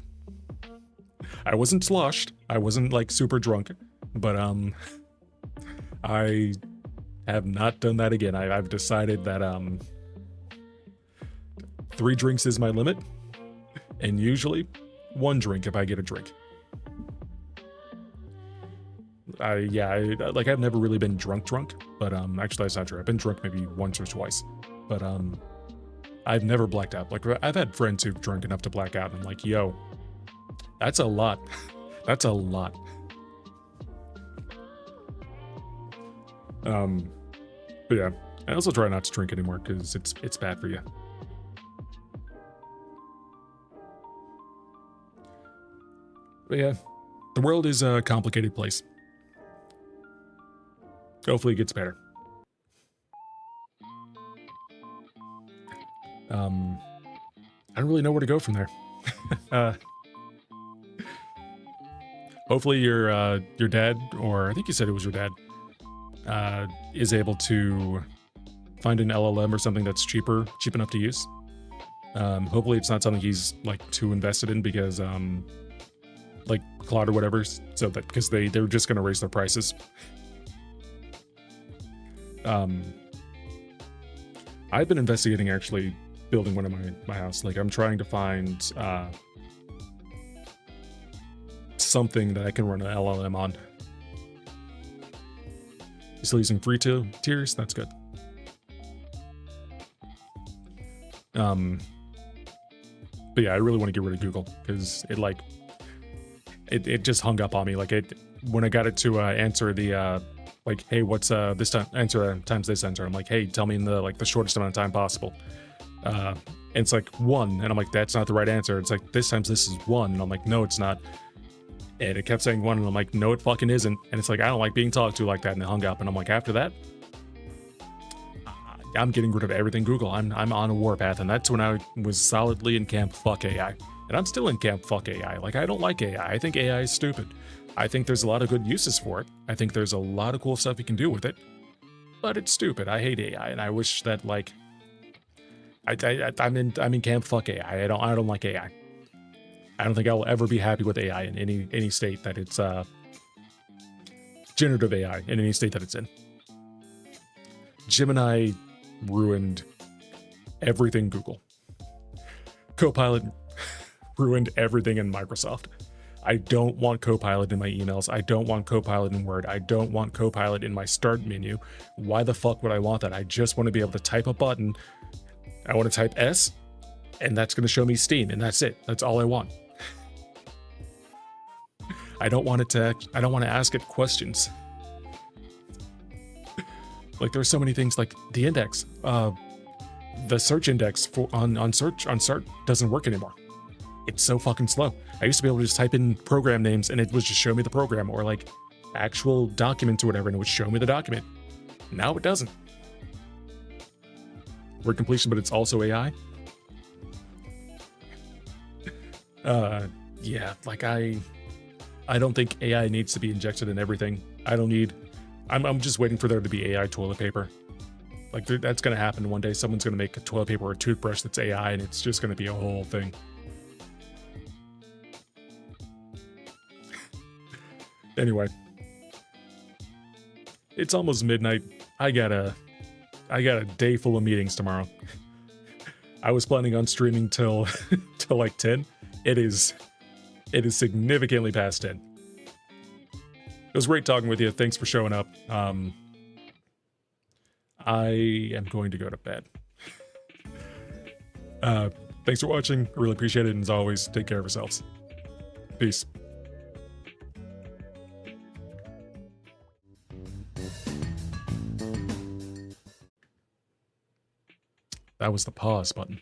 I wasn't sloshed. I wasn't like super drunk, but I have not done that again. I've decided that 3 drinks is my limit, and usually one drink if I get a drink. I've never really been drunk, but actually that's not true. I've been drunk maybe once or twice, but I've never blacked out. Like, I've had friends who've drunk enough to black out, and I'm like, yo, that's a lot. That's a lot. But yeah, I also try not to drink anymore because it's bad for you. But yeah, the world is a complicated place. Hopefully it gets better. I don't really know where to go from there. Hopefully your dad, or I think you said it was your dad, is able to find an LLM or something that's cheap enough to use. Hopefully it's not something he's like too invested in, because like Claude or whatever, so that because they're just gonna raise their prices. I've been investigating actually building one in my house. Like, I'm trying to find something that I can run an LLM on. You're still using free tiers? That's good. But yeah, I really want to get rid of Google, because it just hung up on me. Like, when I got it to answer the like, hey, what's this time answer times this answer? I'm like, hey, tell me in the shortest amount of time possible. And it's like 1, and I'm like, that's not the right answer. It's like, this times this is 1, and I'm like, no, it's not. And it kept saying 1, and I'm like, no, it fucking isn't. And it's like, I don't like being talked to like that, and it hung up. And I'm like, after that, I'm getting rid of everything Google. I'm on a warpath, and that's when I was solidly in camp fuck AI. And I'm still in camp fuck AI. Like, I don't like AI. I think AI is stupid. I think there's a lot of good uses for it. I think there's a lot of cool stuff you can do with it. But it's stupid. I hate AI, and I wish that, like, I'm in camp fuck AI. I don't like AI. I don't think I will ever be happy with AI in any state that it's generative AI in any state that it's in. Gemini ruined everything Google. Copilot ruined everything in Microsoft. I don't want Copilot in my emails. I don't want Copilot in Word. I don't want Copilot in my start menu. Why the fuck would I want that? I just want to be able to type a button. I want to type S, and that's going to show me Steam, and that's it. That's all I want. I don't want to ask it questions. Like, there's so many things, like the index. The search index on Start doesn't work anymore. It's so fucking slow. I used to be able to just type in program names and it would just show me the program, or like actual documents or whatever, and it would show me the document. Now it doesn't. Word completion, but it's also AI. Yeah, like I don't think AI needs to be injected in everything. I'm just waiting for there to be AI toilet paper. Like, that's gonna happen one day. Someone's gonna make a toilet paper or a toothbrush that's AI, and it's just gonna be a whole thing. Anyway, it's almost midnight. I got a day full of meetings tomorrow. I was planning on streaming till like 10. It is significantly past 10. It was great talking with you. Thanks for showing up. I am going to go to bed. Thanks for watching. I really appreciate it. And as always, take care of yourselves. Peace. That was the pause button.